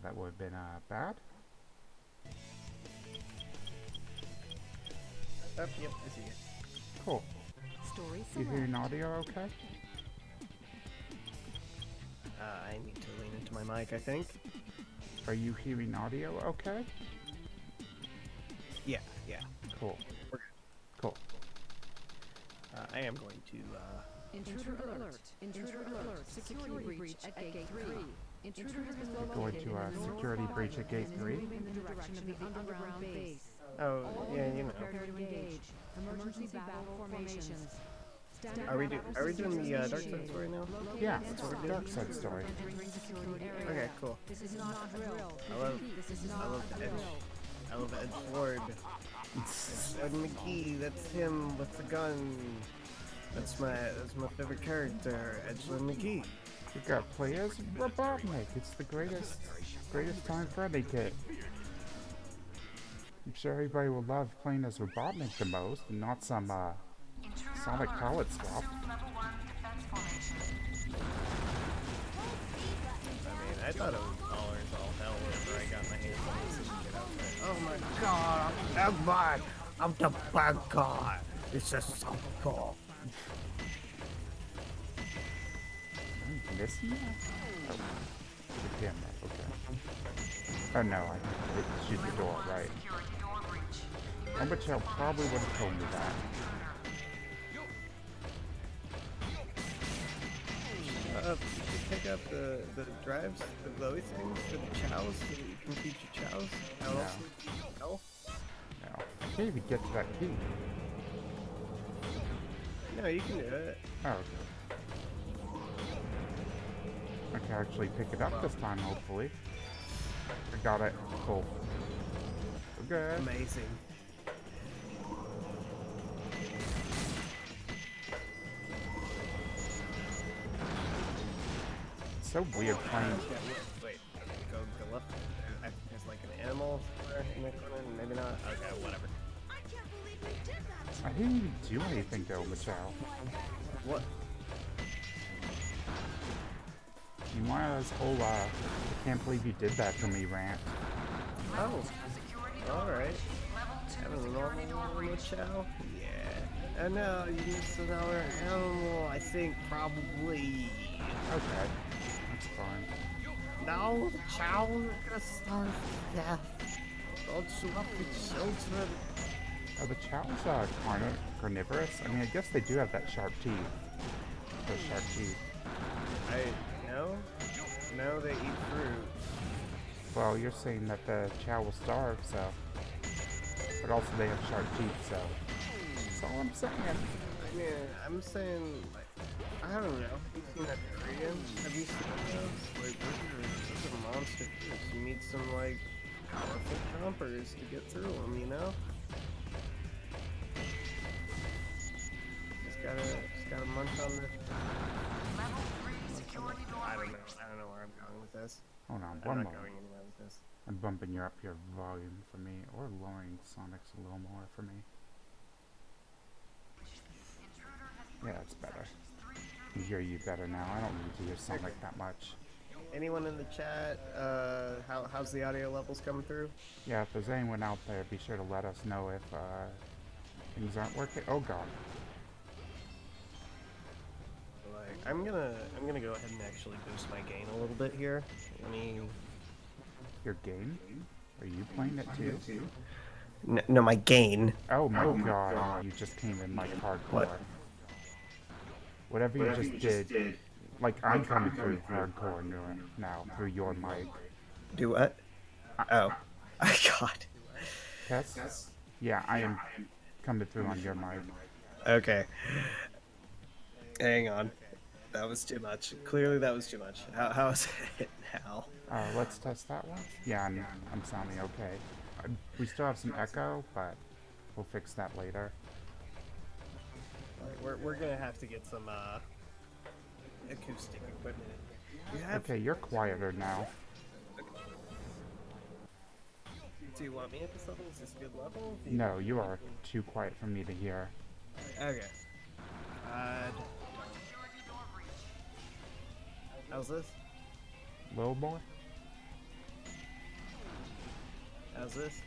that would have been bad. Oh, yep, I see it. Cool. Story You hearing select. audio okay? I need to lean into my mic, I think. Are you hearing audio okay? Yeah. Cool. We're good. Cool. I am going to, Intruder alert. Intruder alert. Security breach at gate 3. Intruder has been located Going to in the security north breach at gate 3. moving in the direction of the underground base. oh, yeah, you know. Prepare to engage. Emergency battle formations. Are we doing the Dark Side story now? Yeah, it's a dark side story. Okay, cool. This is not a drill. This is I not love a the Edge. drill. I love Edge Lord. That's Ed McGee, that's him with the gun. That's my favorite character, Edgelin McGee. You got to play as Robotnik. It's the greatest time for any kid. I'm sure everybody will love playing as Robotnik the most, and not some Sonic Palette swap. I thought it was dollars all hell whenever I got my hands on this and get out there. Oh my god, I'm Ezma! I'm the bad guy! It's just so cool. I'm missing you? Oh, the camera, okay. Oh no, I didn't shoot the door, right. Umberchill probably would have told me that. You should pick up the drives, the glowy things for the chows, so that you can feed your chows. How else would you feed health? No, I can't even get to that key. No, you can do it. Oh, okay. I can actually pick it up this time, hopefully. I got it. Cool. We're good. Amazing. It's so weird playing. Wait, go left. I think there's like an animal somewhere in the corner. Maybe not. Okay, whatever. I didn't even do anything to Umberchill. What? You want this whole, I can't believe you did that to me rant. Oh. Alright. Having a normal chow? Yeah. And now you missed another animal, I think, probably. Okay. That's fine. No, the chow is gonna starve to death. Don't shoot up the children. Oh, the chow's carnivorous. I mean, I guess they do have that sharp teeth. Those sharp teeth. No, they eat fruit. Well, you're saying that the chow will starve, so. But also they have sharp teeth, so. That's all I'm saying. Yeah, I'm saying, like, I don't know. Have you seen that Korean? Have you seen those? Like, those are monster foods. You need some, like, powerful chompers to get through them, you know? Just gotta munch on the... I don't know where I'm going with this. Hold on, I'm one not moment. going anywhere with this. I'm bumping your volume for me, or lowering Sonic's a little more for me. Yeah, it's better. I can hear you better now. I don't need to hear Sonic that much. Anyone in the chat, how's the audio levels coming through? Yeah, if there's anyone out there, be sure to let us know if things aren't working. Oh god. Like, I'm gonna go ahead and actually boost my gain a little bit here. Let me... Your game? Are you playing it too? No, my gain. Oh my god, you just came in like hardcore. What? Whatever you just did, like I'm coming through hardcore now through your mic. Do what? Oh. God. Tess? Yeah, I am coming through on your mic. Okay. Hang on. That was too much. Clearly that was too much. How is it now? Let's test that one. Yeah, I'm sounding okay. We still have some echo, but we'll fix that later. Alright, we're gonna have to get some acoustic equipment. Okay, you're quieter now. Do you want me at this level? Is this a good level? No, you are too quiet for me to hear. Okay. How's this? A little more? How's this?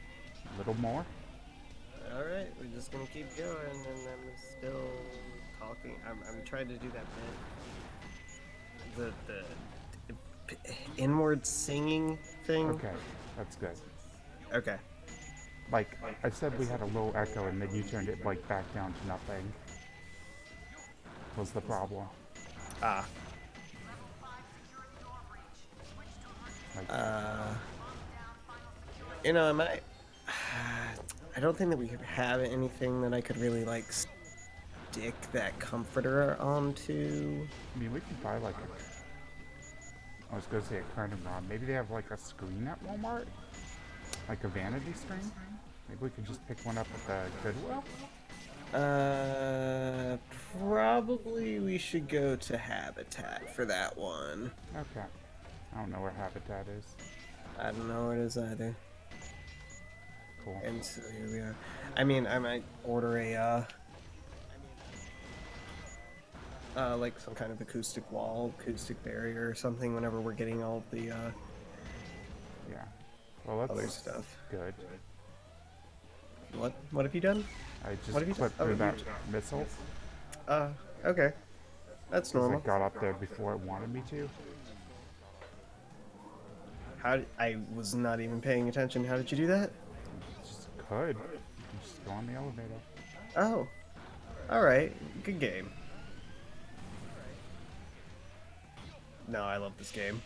A little more. Alright, we're just gonna keep going, and I'm still talking. I'm trying to do that bit. The inward singing thing. Okay, that's good. Okay. Like, I said we had a low echo and then you turned it, like, back down to nothing. Was the problem. Ah. Like, You know, I might. I don't think that we have anything that I could really like stick that comforter onto. I mean, we could buy, like, a... I was gonna say a curtain rod. Maybe they have, like, a screen at Walmart? Like a vanity screen? Maybe we could just pick one up at the Goodwill? Probably we should go to Habitat for that one. Okay. I don't know where Habitat is. I don't know where it is either. Cool. And so here we are. I mean, I might order a, like some kind of acoustic wall, acoustic barrier or something whenever we're getting all the, Yeah. Well, that's other stuff. good. What have you done? I just What have you clipped done? through Oh, that missile. Okay. That's Because normal. it got up there before it wanted me to. I was not even paying attention. How did you do that? Just could. Just go on the elevator. Oh. Alright. Good game. No, I love this game.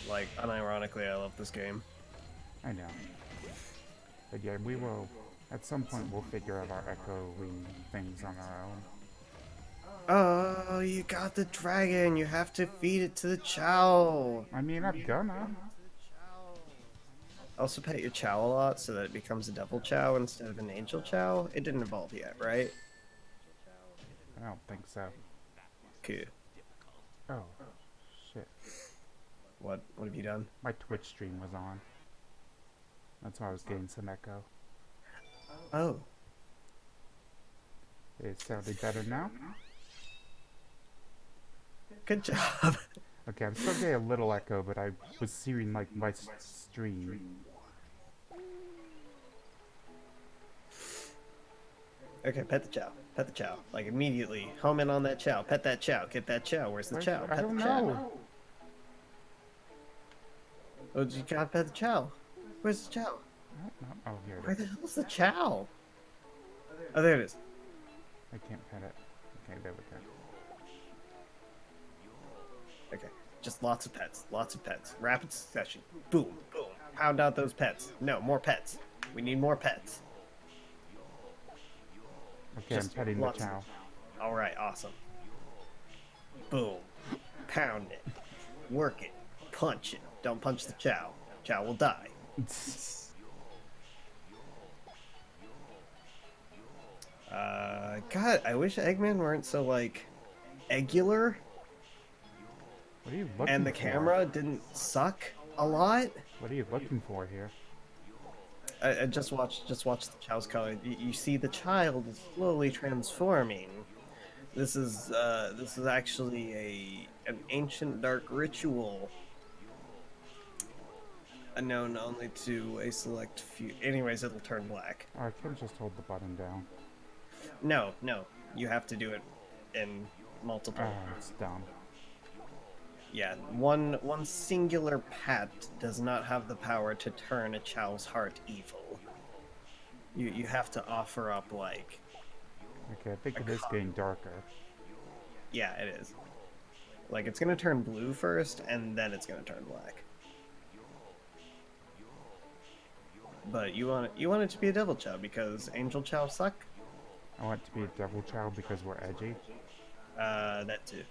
Like, unironically, I love this game. I know. But yeah, we will... At some point, we'll figure out our echoing things on our own. Oh, you got the dragon. You have to feed it to the chow. I mean, I'm gonna. Also pet your chow a lot so that it becomes a devil chow instead of an angel chow. It didn't evolve yet, right? I don't think so. Cool. Oh, shit. What have you done? My Twitch stream was on. That's why I was getting some echo. Oh. It sounded better now? Good job. Okay, I'm still getting a little echo, but I was hearing, like, my stream. Okay, pet the chow. Pet the chow. Like, immediately. Home in on that chow. Pet that chow. Get that chow. Where's the chow? I Pet don't the chow. know. Oh, you gotta pet the chow. Where's the chow? Oh, here Where it the is. hell's the chow? Oh, there it is. I can't pet it. Okay, there we go. Okay, just lots of pets. Lots of pets. Rapid succession. Boom, boom. Pound out those pets. No, more pets. We need more pets. Okay, I'm Just petting the lots of- chow. Alright, awesome. Boom. Pound it. Work it. Punch it. Don't punch the chow. Chow will die. God, I wish Eggman weren't so, like, eggular, What are you looking and the for? camera didn't suck a lot. What are you looking for here? I just watched the chow's color. You see the child is slowly transforming. This is actually an ancient dark ritual, known only to a select few. Anyways, it'll turn black. Oh, I can just hold the button down. No, you have to do it in multiple. Oh, it's dumb. Yeah, one singular pat does not have the power to turn a chow's heart evil. You have to offer up, like... Okay, I think it is getting darker. Yeah, it is. Like, it's gonna turn blue first, and then it's gonna turn black. But you want it to be a devil chow, because angel chow suck? I want it to be a devil chow because we're edgy. That too.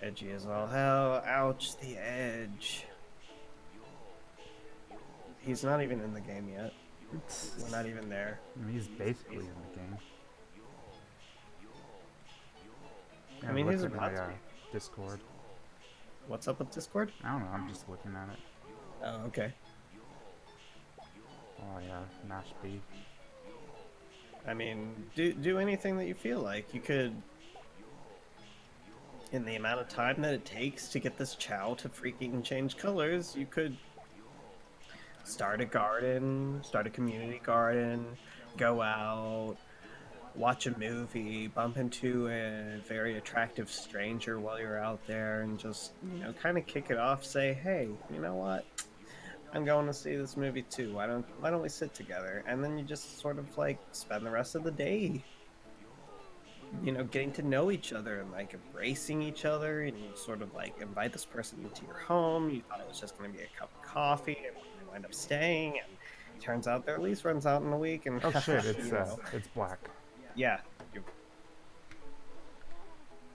Edgy as all hell. Ouch, the edge. He's not even in the game yet. We're not even there. I mean, he's basically in the game. I mean, look he's at my about to be. Discord. What's up with Discord? I don't know, I'm just looking at it. Oh, okay. Oh yeah, mash B. I mean, do anything that you feel like. You could, in the amount of time that it takes to get this chow to freaking change colors, you could start a garden, start a community garden, go out, watch a movie, bump into a very attractive stranger while you're out there, and just, kind of kick it off. Say, hey, you know what? I'm going to see this movie too. Why don't we sit together? And then you just sort of like spend the rest of the day, getting to know each other and like embracing each other, and you sort of like invite this person into your home. You thought it was just going to be a cup of coffee, and they wind up staying, and turns out their lease runs out in a week, and Oh shit, you it's black. yeah. You,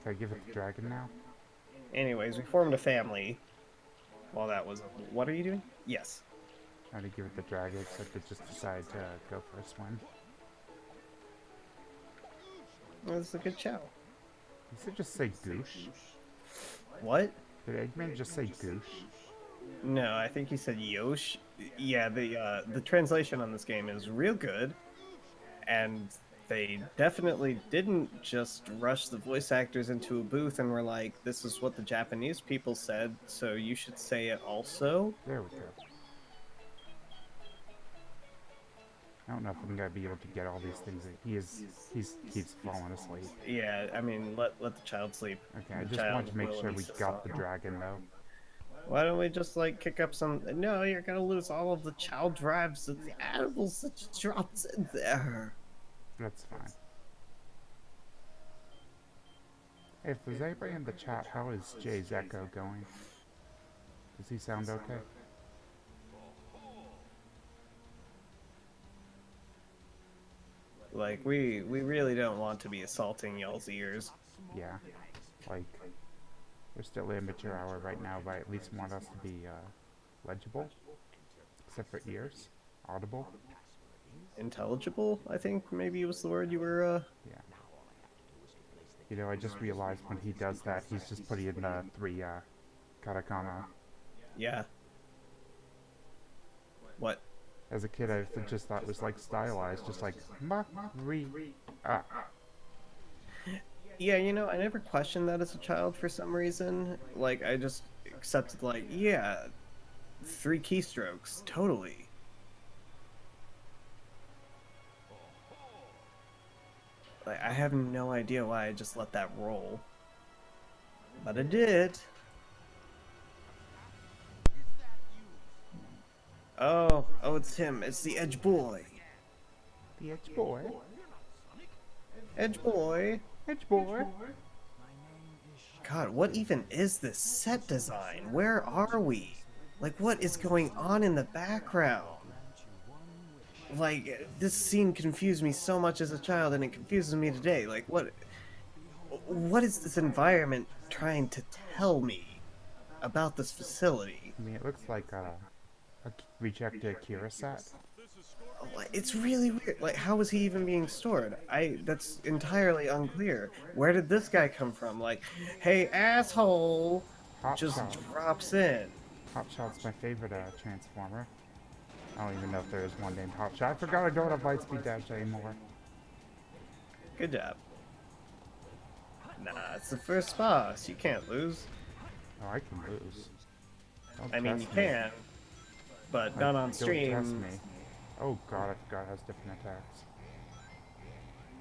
Can I give it the dragon now? anyways, we formed a family. Well, that was. What are you doing? Yes. I'm gonna give it the dragon, except it just decided to go for a swim. That's a good chow. You should just say goosh. What? Did Eggman just say goosh? No, I think he said Yosh. Yeah, the translation on this game is real good, and they definitely didn't just rush the voice actors into a booth and were like, "This is what the Japanese people said, so you should say it also." There we go. I don't know if I'm gonna be able to get all these things. He keeps falling asleep. Yeah, I mean, let the child sleep. Okay, I The just child wanted to make will sure we insist got the on- dragon though. Why don't we just like kick up some? No, you're gonna lose all of the child drives of the animals that you dropped in there. That's fine. Hey, if there's anybody in the chat, how is Jay's echo going? Does he sound okay? Like, we really don't want to be assaulting y'all's ears. Yeah. Like, we're still immature hour right now, but I at least want us to be legible. Except for ears. Audible. Intelligible, I think maybe was the word you were, Yeah. You know, I just realized when he does that, he's just putting in the 3 katakana. yeah. What? As a kid, I just thought it was like stylized, just like ah. Yeah, I never questioned that as a child for some reason. Like, I just accepted, like, yeah, 3 keystrokes, totally. Like, I have no idea why I just let that roll. But I did. Oh, it's him. It's the Edge Boy. The Edge Boy. Edge Boy. Edge Boy. God, what even is this set design? Where are we? Like, what is going on in the background? Like, this scene confused me so much as a child, and it confuses me today. Like, what is this environment trying to tell me about this facility? I mean, it looks like a rejected Akira set. It's really weird. Like, how is he even being stored? That's entirely unclear. Where did this guy come from? Like, hey, asshole, just drops in. Hotshot's my favorite Transformer. I don't even know if there is one named Hotshot. I forgot I don't have Lightspeed Dash anymore. Good job. Nah, it's the first boss. You can't lose. Oh, I can lose. Don't I mean, you test me. can, but Like, not on don't stream. test me. Oh god, I forgot it has different attacks.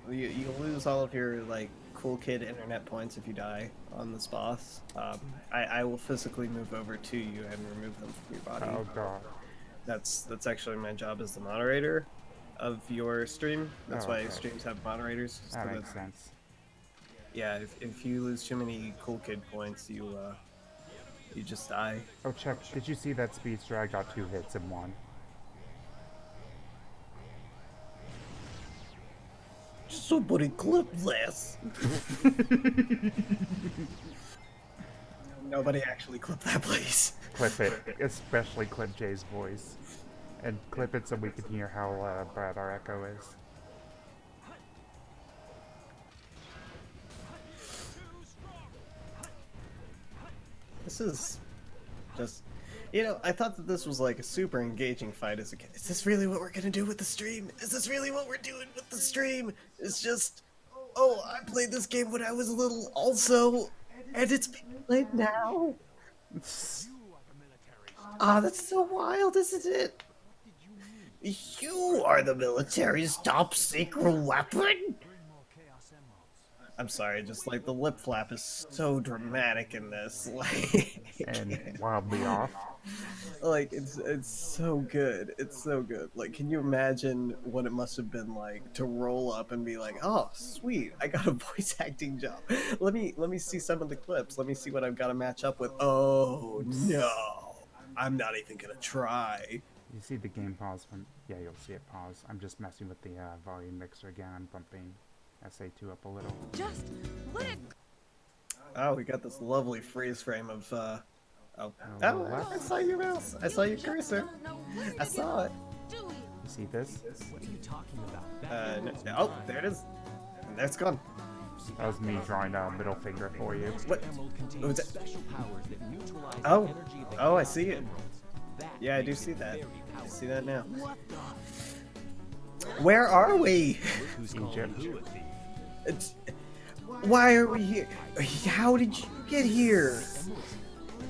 You'll lose all of your like cool kid internet points if you die on this boss. I will physically move over to you and remove them from your body. Oh god. That's actually my job as the moderator of your stream. That's Oh, why okay. streams have moderators. That so makes sense. Yeah, if you lose too many cool kid points, you just die. Oh, check. Did you see that speedster? I got 2 hits and 1. Somebody clip this. Nobody actually clip that, please. Clip it. Especially clip Jay's voice. And clip it so we can hear how bad our echo is. This is just, I thought that this was like a super engaging fight as a kid. Is this really what we're gonna do with the stream? Is this really what we're doing with the stream? It's just, oh, I played this game when I was little also, and it's being played now. Ah, that's so wild, isn't it? You are the military's top secret weapon? I'm sorry, just like the lip flap is so dramatic in this. And wildly off. Like it's so good. It's so good. Like, can you imagine what it must have been like to roll up and be like, "Oh, sweet, I got a voice acting job. Let me see some of the clips. Let me see what I've got to match up with." Oh no, I'm not even gonna try. You see the game pause from... Yeah, you'll see it pause. I'm just messing with the volume mixer again. I'm bumping SA2 up a little. Just let it Oh, we got this lovely freeze frame of oh, left. I saw your mouse. I saw your cursor. I saw it. You see this? What are you talking about? Oh, there it is. And there it's gone. That was me drawing a middle finger for you. What? Emerald What contains was it? special powers that neutralize Oh. the energy of the Oh, I chaos see it. emeralds. That Yeah, I do makes see it that. very I see that now. What the? Where are we? Who's Egypt. calling who a thief? It's, why are we here? How did you get here?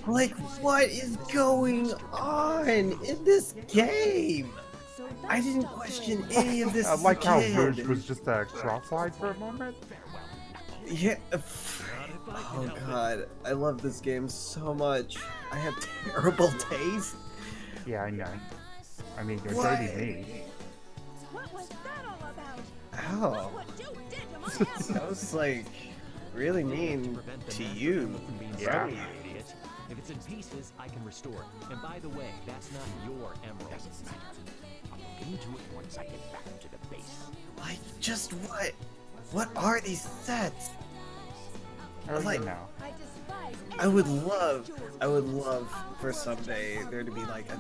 Like, what is going on in this game? I didn't question any of this I as a like how kid. Rouge was just a cross-eyed for a moment. Yeah. Oh god, I love this game so much. I have terrible taste. Yeah, I know. I mean, you're What? dating me. What was that all about? Oh, What you did to my house? that was like really mean to you. From being Yeah. stolen, you idiot. If it's in pieces, I can restore it. And by the way, that's not your emerald. Doesn't matter. I'll look into it once I get back to the base. Like, just what? What are these sets? Oh, Like- you know. I despise I would love for someday there to be like a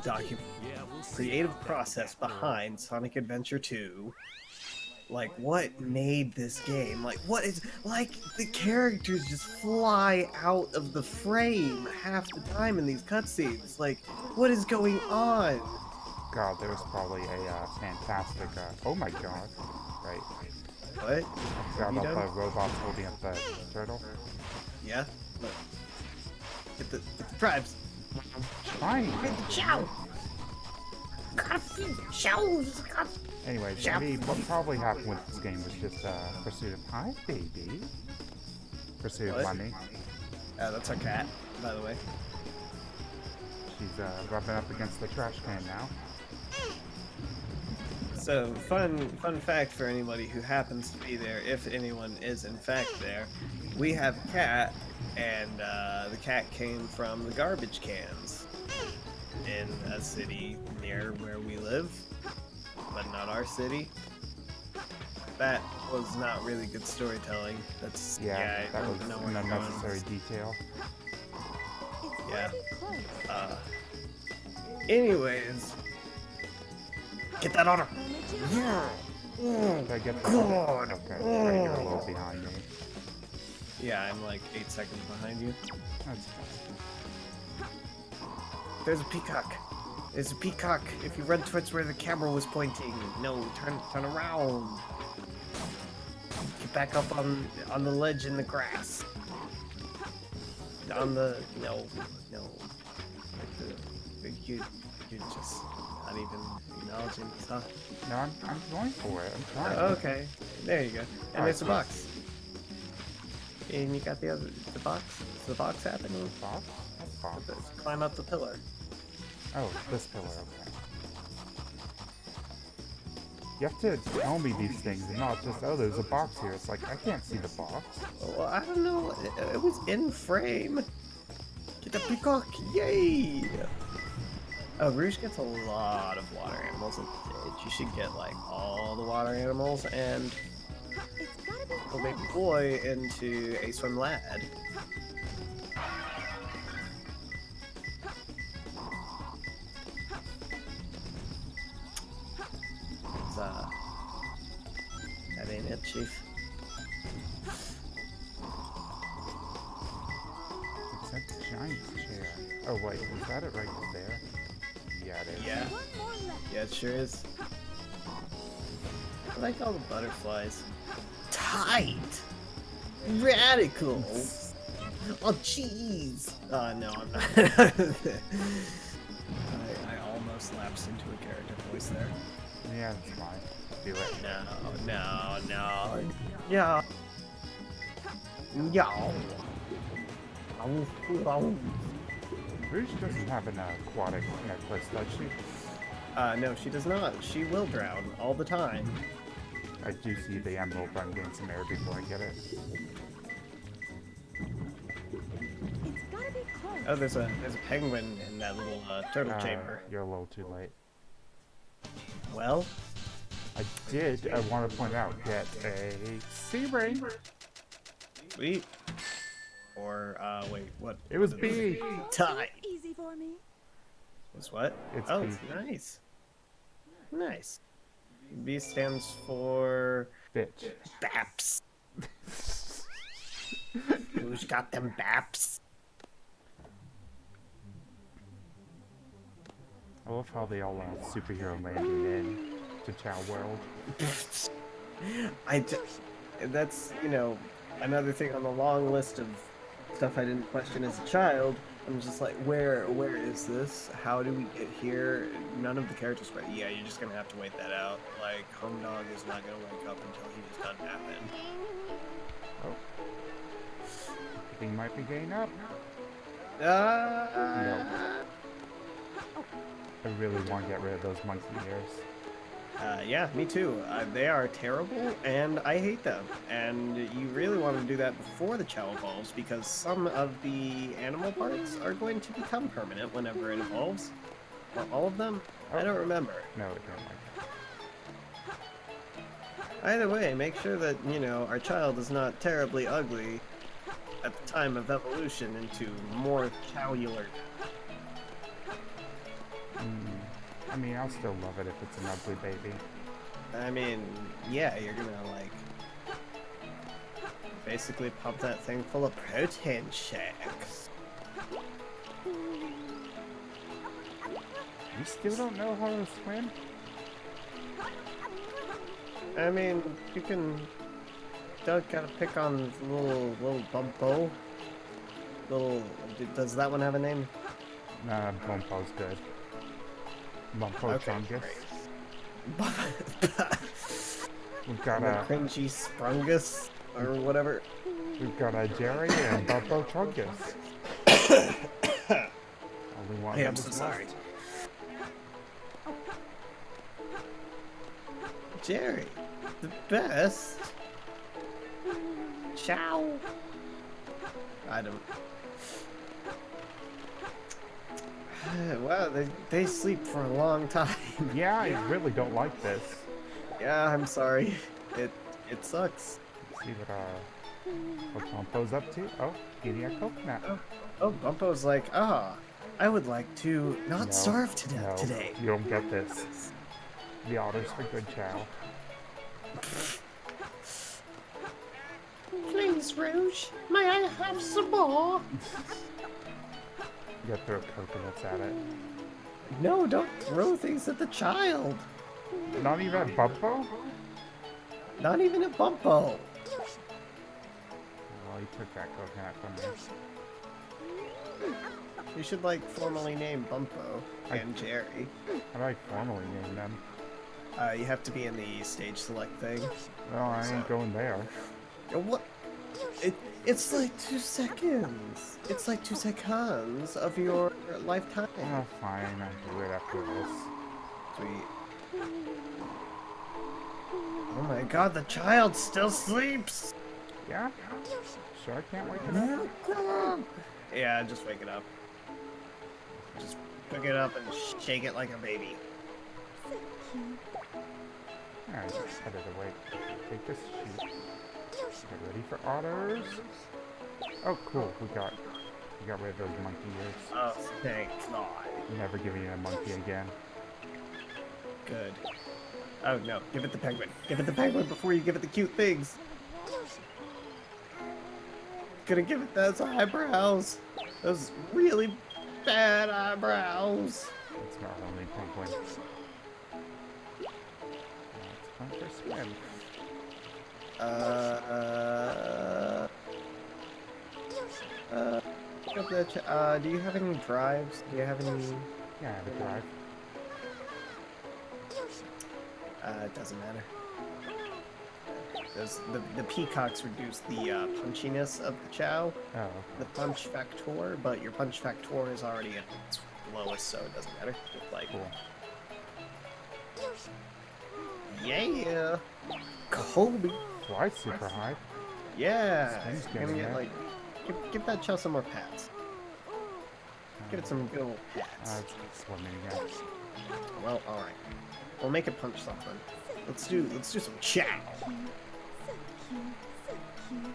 creative process behind Sonic Adventure 2. Like, what made this game? Like, what is, like, the characters just fly out of the frame half the time in these cutscenes. Like, what is going on? God, there was probably a fantastic... oh my god. Right. What? I forgot you about done? the robots holding up the turtle. Yeah? Look. Get the tribes. Fine. Chow! Got a few chows! Anyways, Yeah. I mean, what probably happened with this game was just pursuit of... Hi, baby. Pursuit of What? money. That's our cat, by the way. She's rubbing up against the trash can now. So, fun fact for anybody who happens to be there, if anyone is in fact there, we have a cat, and the cat came from the garbage cans in a city near where we live, but not our city. That was not really good storytelling. That's Yeah, I that don't was know an where you're going. unnecessary detail. Yeah. Anyways, get that order. Did I get the... God. Okay, right, you're a little behind me. Yeah, I'm like 8 seconds behind you. That's fine. There's a peacock. There's a peacock. If you run towards where the camera was pointing, no, turn around. Get back up on the ledge in the grass. On the no. Like you're just not even acknowledging this, huh? No, I'm going for it. I'm trying. Okay, there you go. And Alright, there's a cool. box. And you got the box. Is the box happening? Box? What box? Climb up the pillar. Oh, this pillar, okay. You have to tell me these things and not just, oh, there's a box here. It's like, I can't see the box. Well, I don't know. It was in frame. Get the peacock! Yay! Oh, Rouge gets a lot of water animals in the You should get like all the water animals and It's gotta be a baby boy into a swim lad. It's, that ain't it, Chief. It's that giant chair. Oh, wait, is that it right there? Yeah, it is. Yeah. one more left. Yeah, it sure is. I like all the butterflies. Tight! Radical! Oh, jeez! Oh, no, I'm not. I almost lapsed into a character voice there. Yeah, it's fine. Do it. No. Yeah. Yeah. Rouge doesn't have an aquatic necklace, does she? No, she does not. She will drown all the time. I do see the emerald, but I'm getting some air before I get it. It's gotta be close. Oh, there's a penguin in that little turtle chamber. You're a little too late. Well, I want to point out, get a sea ring. sweet. Or wait, what? It was what did B. Tie. Easy for me. Was what? It's oh, B. it's nice. Nice. B stands for Bitch. BAPS. Who's got them BAPS? I love how they all superhero landing in to Chow World. That's, you know, another thing on the long list of stuff I didn't question as a child. I'm just like, where is this? How do we get here? None of the characters, right? Yeah, you're just gonna have to wait that out. Like, Home Dog is not gonna wake up until he is done napping. Oh. Everything might be getting up. No. I really want to get rid of those monkey ears. Yeah, me too. They are terrible, and I hate them. And you really want to do that before the Chow evolves, because some of the animal parts are going to become permanent whenever it evolves. Or all of them? I don't remember. No, it don't like that. Either way, make sure that, you know, our child is not terribly ugly at the time of evolution into more chowular. I mean, I'll still love it if it's an ugly baby. I mean, yeah, you're gonna, like, basically pump that thing full of protein shakes. You still don't know how to swim? I mean, you can. Don't gotta pick on little bumpo. Does that one have a name? Nah, Bumpo's good. Bumpo Chungus. We've got a cringy sprungus or whatever. we've got a Jerry and Bumpo Chungus. Only one. Hey, I'm of so them is sorry. left. Jerry, the best. Ciao. I don't. Wow, they sleep for a long time. Yeah, I really don't like this. Yeah, I'm sorry. It sucks. Let's see what Bumpo's up to. Oh, eating a coconut. Oh, Bumpo's like, I would like to not No, starve to death no, today. You don't get this. The otter's for good chow. Please, Rouge, may I have some more? You gotta throw coconuts at it. No, don't throw things at the child. Not even at Bumpo? Not even a Bumpo. Well, he took that coconut from me. You should, like, formally name Bumpo and Jerry. How do I formally name them? You have to be in the stage select thing. Well, I ain't going there. What? It's like 2 seconds. It's like 2 seconds of your lifetime. Oh, fine. I'll do it after this. Sweet. Oh my god, the child still sleeps! Yeah? Sure, I can't wake it up? Yeah, just wake it up. Just pick it up and shake it like a baby. Yeah, I just headed away. Take this sheet. Get ready for otters. Oh, cool. We got rid of those monkey ears. Oh, thank God. Never giving you a monkey again. Good. Oh no, give it the penguin. Give it the penguin before you give it the cute things. Gonna give it those eyebrows. Those really bad eyebrows. It's not only penguin. It's fun for swim. Do you have any drives? Do you have any? Yeah, I have a drive. It doesn't matter. The peacocks reduce the punchiness of the Chow, Oh, the punch factor, but your punch factor is already at its lowest, so it doesn't matter. It's like, cool. yeah, Kobe. Fly super high. Yeah, Spin's you're gonna getting get it. like, give that Chow some more pats. Give it some good old pats. It's swimming again. Well, all right. We'll make it punch something. Let's do some Chow. So cute, so cute,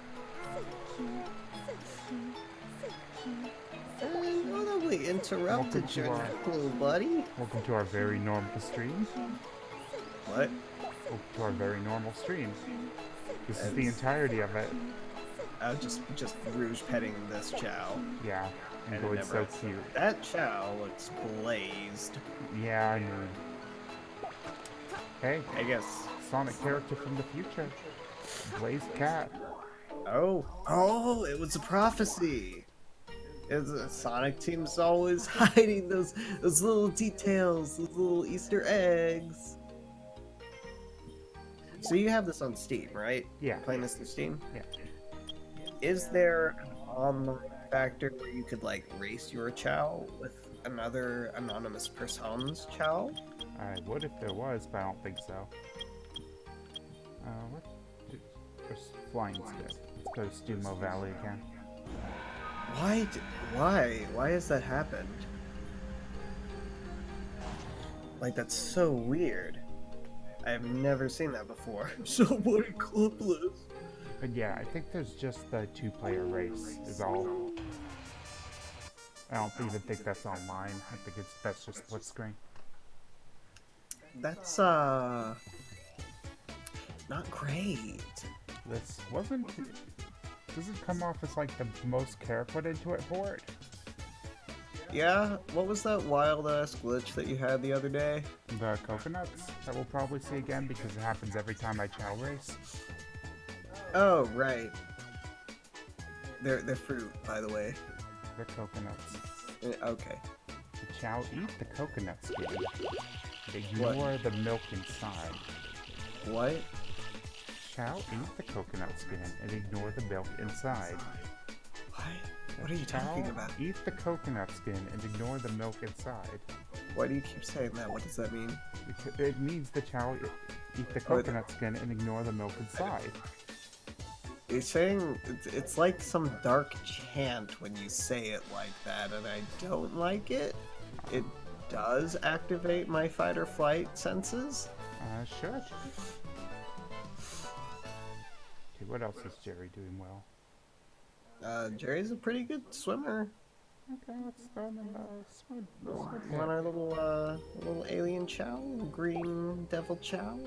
so cute, so cute, so cute, so And notably interrupted Welcome to your our- nap, little buddy. Welcome to our very normal stream. What? Welcome to our very normal stream. This is the entirety of it. I was just Rouge petting this Chow. Yeah, And it and it's so never- cute. That Chow looks glazed. Yeah, I mean. Hey, I guess. Sonic character from the future. Blaze Cat. Oh, it was a prophecy. It's a Sonic team's always hiding those little details, those little Easter eggs. So you have this on Steam, right? Yeah. You're playing this through Steam? Yeah. Is there an online factor where you could like race your Chow with another anonymous person's Chow? I would if there was, but I don't think so. What? There's flying's good. Let's go to Stumo Valley again. Why has that happened? Like, that's so weird. I have never seen that before. Somebody clipless. But yeah, I think there's just the 2-player race is all. I don't even think that's online. I think that's just split screen. That's not great. This wasn't. Doesn't come off as like the most care put into it for it. Yeah, what was that wild ass glitch that you had the other day? The coconuts that we'll probably see again because it happens every time I chow race. Oh, right. They're fruit, by the way. The coconuts. Okay. The chow eat the coconut skin. They ignore the milk inside. What? Chow eat the coconut skin and ignore the milk inside. What? What are you talking Chow about? eat the coconut skin and ignore the milk inside. Why do you keep saying that? What does that mean? It means the chow eat the coconut skin and ignore the milk inside. You're saying it's like some dark chant when you say it like that, and I don't like it. It does activate my fight or flight senses. Sure. Okay, what else is Jerry doing well? Jerry's a pretty good swimmer. Okay, let's throw him in the swim. Want our little alien Chow, green devil Chow?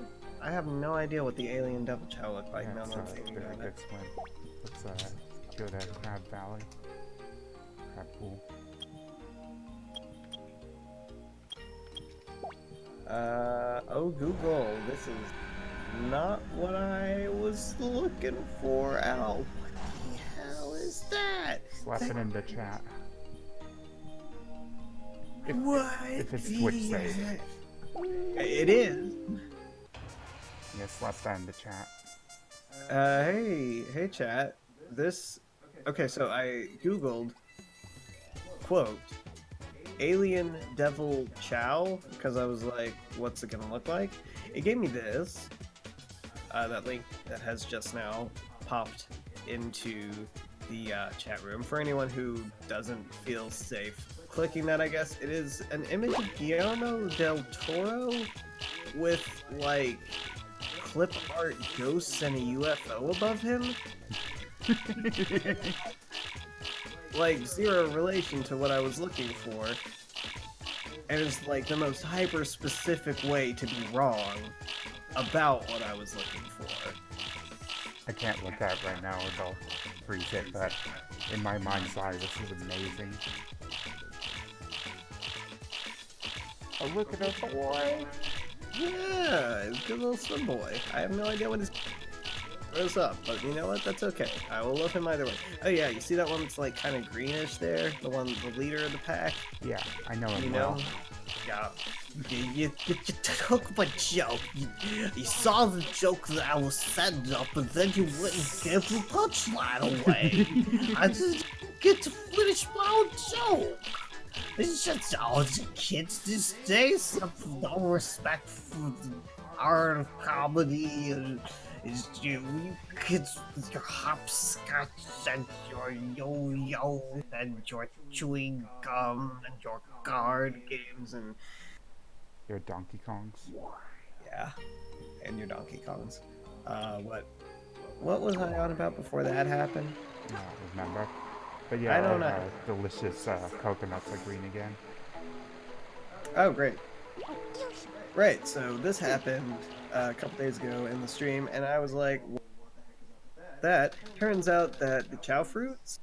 I have no idea what the alien devil Chow look like. Yeah, Now it's that I'm a thinking very about it. good swim. Let's go to Crab Valley. Crab Pool. Oh Google, this is not what I was looking for. Ow, what the hell is that? Slap it in the chat. If it's the Twitch safe. heck? It is. Yeah, slap that in the chat. Hey chat. Okay, so I googled quote alien devil Chow because I was like, what's it gonna look like? It gave me this. That link that has just now popped into the chat room. For anyone who doesn't feel safe clicking that, I guess it is an image of Guillermo del Toro with like clip art ghosts and a UFO above him. Like zero relation to what I was looking for. And it's like the most hyper specific way to be wrong about what I was looking for. I can't look at it right now or they'll freeze it, but in my mind's eye, this is amazing. Oh, look at our boy! Yeah, good little swim boy. I have no idea what his throws up, but you know what? That's okay. I will love him either way. Oh yeah, you see that one that's like kind of greenish there? The leader of the pack? Yeah, I know him You well. know? Yeah. You took my joke. You saw the joke that I was setting up, but then you wouldn't give the punchline away. I just get to finish my own joke. It's just all the kids these days have no respect for the art of comedy. And it's you kids with your hopscotch and your yo-yo and your chewing gum and your card games and Your Donkey Kongs. yeah, and your Donkey Kongs. What was I on about before that happened? I don't remember. But yeah, I don't our, know. delicious coconuts are green again. Oh, great. Right, so this happened a couple days ago in the stream, and I was like, what the heck is up with that? Turns out that the chow fruits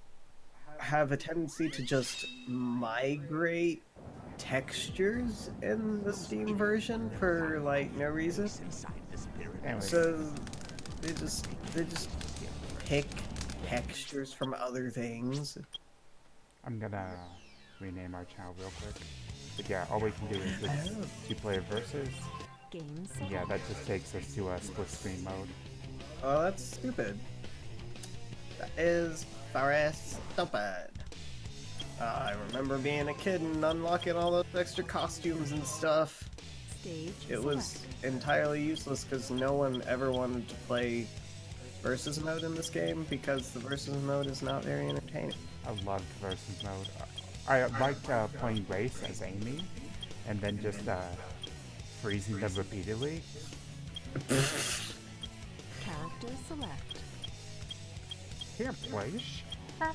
have a tendency to just migrate textures in the Steam version for like no reason. Inside the spirit. Anyway, So they just pick textures from other things. I'm gonna rename our channel real quick. But yeah, all we can do is this two-player versus. Game Yeah, that just takes us to a split screen mode. Oh, that's stupid. That is very stupid. I remember being a kid and unlocking all those extra costumes and stuff. Stage It was entirely useless because no one ever wanted to play versus mode in this game because the versus mode is not very entertaining. I loved versus mode. I liked playing race as Amy, and then just freezing them repeatedly. character select. Can't play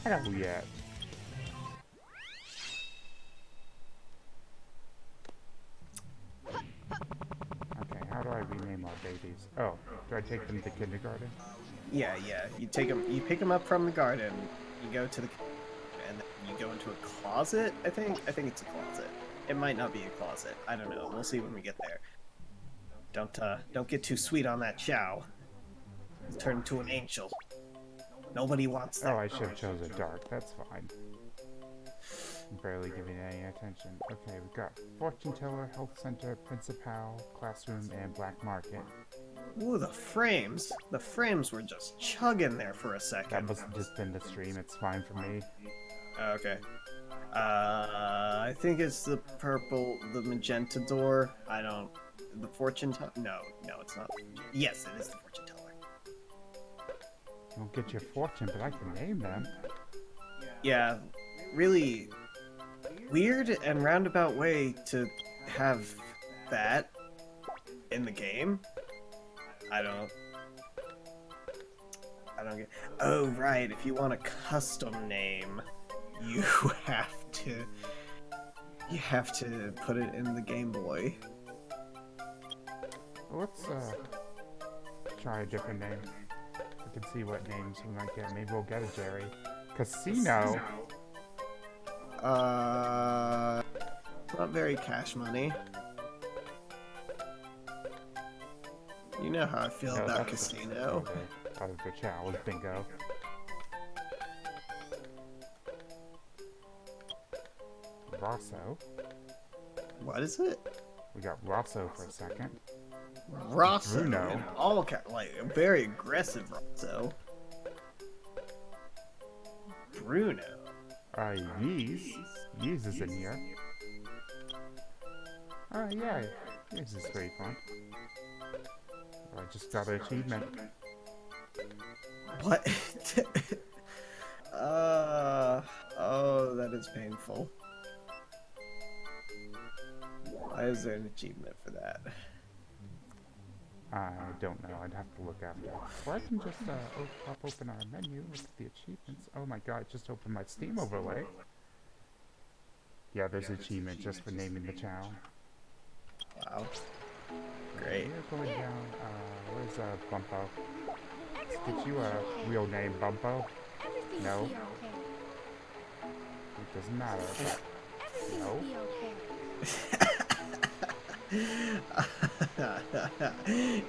Shadow yet. Okay, how do I rename our babies? Oh, do I take them to kindergarten? Yeah. You pick them up from the garden. You go to the, and then you go into a closet. I think it's a closet. It might not be a closet. I don't know. We'll see when we get there. Don't get too sweet on that chow. Turn into an angel. Nobody wants that. Oh, I should have chosen dark. That's fine. I'm barely giving it any attention. Okay, we've got Fortune Teller, Health Center, Principal, Classroom, and Black Market. Ooh, the frames. The frames were just chugging there for a That second. must have just been the stream. It's fine for me. Okay. I think it's the purple, the magenta door. I don't. The fortune teller? No, it's not. Yes, it is the fortune teller. I don't get your fortune, but I can name them. Yeah, really weird and roundabout way to have that in the game. I don't get. Oh right, if you want a custom name, you have to put it in the Game Boy. Let's try a different name. We can see what names we might get. Maybe we'll get a Jerry. Casino. Not very cash money. You know how I feel No, about that's the- casino. Out of the challenge bingo. Rosso. What is it? We got Rosso for a second. Rosso. Bruno. And all like very aggressive Rosso. Bruno. Yeez. Yeez is in here. Yeah. Yeez is pretty fun. I just got an achievement. What? Oh, that is painful. Why is there an achievement for that? I don't know. I'd have to look after. Or I can just pop open our menu, look at the achievements. Oh my god, I just opened my Steam overlay. Yeah, there's an achievement just for naming the channel. Wow. Great. We're going down, where's Bumpo? Let's get you a real name, Bumpo. No. It doesn't matter. No.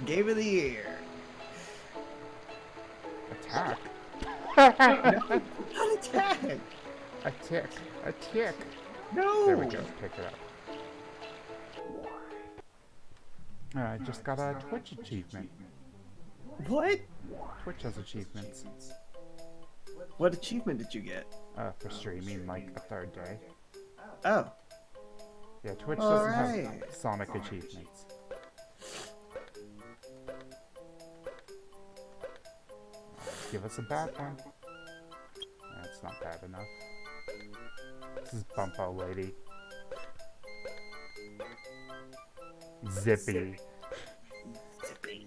Game of the year. Attack. Not attack. A tick. No. There we go. Pick it up. I just got a Twitch achievement. What? Twitch has achievements. What achievement did you get? For streaming like a third day. Oh. Yeah, Twitch doesn't Alright. have Sonic achievements. Give us a bad one. That's not bad enough. This is Bumpo Lady. Zippy. Zippy.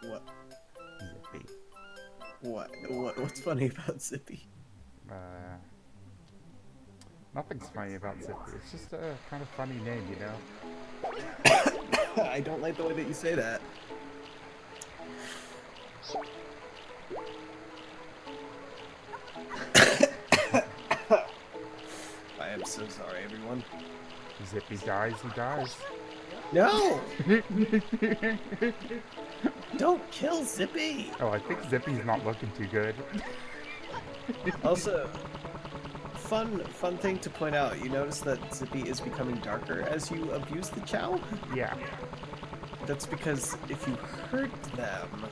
What? Zippy. What's funny about Zippy? Nothing's funny about Zippy. It's just a kind of funny name, you know? I don't like the way that you say that. I am so sorry, everyone. Zippy dies, he dies. No! Don't kill Zippy! Oh, I think Zippy's not looking too good. Also, fun thing to point out, you notice that Zippy is becoming darker as you abuse the Chow? Yeah. That's because if you hurt them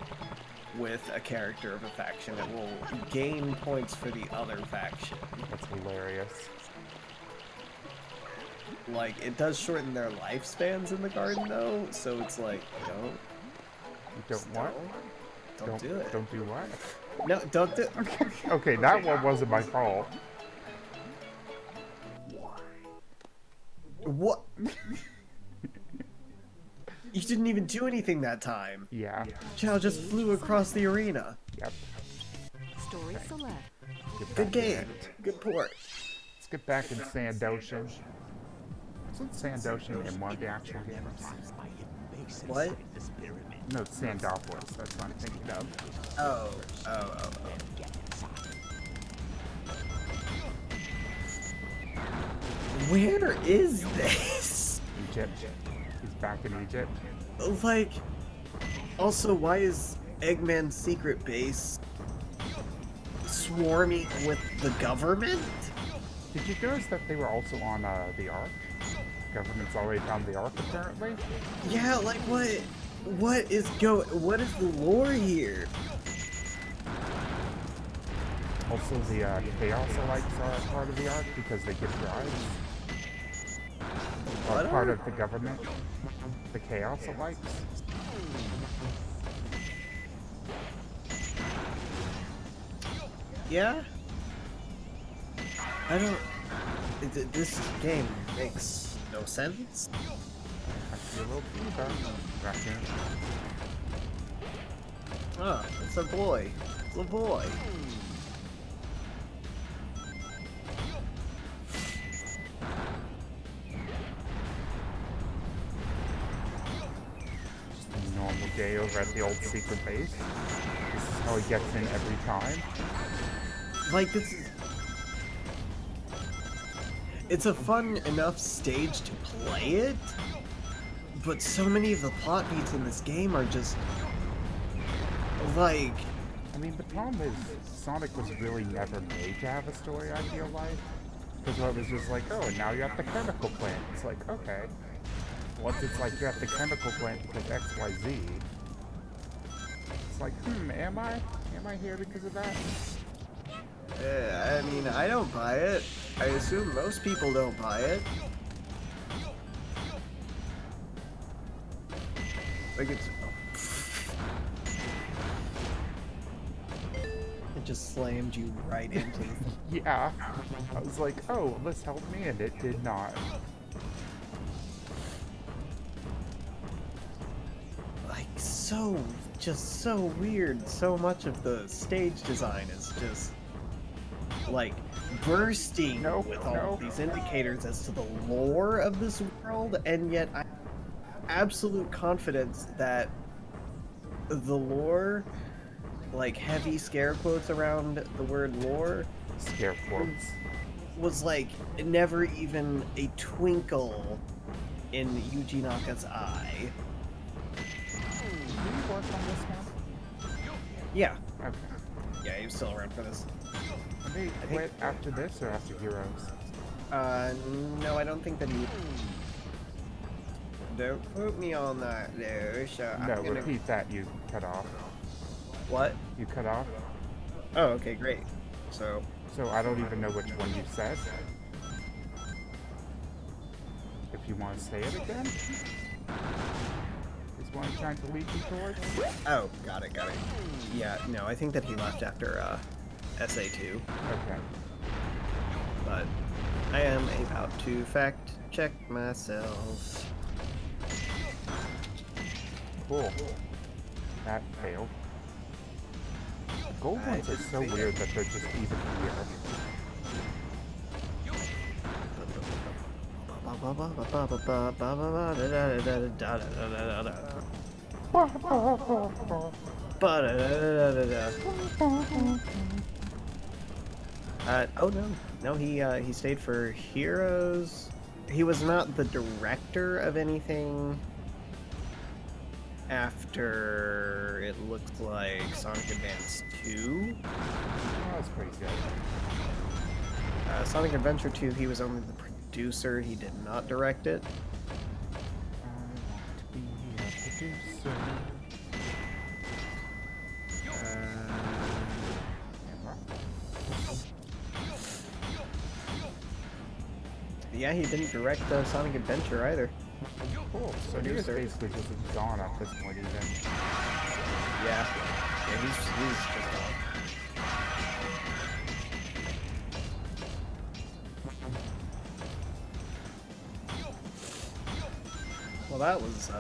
with a character of a faction, it will gain points for the other faction. That's hilarious. Like, it does shorten their lifespans in the garden, though, so it's like, You don't what? Don't do it. Don't do what? No, don't do it. Okay, that one wasn't my fault. What? You didn't even do anything that time. Yeah. Chow just flew across the arena. Yep. Story select. Get Good back in game. it. Good port. Let's get back in Sandoshan. Isn't Sandoshan in one of the actual games? What? No, it's Sandopolis. That's what I'm thinking of. Oh. Where is this? Egypt. He's back in Egypt. Like, also, why is Eggman's secret base swarming with the government? Did you notice that they were also on the Ark? Government's already found the Ark, apparently. Yeah, like what is the lore here? Also, the Chaos Elites are part of the Ark because they give bribes. What Are part are- of the government. The Chaos Elites. Yeah? I don't... This game makes no sense. I see a little fever. Raccoon. Oh, it's a boy. It's a boy. Just a normal day over at the old secret base. This is how he gets in every time. Like, this is... It's a fun enough stage to play it, but so many of the plot beats in this game are just... like... I mean, the problem is, Sonic was really never made to have a story, I feel like. Because it was just like, oh, and now you're at the chemical plant. It's like, okay. Once it's like, you're at the chemical plant because XYZ. It's like, am I? Am I here because of that? I mean, I don't buy it. I assume most people don't buy it. Like, it's... It just slammed you right into the... Yeah. I was like, oh, this helped me, and it did not. Like, just so weird. So much of the stage design is just... like, bursting with all of these indicators as to the lore of this world, and yet I have absolute confidence that the lore, like heavy scare quotes around the word lore, Scare quotes. was like never even a twinkle in Yuji Naka's eye. Did you work on this one? Yeah. Okay. Yeah, he was still around for this. Did they quit after this or after Heroes? No, I don't think that he... Don't quote me on that, though, so I'm No, gonna... repeat that. You cut off. What? You cut off. Oh, okay, great. So, So I don't even know which one you said. If you want to say it again, is what I'm trying to lead you towards. oh, got it. Yeah, no, I think that he left after, SA2, Okay. but I am about to fact check myself. Cool. That failed. Gold ones are so weird that they're just even here. Oh no, he stayed for Heroes. He was not the director of anything after it looked like Sonic Advance 2. Oh, that's pretty good. Sonic Adventure 2, he was only the producer. He did not direct it. I want to be a producer. Yeah, he didn't direct Sonic Adventure either. Cool. So he was basically just gone at this point, even. Yeah, he's just gone. Well, that was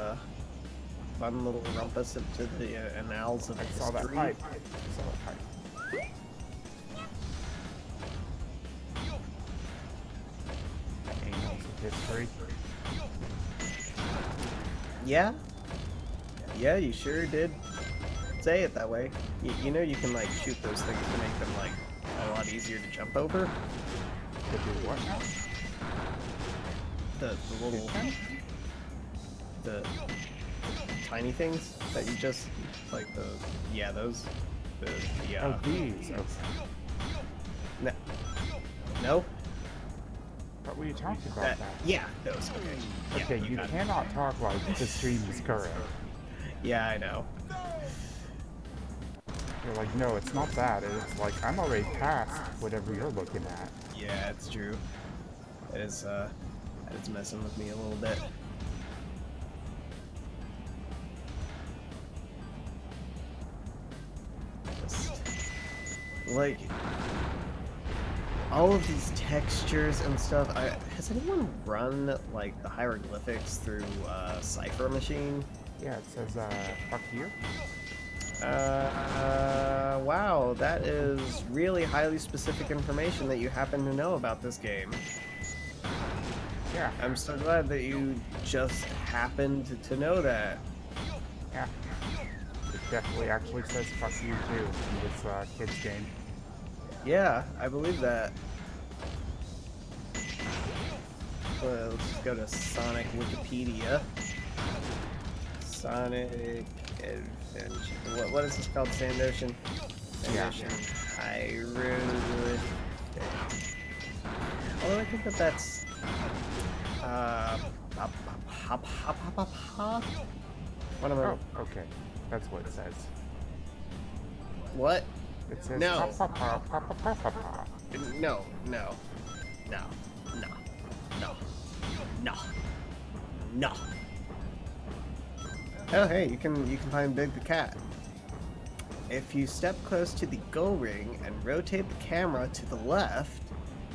fun little rumpus into the annals of I saw that history. pipe. I saw that pipe. Annals of history. Yeah, you sure did say it that way. You know you can like shoot those things to make them like a lot easier to jump over. To do what now? The little the tiny things that you just like those Oh, these. Okay. No. What were you talking about? That? Yeah, those. Okay. Yeah, Okay, you got it. cannot talk like the stream is current. Yeah, I know. You're like, no, it's not that. It's like, I'm already past whatever you're looking at. Yeah, it's true. It's messing with me a little bit. Just like all of these textures and stuff. Has anyone run like the hieroglyphics through Cipher Machine? Yeah, it says, fuck you. Wow, that is really highly specific information that you happen to know about this game. Yeah, I'm so glad that you just happened to know that. yeah. It definitely actually says fuck you too in this, kids game. Yeah, I believe that. Well, let's just go to Sonic Wikipedia. Sonic Adventure. What is this called? Sand Ocean? Yeah. Hyrule. Although I think that's what am I? Oh, okay. That's what it says. What? It says No. pa pa pa pa pa pa pa. No. Oh, hey, you can find Big the Cat. If you step close to the goal ring and rotate the camera to the left,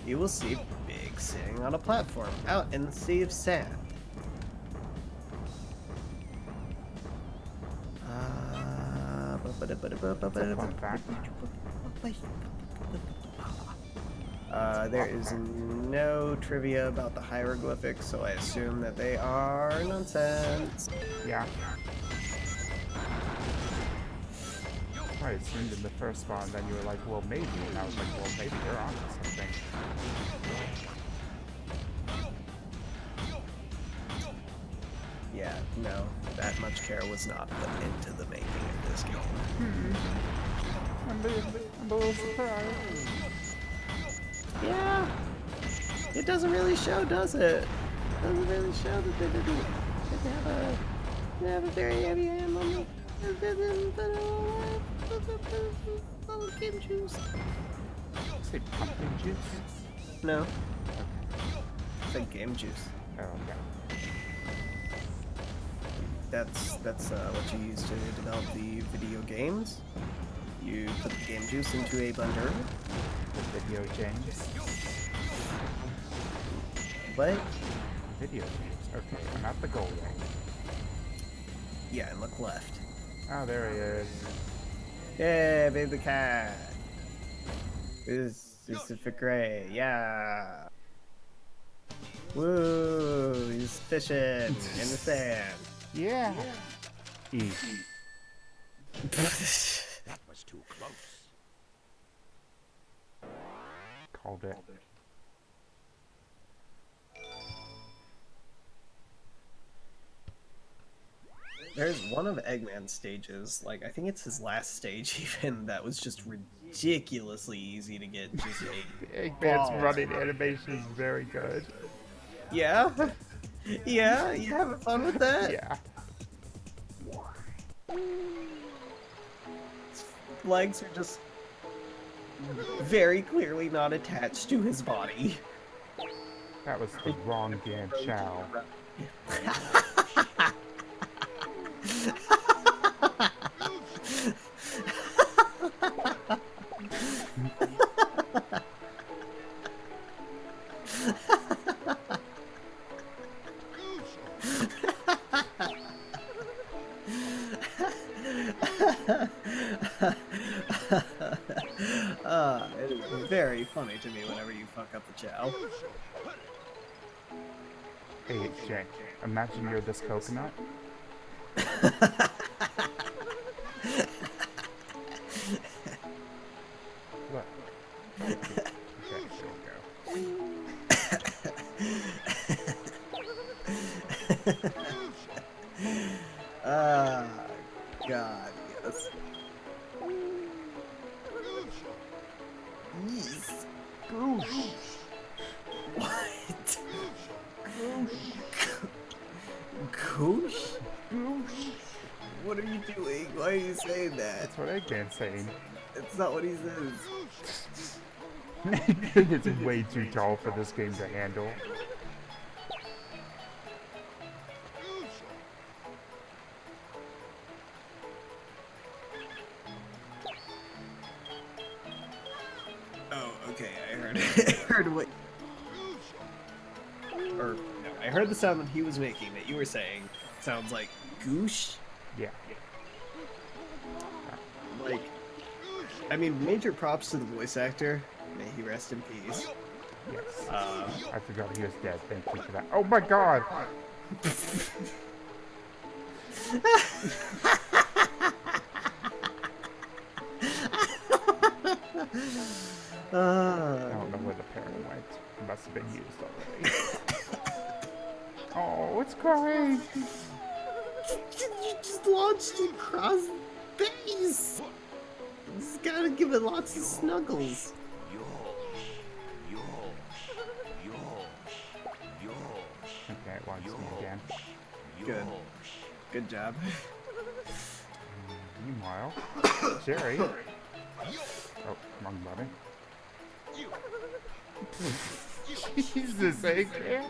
you will see Big sitting on a platform out in the sea of sand. Fun fact. There is no trivia about the hieroglyphics, so I assume that they are nonsense. Yeah. I assumed in the first spawn, then you were like, well, maybe. And I was like, well, maybe you're onto something. Yeah, no, that much care was not put into the making of this game. I'm a little surprised. Yeah. It doesn't really show, does it? Doesn't really show that they didn't have a very heavy hand on the game juice. Say pumpkin juice? No. It's like game juice. Oh, okay. That's what you use to develop the video games. You put the game juice into a blender. The video games. What? Video games. Okay, I'm at the goal ring. Yeah, and look left. Oh, there he is. Yeah, babe the cat. This is for Gray. Yeah. Woo! He's fishing in the sand. Yeah. E. That was too close. Called it. There's one of Eggman's stages, like I think it's his last stage even, that was just ridiculously easy to get just a Eggman's balls. running animation is very good. Yeah? Yeah? You having fun with that? Yeah. Legs are just very clearly not attached to his body. That was the wrong damn chow. It is very funny to me whenever you fuck up the chow. Hey, Jay, imagine you're this coconut. Look. Okay, there we go. God, yes. Yes. Goosh. What? Goosh? Goosh. What are you doing? Why are you saying that? That's what Eggman's saying. It's not what he says. It's way too tall for this game to handle. Oh, okay, I heard it. I heard what... Or, no, I heard the sound that he was making that you were saying. Sounds like goosh? Yeah. Like, I mean, major props to the voice actor. May he rest in peace. Yes. I forgot he was dead. Thank you for that. Oh my god! I don't know where the parent went. It must have been used already. Oh, it's crying! You just launched it across space! You just gotta give it lots of snuggles. Okay, it wants me again. Good. Good job. Meanwhile, Jerry. Oh, wrong button. Jesus, Eggman.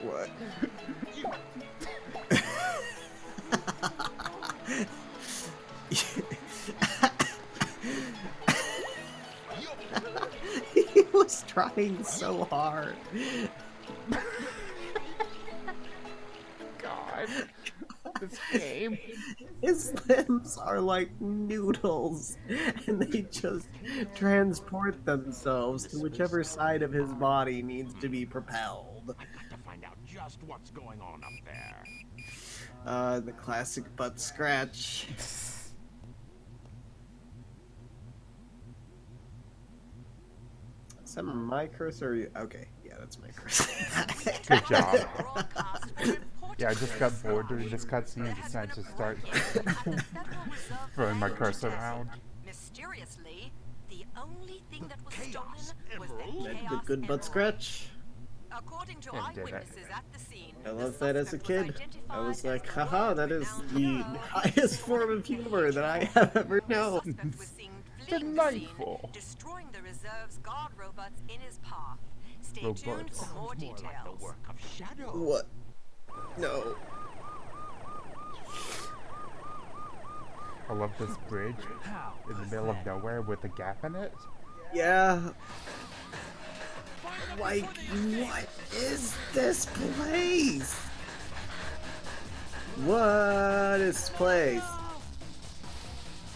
What? He was trying so hard. God. This game. His limbs are like noodles, and they just transport themselves to whichever side of his body needs to be propelled. To find out just what's going on up there. The classic butt scratch. Is that my cursor? Or you? Okay, yeah, that's my cursor. Good job. Yeah, I just got bored during this cutscene and decided to start throwing my cursor around. Mysteriously, the only thing that was Chaos stolen was Emerald? the Chaos The good butt Emerald. scratch. According to Yeah, did it. eyewitnesses at the scene, I the love that as a suspect was kid. I identified was as like, the haha, that is world-renowned the girl highest form of humor that I have ever The known. suspect was seen fleeing the scene, Delightful. destroying the reserve's guard robots in his path. Stay tuned Robots. for more Sounds more like the details. work of Shadow. What? No. I love this bridge How in the middle of nowhere with a gap in it. Yeah. Like, what is this place? What is this place?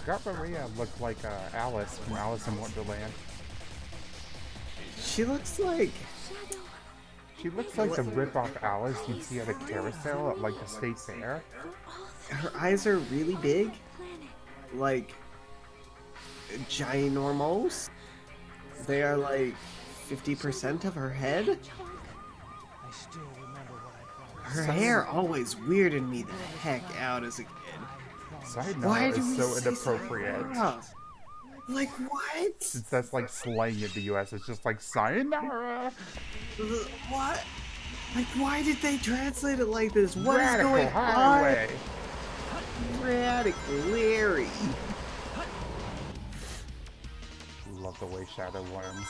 Got Maria looked like Alice from Alice in Wonderland. She looks like... Shadow. She looks like the rip-off Alice you'd see at a carousel at like the state fair. Her eyes are really big. Planet. Like... ginormous. They are like 50% of her head. I still remember what I promised. Her hair always weirded me the heck out as a kid. Sayonara do is we so say inappropriate. sayonara? Like what? Since that's like slang in the US, it's just like sayonara. What? Like why did they translate it like this? What is Radical going highway. on? Radical Larry. Love the way Shadow worms.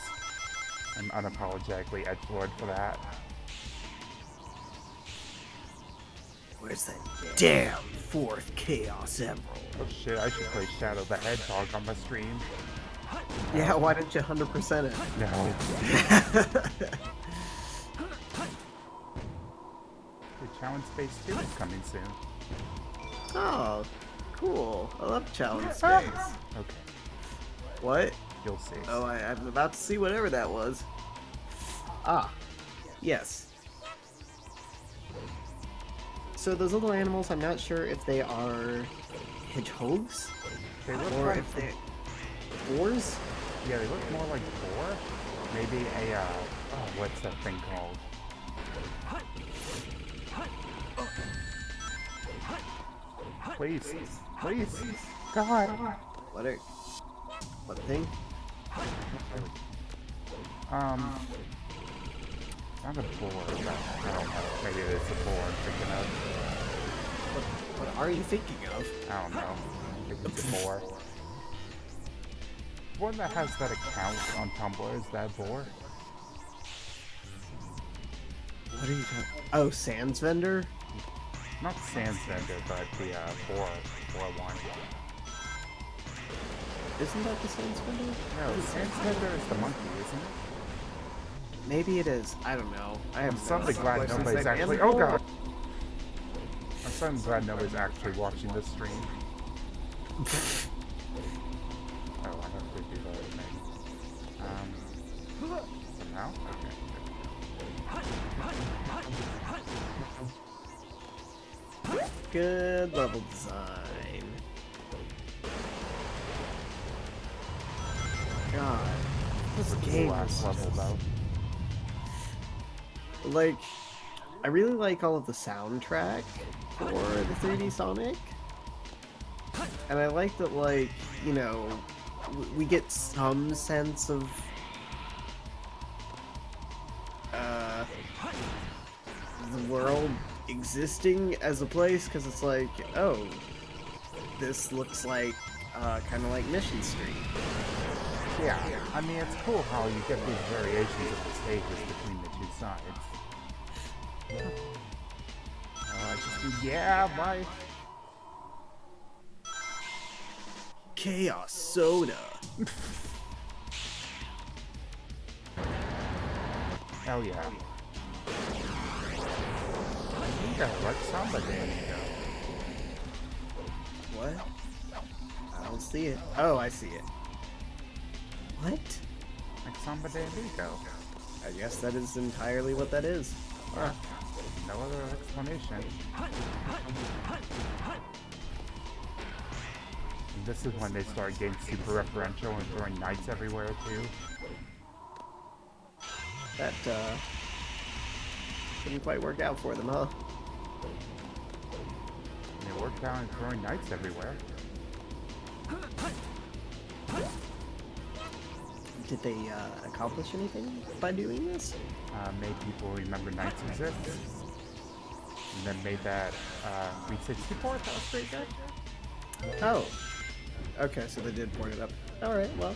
I'm unapologetically edgelord for that. Where's that damn fourth Chaos Emerald? Oh shit, I should play Shadow the Hedgehog on my stream. Yeah, why didn't you 100% it? No. The Challenge Space 2 is coming soon. Oh, cool. I love Challenge Space. Okay, What? you'll see. Oh, I'm about to see whatever that was. Ah, yes. So those little animals, I'm not sure if they are hedgehogs They look or like, if they're boars. yeah, they look more like boar. Maybe a, oh, what's that thing called? Please, please, God. What thing? Not a boar, but I don't know. Maybe it is a boar I'm thinking of. What are you thinking of? I don't know. I think it's a boar. One that has that account on Tumblr, is that boar? What are you talking? Oh, Sands Vendor? Not Sans Vendor, but the boar one. Isn't that the Sands Vendor? No, Sans Vendor is the monkey, isn't it? Maybe it is. I don't know. I have I'm suddenly glad What's his nobody's name? actually. Animal? Oh god! I'm suddenly glad nobody's actually watching this stream. Oh, I have to do the other thing. For now? Okay. Good level design. God, this game Last is level though. like, I really like all of the soundtrack for the 3D Sonic, and I like that, like, you know, we get some sense of the world existing as a place, because it's like, oh, this looks like kind of like Mission Street. Yeah, I mean, it's cool how you get these variations of the stages between the two sides. Yeah, bye. Chaos Soda. Hell yeah. Amigo, like Samba de Amigo. What? I don't see it. Oh, I see it. What? Like Samba de Amigo. I guess that is entirely what that is. Huh. No other explanation. And this is when they start getting super referential and throwing knights everywhere too. That, didn't quite work out for them, huh? And it worked out and throwing knights everywhere. Did they accomplish anything by doing this? Made people remember knights exist. And then made that 364. That was pretty good. Oh. Okay, so they did port it up. Alright, well,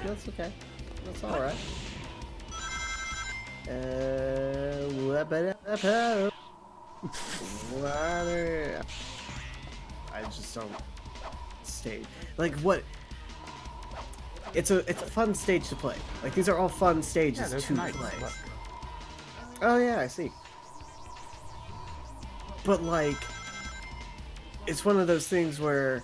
that's okay. That's alright. I just don't stage. Like what? It's a fun stage to play. Like these are all fun stages to knights. play. Look. Oh yeah, I see. But like, it's one of those things where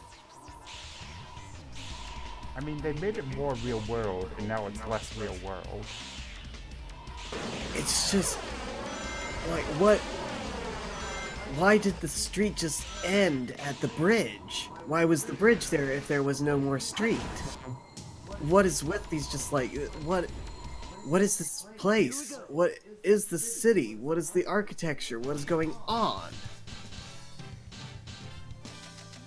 I mean, they made it more real world, and now it's less real world. it's just like what? Why did the street just end at the bridge? Why was the bridge there if there was no more street? What is with these just like what is this place? What is the city? What is the architecture? What is going on?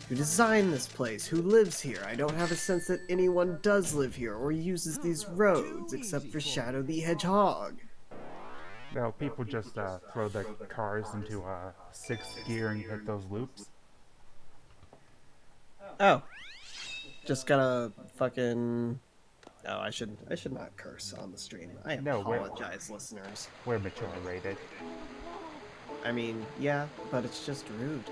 Who designed this place? Who lives here? I don't have a sense that anyone does live here or uses these roads except for Shadow the Hedgehog. No, people just throw their cars into sixth gear and hit those loops. Oh. Just gotta fucking... Oh, I should not curse on the stream. I No, apologize, listeners. We're mature rated. I mean, yeah, but it's just rude.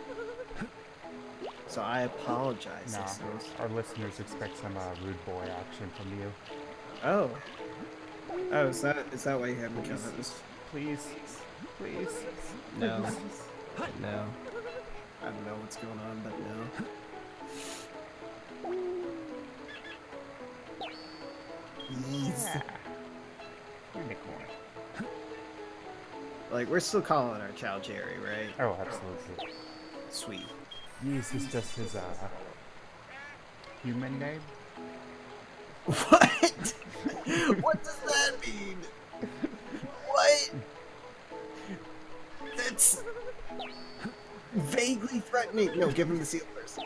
So I apologize, Nah, listeners. our listeners expect some rude boy action from you. Oh. Oh, is that why you had me come at this? Please. Please. No. No. I don't know what's going on, but no. Yeah. Unicorn. Like, we're still calling our child Jerry, right? Oh, absolutely. Sweet. Yeez is just his human name. What? What does that mean? What? That's vaguely threatening. No, give him the seal first.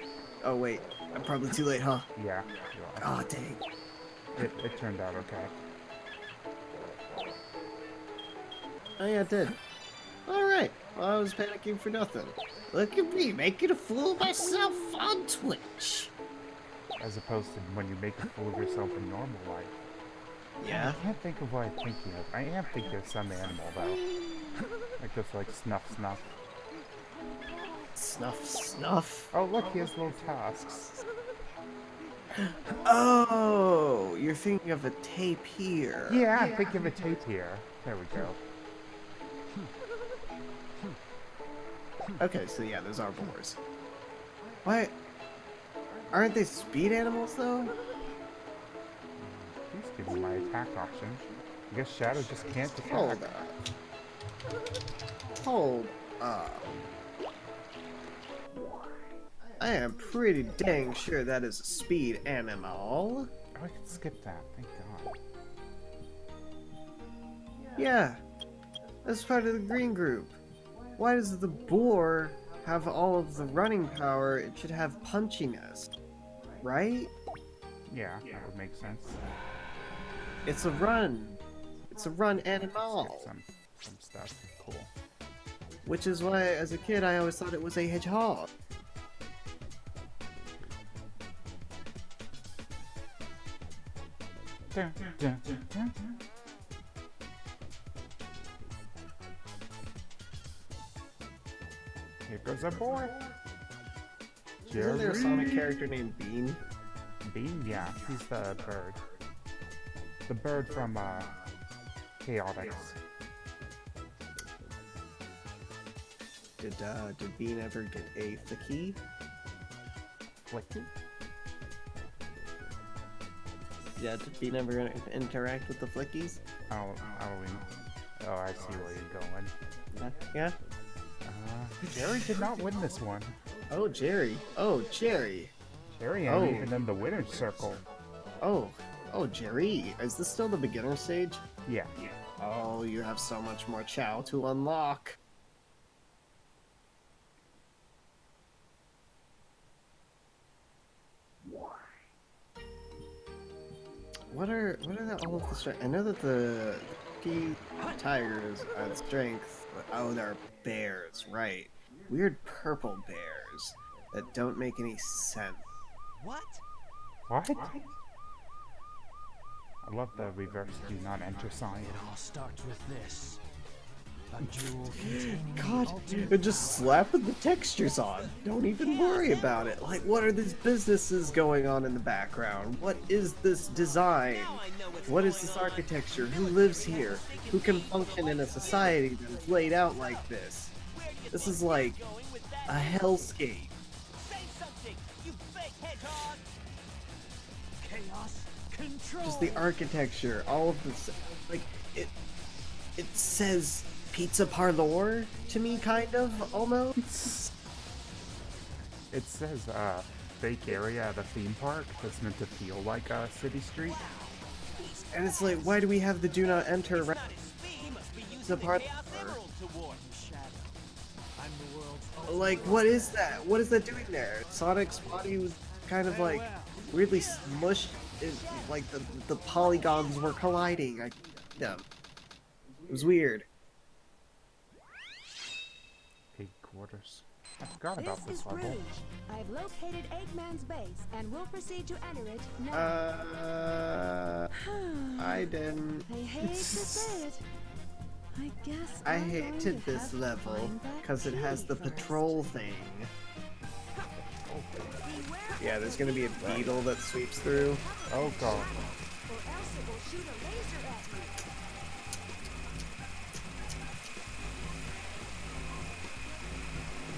Oh wait, I'm probably too late, huh? Yeah, you are. Oh dang. It turned out okay. Oh yeah, it did. Alright, well, I was panicking for nothing. Look at me, making a fool of myself on Twitch. As opposed to when you make a fool of yourself in normal life. Yeah? I can't think of what I'm thinking of. I am thinking of some animal though. Like this, like snuff snuff. Snuff, snuff. Oh look, he has little tusks. Oh, you're thinking of a tapir. Yeah, I'm thinking of a tapir. There we go. Okay, so yeah, those are boars. Why? Aren't they speed animals, though? Please give me my attack option. I guess Shadow just can't attack. Hold up. Hold up. I am pretty dang sure that is a speed animal. Oh, I can skip that. Thank God. Yeah, that's part of the green group. Why does the boar have all of the running power? It should have punchiness, right? Yeah, that would make sense. It's a run. It's a run animal. Skip some stuff. Cool. Which is why, as a kid, I always thought it was a hedgehog. Dun, dun, dun, dun, dun. Here goes our boy. Isn't there a Sonic character named Bean? Bean? Yeah, he's the bird. The bird from Chaotix. Did Bean ever get a flicky? Flicky? Yeah, did Bean ever interact with the flickies? Oh, I see where you're going. Yeah? Jerry did not win this one. Oh, Jerry. Oh, Jerry. Jerry ain't even in the winner's circle. Oh, Jerry. Is this still the beginner stage? Yeah. Oh, you have so much more chow to unlock. what are all of the strength? I know that the key tigers are strength. But, oh, they're bears, right? Weird purple bears that don't make any sense. What? What? I love the reverse do not enter sign. It all starts with this. A jewel containing the God, ultimate and just power. slapping the textures on. Don't even worry about it. Like, what are these businesses going on in the background? What is this design? What is this architecture? Who lives here? Who can function in a society that is laid out like this? This is like a hellscape. Say something, you fake hedgehog! Chaos control. Just the architecture, all of this, like, it says pizza parlor to me, kind of, almost. It says fake area at a theme park that's meant to feel like a city street. And it's like, why do we have the do not enter Not his speed, he must be using the part? Chaos Emerald to warn Shadow. I'm the world's ultimate Like, what is that? What is that doing there? Sonic's body was kind of like weirdly smushed. Like the polygons were colliding. Yeah, it was weird. Pig quarters. I forgot This about this is level. Rouge. I've located Eggman's base and will proceed to enter it now. I didn't. I hate to say it. I guess I I'm going hated to this have to level find that because it has key the first. patrol thing. Yeah, there's gonna be a beetle that sweeps through. Oh god. Or else it will shoot a laser at you.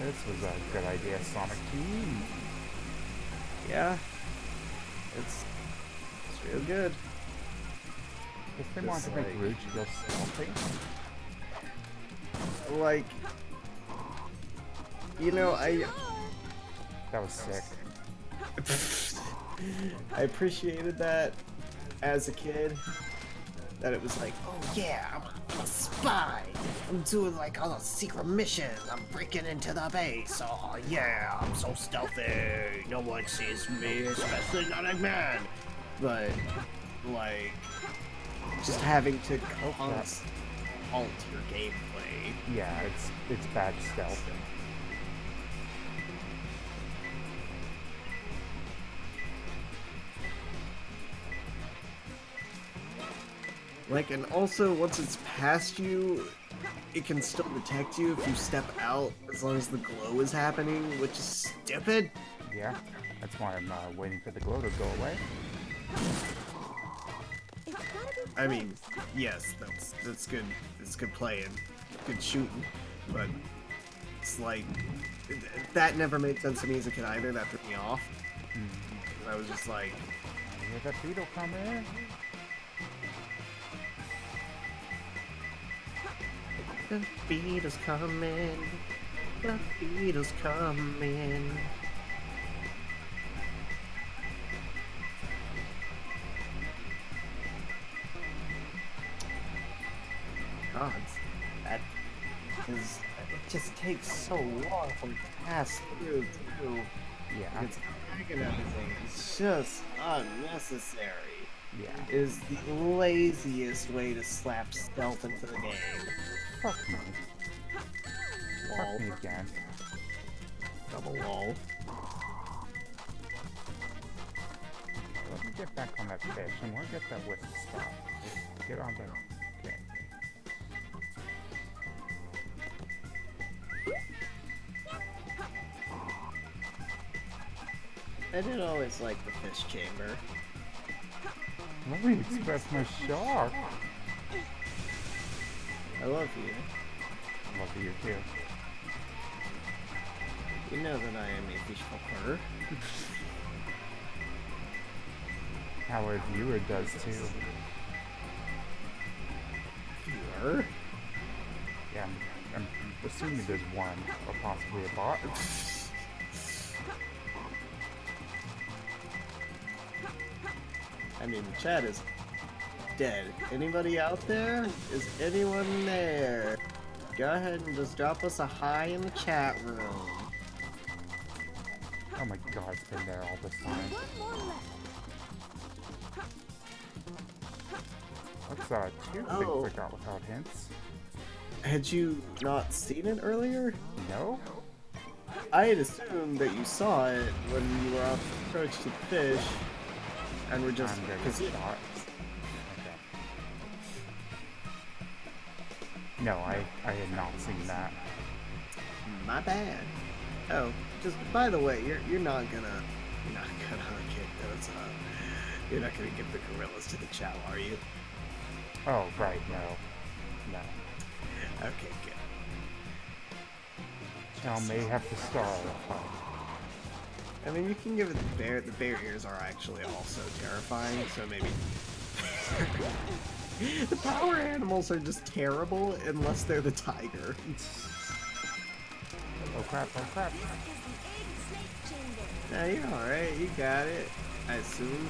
This was a good idea, Sonic Team. Yeah, it's real good. If they wanted to make like- Rouge feel stealthy. Like, you know, That was sick. I appreciated that as a kid. That it was like, oh yeah, I'm a spy. I'm doing like all those secret missions. I'm breaking into the base. Oh yeah, I'm so stealthy. No one sees me, especially not a man. But like, just having to halt your gameplay. Yeah, it's bad stealth. Like, and also, once it's past you, it can still detect you if you step out, as long as the glow is happening, which is stupid. Yeah, that's why I'm waiting for the glow to go away. It's gotta be I mean, yes, that's good. It's good playing, good shooting, but it's like that never made sense to me as a kid either. That threw me off. I was just like, Hear that beetle coming? the beetle's coming, the beetle's coming. God, that is. It just takes so long for it to pass through, too. Yeah, It's and everything. It's just unnecessary. yeah. It is the laziest way to slap stealth into the game. Fuck me. Lol. Fuck me again. Double lol. Let me get back on that fish. I want to get that wisp spot. Get on the... Okay. I did always like the fish chamber. Let me express my shock. I love you. Love you too. You know that I am a fish fucker. Our viewer does too. Viewer? Yeah, I'm assuming there's one, or possibly a bot. I mean, the chat is dead. Anybody out there? Is anyone there? Go ahead and just drop us a hi in the chat room. Oh my god, it's been there all this time. one more left. What's two Oh. things I got without hints? Had you not seen it earlier? No? I had assumed that you saw it when you were off the approach to the fish, and were just I'm gonna because get shot. Okay. No, I had not seen that. my bad. Oh, just by the way, you're not gonna kick those. You're not gonna give the gorillas to the chow, are you? Oh, right, no. No. Okay, good. Chow may have to starve. I mean, you can give it the bear. The bear ears are actually also terrifying, so maybe. The power animals are just terrible unless they're the tiger. Oh crap, oh crap. Nah, you're alright, you got it, I assume.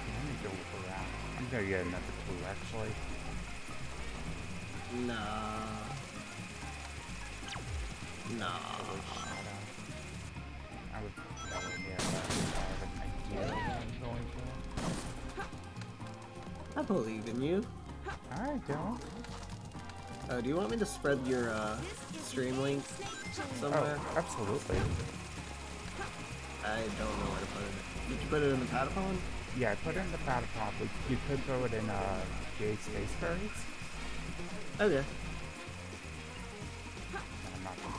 Let me go around. I'm gonna get another clue, actually. Nah. I would nowhere near that. I have an idea what I'm going for. I believe in you. I don't. Do you want me to spread your stream link somewhere? Oh, absolutely. I don't know where to put it. Did you put it in the Patapon? Yeah, I put it in the Patapon, but you could throw it in GA Space Fairies. Okay. No, I'm not gonna.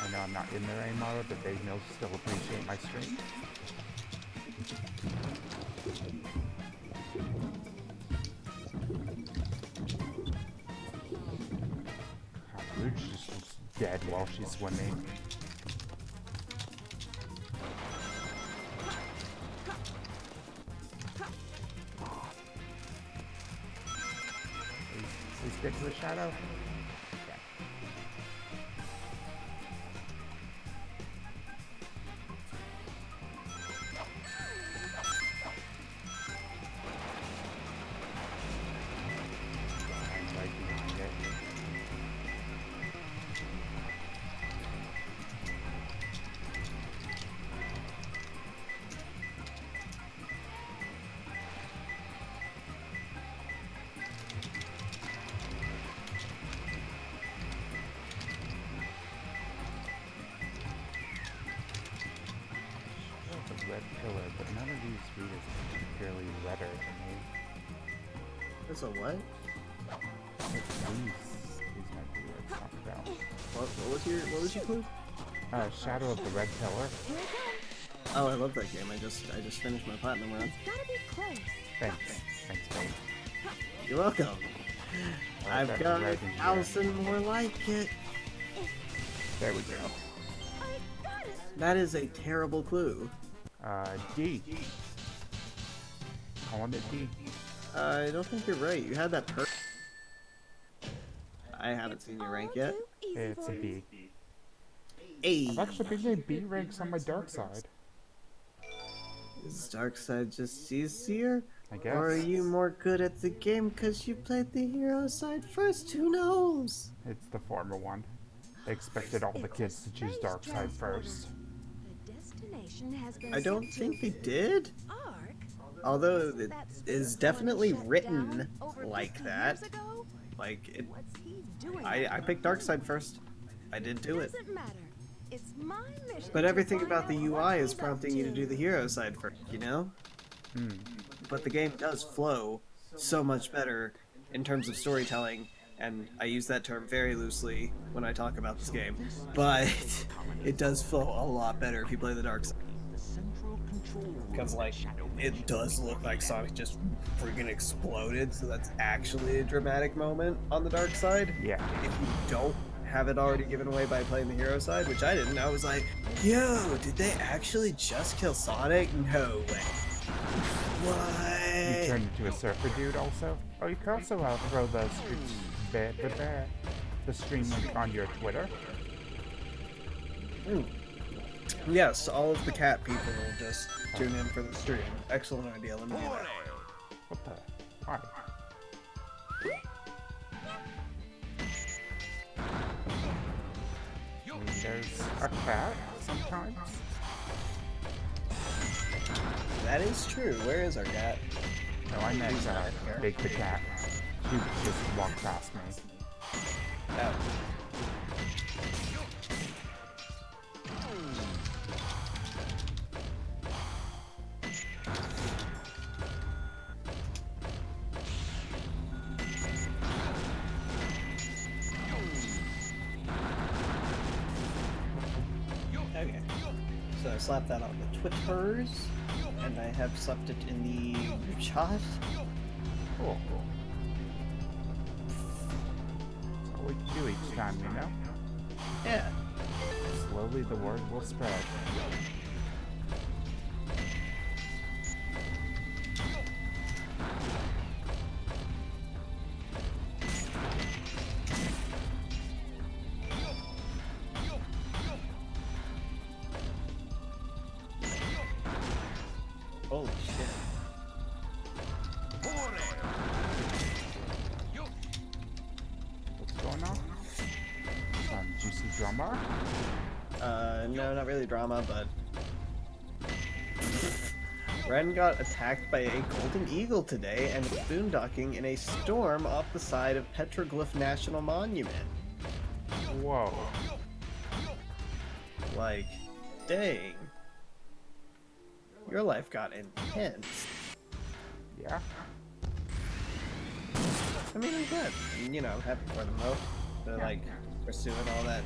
I know I'm not in there anymore, but they know still appreciate my stream. Rouge just looks dead while she's swimming. Please get to the shadow. Okay. I'm right behind it. The red pillar, but none of these read as particularly redder to me. That's a what? These might be what it's talking about. What was your clue? Shadow of the Red Pillar. Here it comes. Oh, I love that game. I just finished my platinum run. Gotta be close. Thanks, mate. You're welcome. I've that got red in here. 1,000 more like it. There we go. I got it. That is a terrible clue. D. Calling it D. I don't think you're right. You had that I haven't seen your rank yet. Too easy It's for a you. B. Hey, I've actually been getting B ranks on my dark side. is dark side just easier? I guess. Or are you more good at the game because you played the hero side first? Who knows? It's the former one. They expected all the kids to choose dark side first. The destination has been I don't set to think they did. Ark. Although it That's is the definitely one shut written down over like 50 that. years ago? Like it. What's he doing? I picked dark side first. I did do it. Doesn't matter. It's my mission. But to everything find about the out what UI is he's up prompting you to do the hero side first, you know? But the game does flow so much better in terms of storytelling, and I use that term very loosely when I talk about this game, but it does flow a lot better if you play the dark side. Because, like, it does look like Sonic just freaking exploded, so that's actually a dramatic moment on the dark side. Yeah. If you don't have it already given away by playing the hero side, which I didn't, I was like, yo, did they actually just kill Sonic? No way. You What? turned into a surfer dude also? Oh, you can also throw the stream link on your Twitter. Yes, all of the cat people will just tune in for the stream. Excellent idea, let me do that. What the? Why? There's a cat sometimes. That is true. Where is our cat? No, I meant Big the cat. She just walked past me. Oh. Okay. So I slapped that on the Twitters, and I have slapped it in the chat. Cool. That's all we can do each time, you know? Yeah. Slowly the word will spread. Holy shit. What's going on? Some juicy drama? No, not really drama, but... Ren got attacked by a golden eagle today and boondocking in a storm off the side of Petroglyph National Monument. Whoa. Like, dang. Your life got intense. Yeah? I mean, I'm glad. You know, I'm happy for them, though. They're, like, pursuing all that,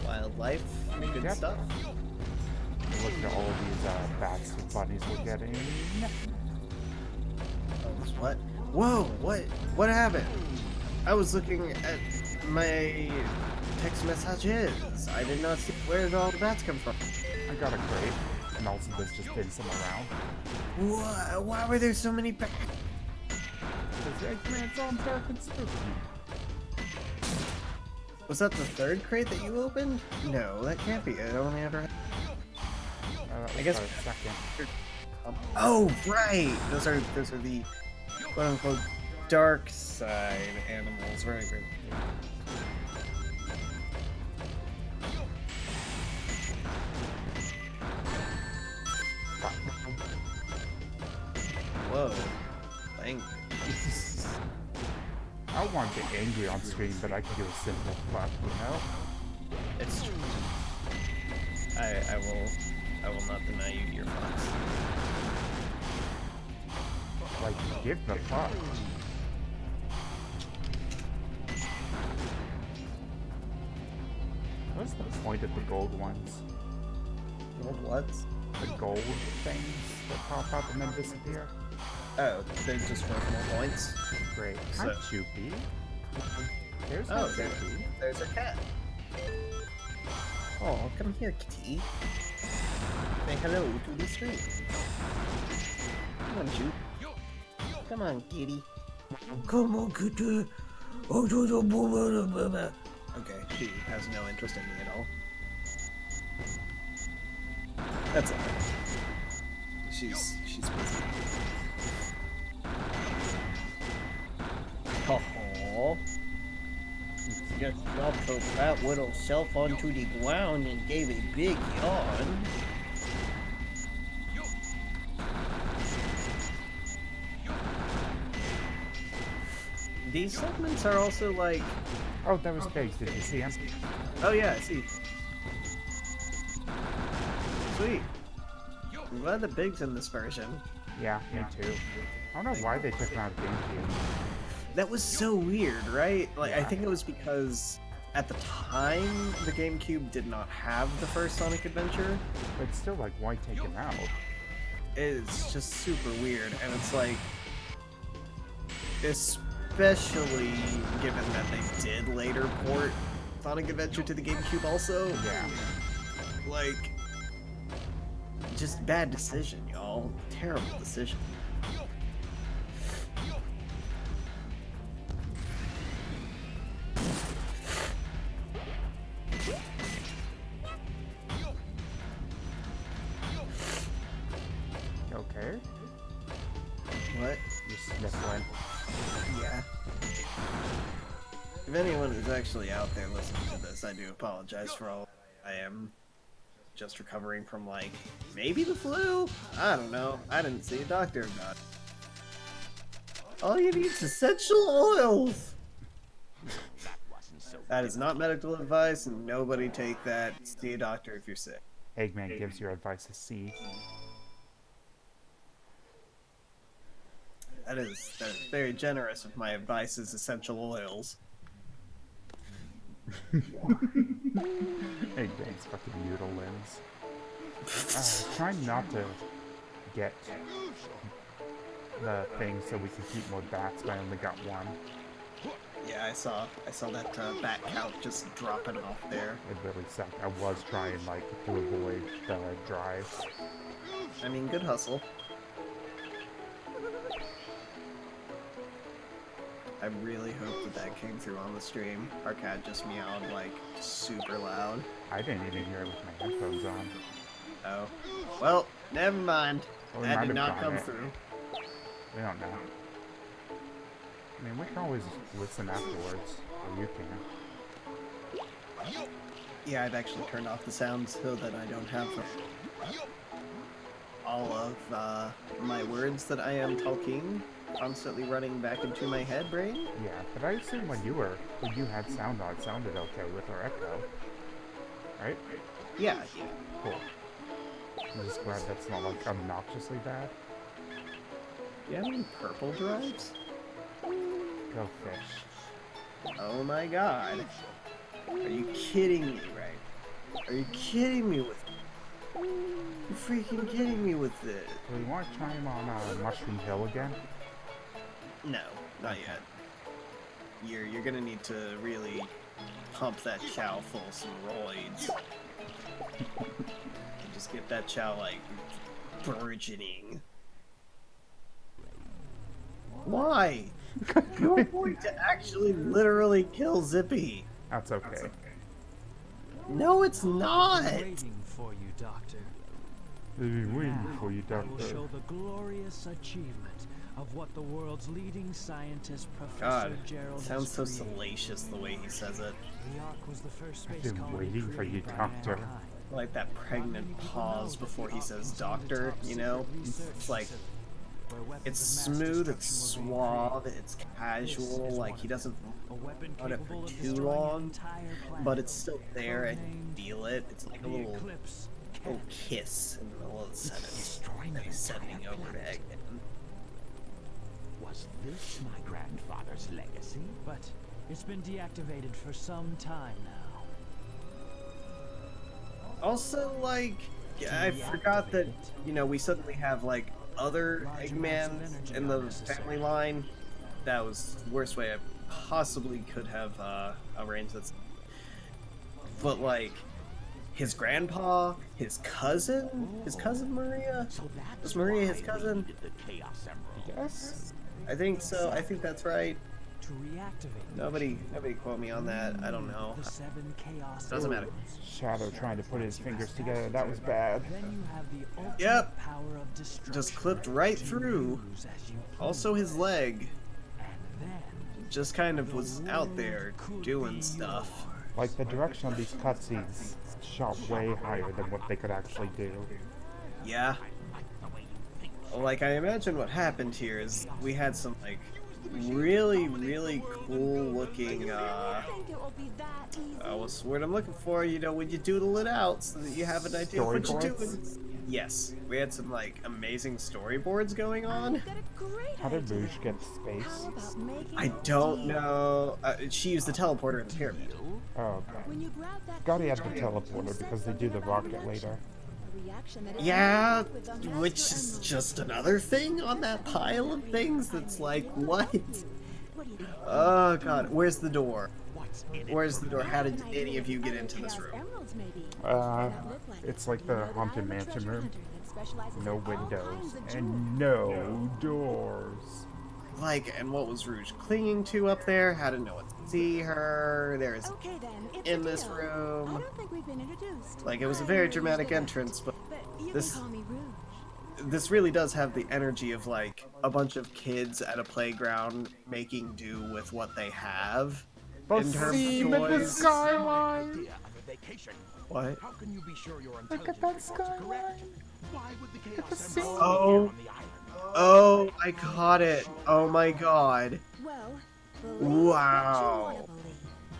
wildlife good Yep. stuff. Look at all these bats and bunnies we're getting. Oh, what? Whoa, what happened? I was looking at my text messages. I did not see where did all the bats come from. I got a crate, and also there's just been some around. What? Why were there so many bats? Because Eggman's on dark and spooky. Was that the third crate that you opened? No, that can't be. I only ever had... That was I guess- the second. Oh, right! Those are the quote-unquote dark side animals. Right. Whoa. Language. I don't want to get angry on screen, but I can do a simple fuck, you know? It's true. I will not deny you your fucks. Like, give the fuck. What's the point of the gold ones? What? The gold things that pop up and then disappear? Oh, they're just worth more points. Great. So- Hi, Choopy. There's Oh, my Choopy. there's a cat. Oh, come here, kitty. Say hello to the stream. Come on, Jupe. Come on, kitty. Come on, kitty. Okay, she has no interest in me at all. That's okay. She's busy. Oh. Just dropped her fat little self onto the ground and gave a big yawn. These segments are also like... Oh, that was Biggs. Did you see him? Oh yeah, I see. Sweet. I'm glad that Big's in this version. Yeah, me too. I don't know why they took him out of GameCube. That was so weird, right? Like, I think it was because at the time, the GameCube did not have the first Sonic Adventure. But still, like, why take him out? It's just super weird, and it's like, especially given that they did later port Sonic Adventure to the GameCube also. Yeah. Like, just bad decision, y'all. Terrible decision. Okay. What? You're sniffling. Yeah. If anyone is actually out there listening to this, I do apologize for all I am just recovering from, like, maybe the flu? I don't know. I didn't see a doctor about it. All you need is essential oils! That is not medical advice, and nobody take that. See a doctor if you're sick. Eggman gives your advice a C. That is very generous of my advice is essential oils. Eggman's fucking noodle limbs. Trying not to get the thing so we can keep more bats, but I only got one. Yeah, I saw that bat count just dropping off there. It really sucked. I was trying, like, to avoid the drive. I mean, good hustle. I really hope that came through on the stream. Our cat just meowed, like, super loud. I didn't even hear it with my headphones on. Oh. Well, never mind. Well, we That might did have not gotten come it. through. We don't know. I mean, we can always listen afterwards, or you can. Yeah, I've actually turned off the sound so that I don't have all of my words that I am talking constantly running back into my head brain. Yeah, but I assume when you had sound on, it sounded okay with our echo. Right? Yeah. Cool. I'm just glad that's not, like, obnoxiously bad. Do you have any purple drives? Go fish. Oh my god. Are you kidding me, right? Are you kidding me with You're freaking kidding me with this. Do we want to try him on Mushroom Hill again? No, not yet. You're gonna need to really pump that chow full of some roids. Just get that chow, like, burgeoning. Why? You're going to actually literally kill Zippy. That's okay. No, it's not. Waiting for you, Doctor. They've been waiting Now, for you, I will Doctor. show the glorious achievement of what the world's leading scientist, Professor God, Gerald, sounds so has created. salacious the way he says it. The Ark was the first space been colony waiting for you, created by Doctor. mankind. Like that pregnant pause before he says doctor, you know? It's like, it's smooth, it's suave, it's casual, like he doesn't on it for too long, but it's still there and you feel it. It's like a little kiss in the middle of the sentence. And he's sending over to Eggman. Was this my grandfather's legacy? But it's been deactivated for some time now. Also, like, I forgot that, you know, we suddenly have, like, other Eggmans in the family line. That was the worst way I possibly could have arranged this. But, like, his grandpa, his cousin Maria? So that's Was Maria his why we cousin? needed the Chaos Emerald. Yes? I think so. I think that's right. To reactivate Nobody quote me on that. I don't know. the 7 chaos Doesn't matter. Shadow trying to put his fingers together. That was bad. Then you have the ultimate Yep. power of destruction. Just clipped right to through. use as you Also, his leg And then just kind of was out there could doing be stuff. Like, the direction of these cutscenes shot way higher than what they could actually do. Yeah. Like, I imagine what happened here is we had some, like, really cool looking, Think it will be that easy? what's the word I'm looking for? You know, when you doodle it out so that you have an idea of what you're doing. Storyboards? Yes, we had some, like, amazing storyboards going on. Got a great How did idea. Rouge get to space? How about making I a don't deal? know. She used the teleporter in the pyramid. Oh, okay. When you grab that Scotty had the creature, you teleporter set because they do the something about rocket reduction. later. A reaction that is Yeah, with the Master which is Emerald. just another thing on that pile of things that's like, what? What do you think? Oh god, where's the door? What's in it? Where's the door? How did An idea any of you get other into this Chaos room? Emeralds, maybe. Uh, That look like it's it. like You the know that Haunted I'm a Mansion treasure room. hunter that specializes No in all kinds windows of jewels. and no doors. Like, and what was Rouge clinging to up there? How did no one see her? There's Okay then, it's in a this deal. room. I don't think we've been introduced. Like, it was a I'm very Rouge dramatic the Vet, entrance, but you this- can call me Rouge. this really does have the energy of like a bunch of kids at a playground making do with what they have. The In terms of scene in the toys. skyline! Idea of a vacation. What? How can you be sure your Look at intelligence that reports are correct? skyline. Why would the the Chaos sea. Emerald Oh. appear on the island? Oh, I caught it. Oh my god. Well, believe what you Wow. want to believe.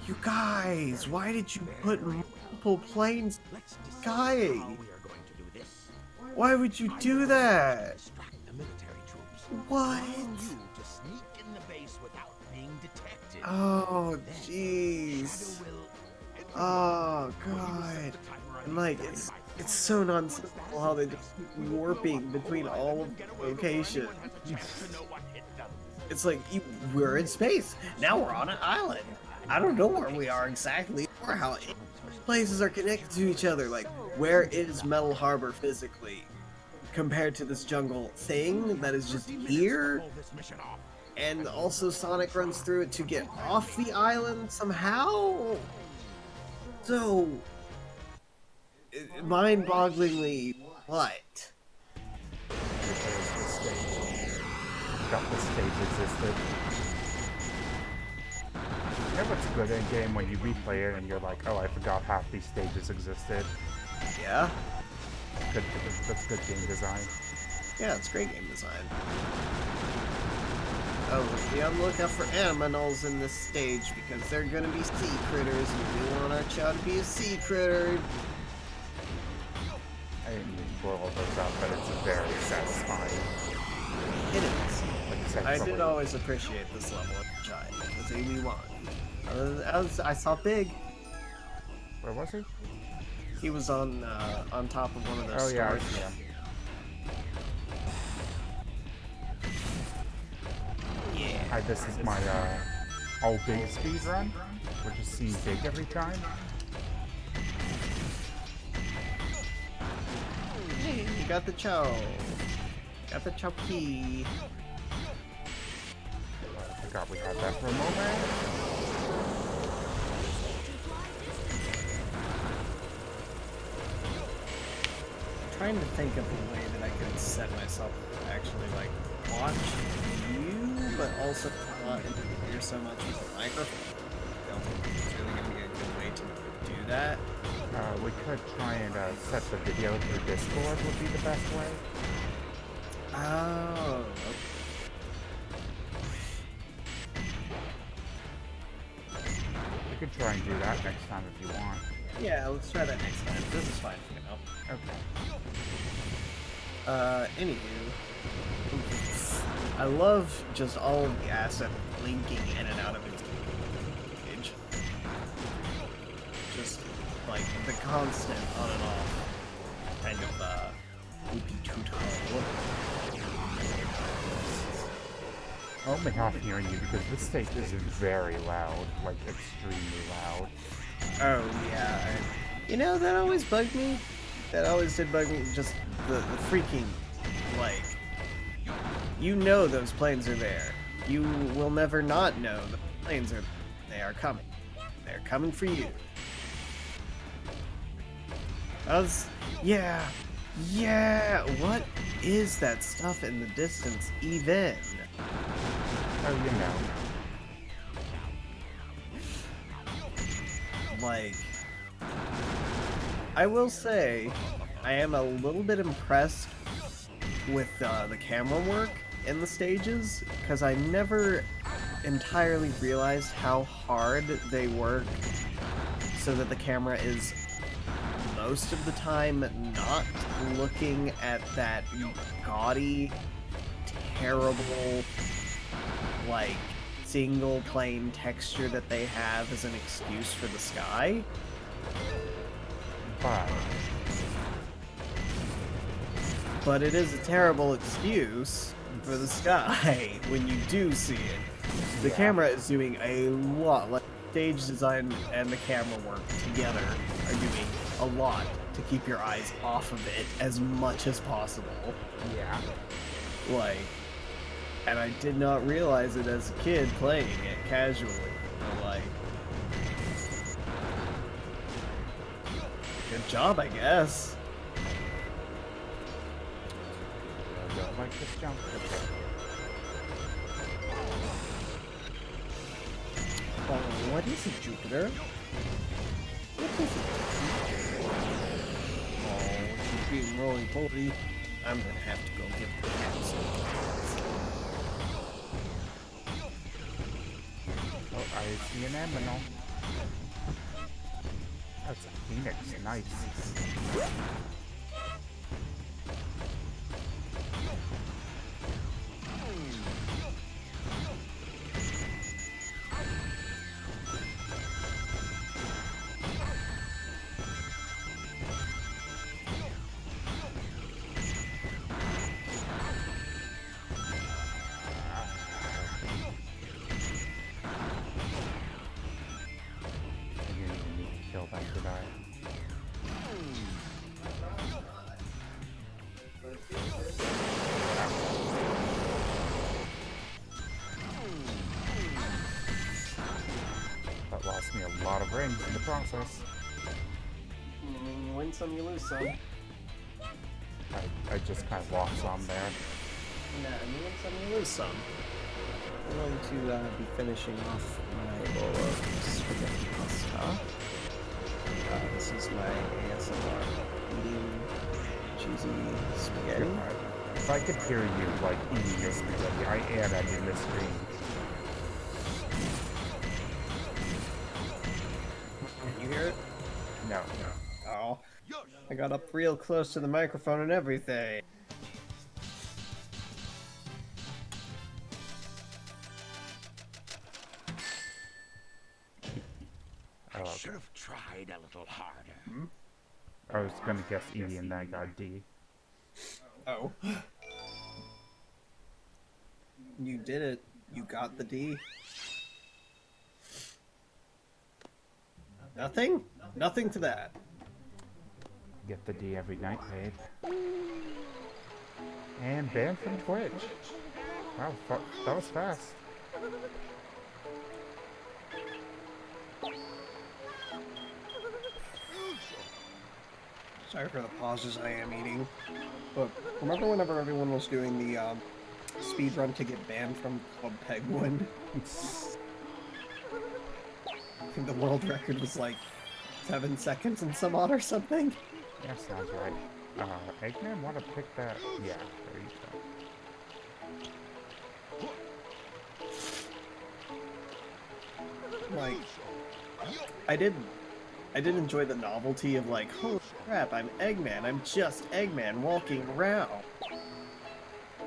You guys, why did you put multiple planes in Let's the decide sky? how we are going to do this. Why would you do that? Distract the military troops. What? Allowing you to sneak in the base without being detected. Oh, Then jeez. Shadow will Oh, god. And like, it's so nonsensical how they just keep warping between all of the locations. It's like, we're in space. Now we're on an island. I don't know where we are exactly or how places are connected to each other. Like, where is Metal Harbor physically compared to this jungle thing that is just here? And also Sonic runs through it to get off the island somehow? So, mind-bogglingly, what? There's the stage. Forgot the stage existed. You know what's good in a game when you replay it and you're like, oh, I forgot half these stages existed. Yeah? That's good game design. Yeah, it's great game design. Oh, be on the lookout for animals in this stage because they're gonna be sea critters and we want our child to be a sea critter. I didn't even spoil all those out, but it's very satisfying. It is. Like I said, I probably- did always appreciate this level of the giant. That's Amy Wan. I saw Big. Where was he? He was on top of one of those Oh yeah, I stores. see him. Yeah. This is my all big speed run, which is see big every time. Hey, you got the chow. Got the chow key. I forgot we had that for a moment. Trying to think of a way that I can set myself to actually like watch you, but also not interfere so much with the microphone. I don't think it's really gonna be a good way to do that. We could try and set the video through Discord would be the best way. Oh. We could try and do that next time if you want. Yeah, let's try that next time. This is fine for now. Okay. Anywho. I love just all of the assets linking in and out of its page. Just, like, the constant on and off kind of, whoopie-toot-ho. I'm only half hearing you because this stage is very loud, like extremely loud. Oh, yeah. You know, that always bugged me. That always did bug me. Just the freaking, like, you know those planes are there. You will never not know the planes are, they are coming. They're coming for you. Yeah. What is that stuff in the distance even? Oh, you know. Like, I will say, I am a little bit impressed with the camera work in the stages, because I never entirely realized how hard they work so that the camera is most of the time not looking at that gaudy, terrible, like, single plane texture that they have as an excuse for the sky. But it is a terrible excuse for the sky when you do see it. The camera is doing a lot, like stage design and the camera work together are doing a lot to keep your eyes off of it as much as possible. Yeah. Like, and I did not realize it as a kid playing it casually. Like, good job, I guess. I don't like this jump. Oh, what is it, Jupiter? What is it? being roly-poly, I'm gonna have to go get the cats. Oh, I see an aminal. That's a phoenix. Nice. I didn't even need to kill them, did I? That lost me a lot of rings in the process. You win some, you lose some. I just kind of lost some there. Nah, you win some, you lose some. I'm going to be finishing off my bowl of spaghetti pasta. This is my ASMR eating cheesy spaghetti. If I could hear you, like, eating your spaghetti, I am ending this stream. Can you hear it? No. Oh, I got up real close to the microphone and everything. Oh, okay. Should have tried a little harder. I was gonna guess E and then I got D. Oh. You did it. You got the D. Nothing? Nothing to that. Get the D every night, babe. And banned from Twitch. Wow, that was fast. Sorry for the pauses I am eating. But remember whenever everyone was doing the speed run to get banned from Club Penguin? I think the world record was like 7 seconds and some odd or something. Yeah, sounds right. Eggman, wanna pick that? Yeah, there you go. Like, I did enjoy the novelty of like, holy crap, I'm Eggman, I'm just Eggman walking around.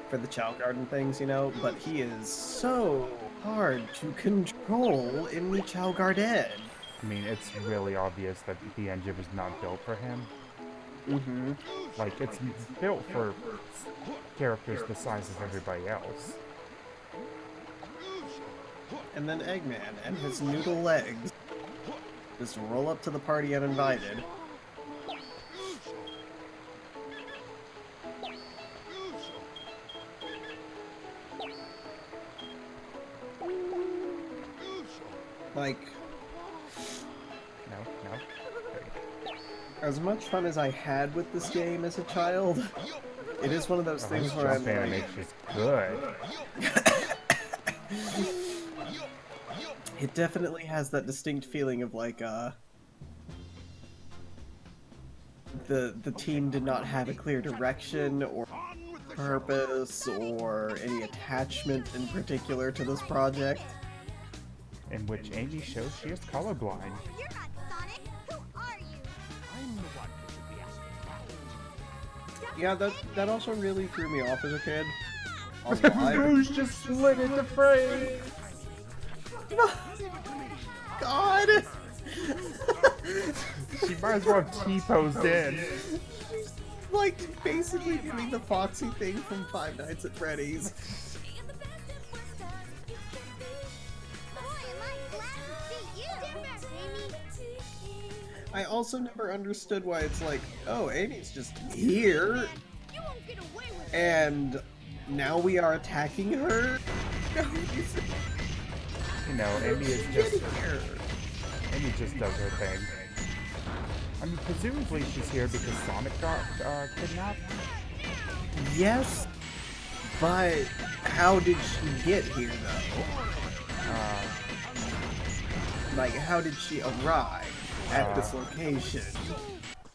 For the Chow Garden things, you know, but he is so hard to control in the Chow Garden. I mean, it's really obvious that the engine was not built for him. Mm-hmm. Like, it's built for characters the size of everybody else. And then Eggman and his noodle legs just roll up to the party uninvited. Like, No. as much fun as I had with this game as a child, it is one of those things where I'm jump like... animation's good. It definitely has that distinct feeling of like, the team did not have a clear direction or purpose or any attachment in particular to this project. In which Amy shows she is colorblind. You're not Sonic. Who are you? I'm the one who should be asking questions. Yeah, that also really threw me off as a kid. On why. Rouge just slid into frame! God! She might as well have T-posed in. Like, basically doing the Foxy thing from Five Nights at Freddy's. And the best and worst that you can be. Boy, am I glad to see you. Amy. I also never understood why it's like, oh, Amy's just here, You won't get away with it. and now we are attacking her? You know, Amy is Get just... here. Amy just does her thing. I mean, presumably she's here because Sonic got kidnapped. Yes, but how did she get here, though? Like, how did she arrive at this location?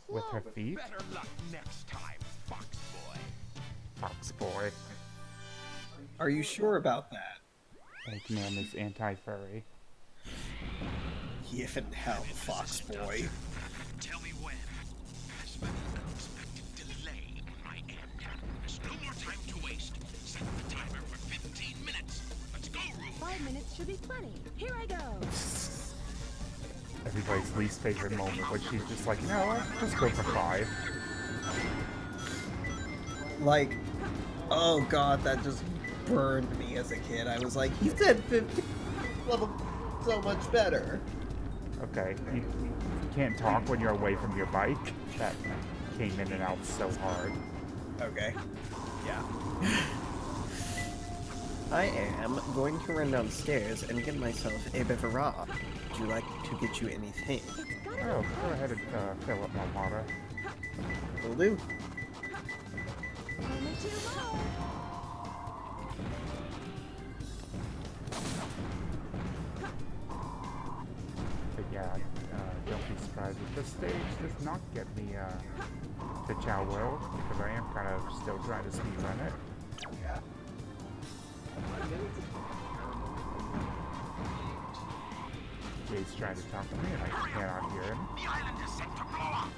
with her feet. Better luck next time, Fox Boy. Fox boy. Are you sure about that? Eggman is anti-furry. Even hell, Fox Boy. Tell me when. There's been an unexpected delay on my end. There's no more time to waste. Set the timer for 15 minutes. Let's go, Rube. 5 minutes should be plenty. Here I go. Everybody's least favorite moment, when she's just like, no, let's just go for 5. Like, oh god, that just burned me as a kid. I was like, he said 50 level so much better. Okay, you can't talk when you're away from your bike. That came in and out so hard. Okay. Yeah. I am going to run downstairs and get myself a beverage. Would you like to get you anything? Oh, go ahead and fill up my water. Will do. Moment too low. But yeah, don't be surprised if this stage does not get me to Chow World, because I am kind of still trying to speedrun it. Jay's trying to talk to me and I cannot hear him. The island is set to blow up.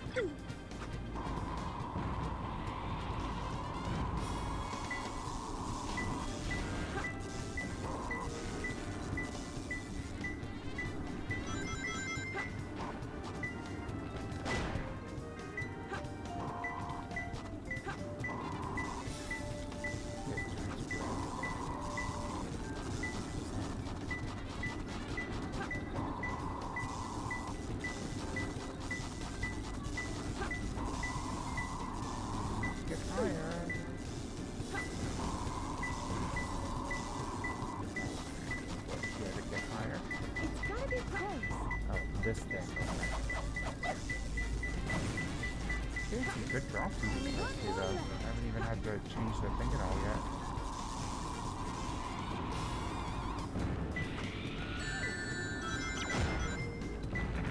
Get higher. Yeah, to get higher. It's gotta be close. Oh, this thing. There's some good drops in this stuff too, though. I haven't even had to change the thing at all yet.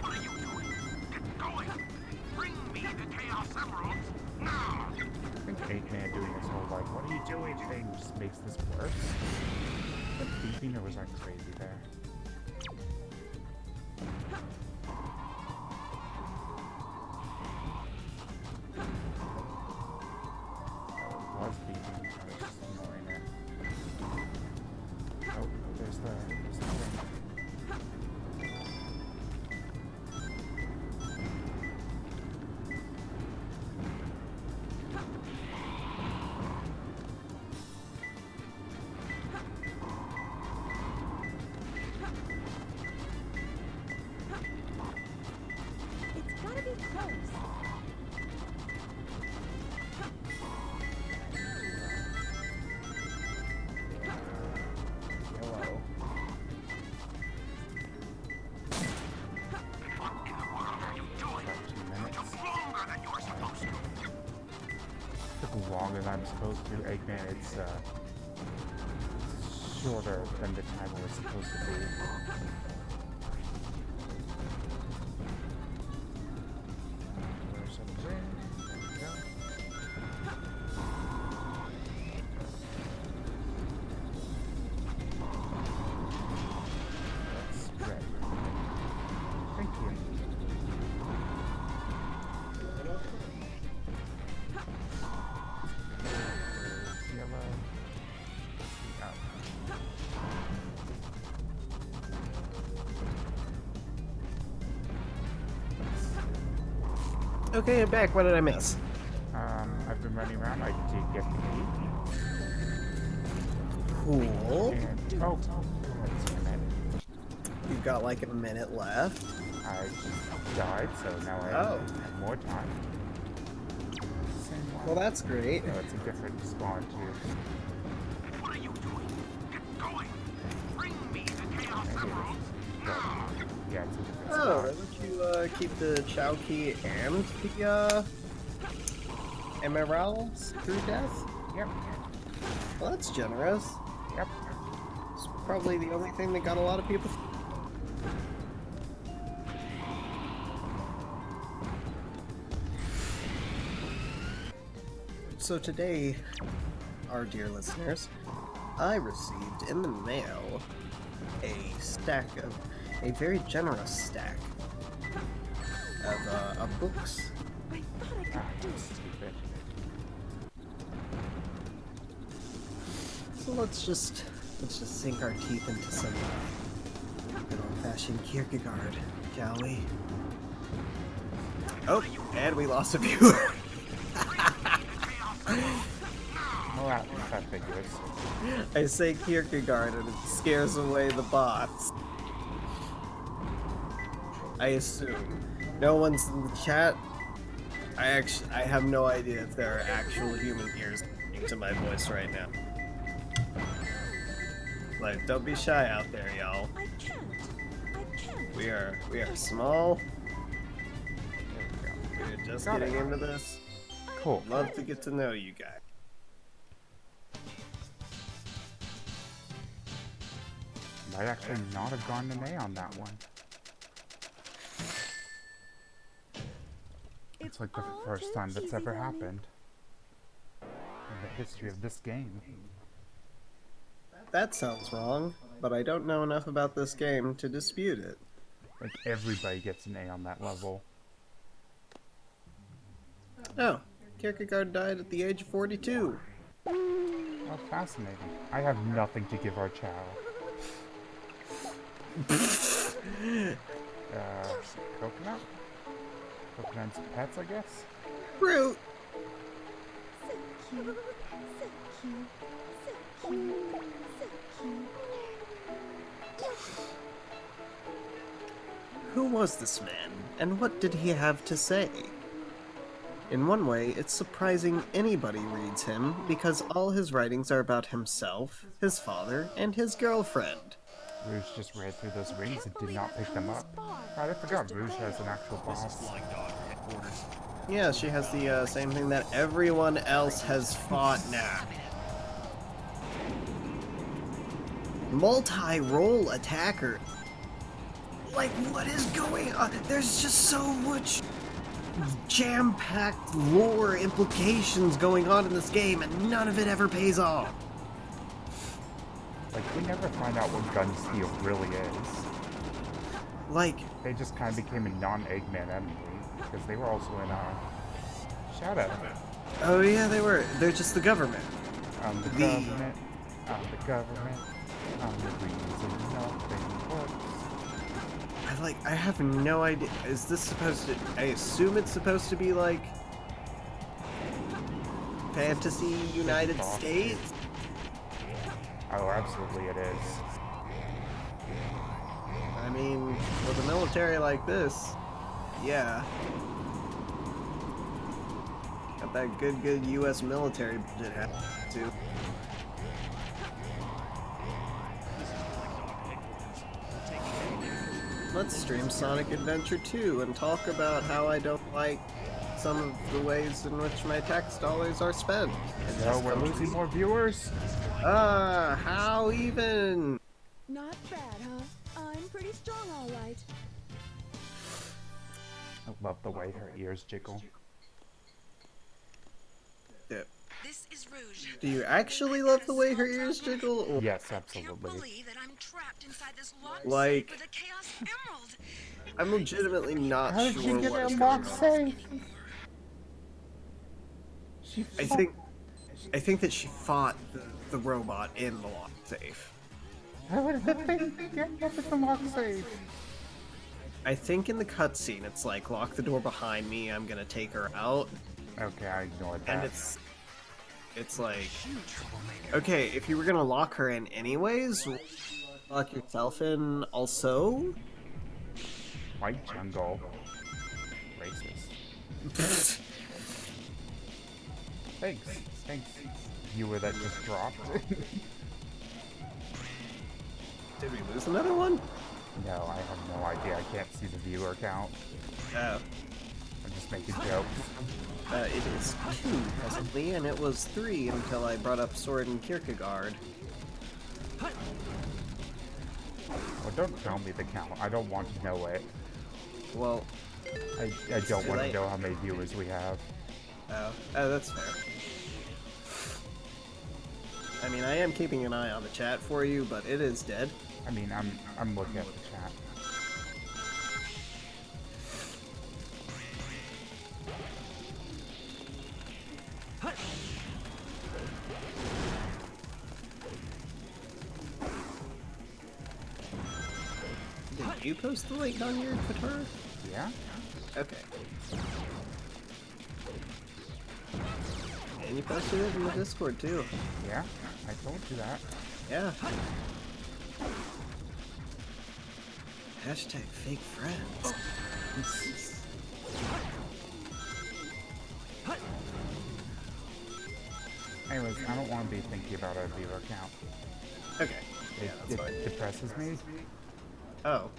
What are you doing? Get going. Bring me the Chaos Emeralds now. I think Eggman doing his whole like, what are you doing thing just makes this worse. But beeping or was that crazy there? Oh, it was beeping. I was just ignoring it. Oh, there's the thing. It's gotta be close. Hello. What in the world are you doing? About 2 minutes. Took longer than you were supposed to. Took longer than I'm supposed to. Eggman, it's shorter than the time it was supposed to be. There's a ring. There we go. That's red. Thank you. There's yellow. Okay, I'm back. What did I miss? I've been running around. I did get the key. Cool. And, oh, wait a minute. You've got like a minute left. I just died, so now I Oh. have more time. Same one. Well, that's great. No, it's a different spawn too. What are you doing? Get going. Bring me the Chaos Maybe Emeralds it's, now. yeah, it's a different Oh, spawn. would you keep the Chow Key and the Emeralds through death? Yep, Well, that's generous. yep. It's probably the only thing that got a lot of people. So today, our dear listeners, I received in the mail a very generous stack of books. Ah, stupid. So let's just sink our teeth into some good old-fashioned Kierkegaard, shall we? Oh, and we lost a viewer. Well, that figures. I say Kierkegaard and it scares away the bots. I assume. No one's in the chat. I have no idea if there are actual human ears to my voice right now. Like, don't be shy out there, y'all. I can't. We are small. There we go. We're just Got getting it. into this. Cool. Love to get to know you guys. Might actually not have gone an A on that one. It's like the first time that's ever happened in the history of this game. That sounds wrong, but I don't know enough about this game to dispute it. Like, everybody gets an A on that level. Oh, Kierkegaard died at the age of 42. Oh, fascinating. I have nothing to give our child. Coconut? Coconuts and pets, I guess? Fruit! So cute. So cute. So cute. So cute. Who was this man, and what did he have to say? In one way, it's surprising anybody reads him, because all his writings are about himself, his father, and his girlfriend. Rouge just read through those rings and did not pick them up. God, I forgot Rouge has an actual boss. Yeah, she has the same thing that everyone else has fought now. Multi-role attacker. Like, what is going on? There's just so much jam-packed lore implications going on in this game, and none of it ever pays off. Like, we never find out what Gunsteel really is. Like, They just kind of became a non-Eggman enemy, because they were also in, Shadow. oh yeah, they're just the government. The government, the government, the reason nothing works. I have no idea. Is this supposed to... I assume it's supposed to be, like... Fantasy United States? Oh, absolutely it is. I mean, with a military like this, yeah. Got that good US military budget happening, too. Let's stream Sonic Adventure 2 and talk about how I don't like some of the ways in which my tax dollars are spent. So we're losing more viewers? How even? Not bad, huh? I'm pretty strong, all right. I love the way her ears jiggle. Yeah. This is Rouge. Do you actually love the way her ears jiggle? Or Yes, Can't absolutely. believe that I'm trapped inside this lock Like- safe with a Chaos Emerald. I'm legitimately not How did sure she get what's a going lock on. safe? She I think that she fought the robot in the lock safe. How would the thing get up at the lock safe? I think in the cutscene it's like, lock the door behind me, I'm gonna take her out. Okay, I ignored And that. it's like, okay, if you were gonna lock her in anyways, lock yourself in also? White jungle. Racist. Thanks, viewer that just dropped. Did we lose another one? No, I have no idea. I can't see the viewer count. Oh. I'm just making jokes. It is 2 presently, and it was 3 until I brought up Sword and Kierkegaard. Well, don't tell me the count. I don't want to know it. Well, I don't too want to late. know how many viewers we have. oh, that's fair. I mean, I am keeping an eye on the chat for you, but it is dead. I mean, I'm looking at the chat. Did you post the link on your Twitter? Yeah? Okay. And you posted it in the Discord too. Yeah? I told you that. Yeah. Hashtag fake friends. Anyways, I don't want to be thinking about a viewer count. Okay. Yeah, that's It fine. depresses me. Oh.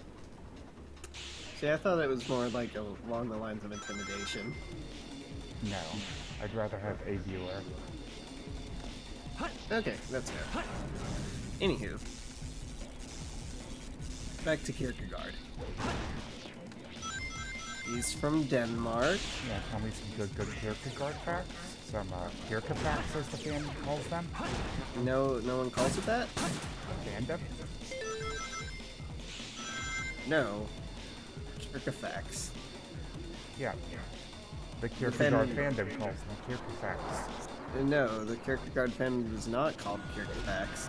See, I thought it was more like along the lines of intimidation. No. I'd rather have a viewer. Okay, that's fair. Anywho. Back to Kierkegaard. He's from Denmark. Yeah, tell me some good Kierkegaard facts. Some Kierkegaard as the fan calls them. No one calls it that? Fandom? No. Kierkefax. Yeah. The Kierkegaard Fan- fandom calls them Kierkegaard. No, the Kierkegaard fandom is not called Kierkefax.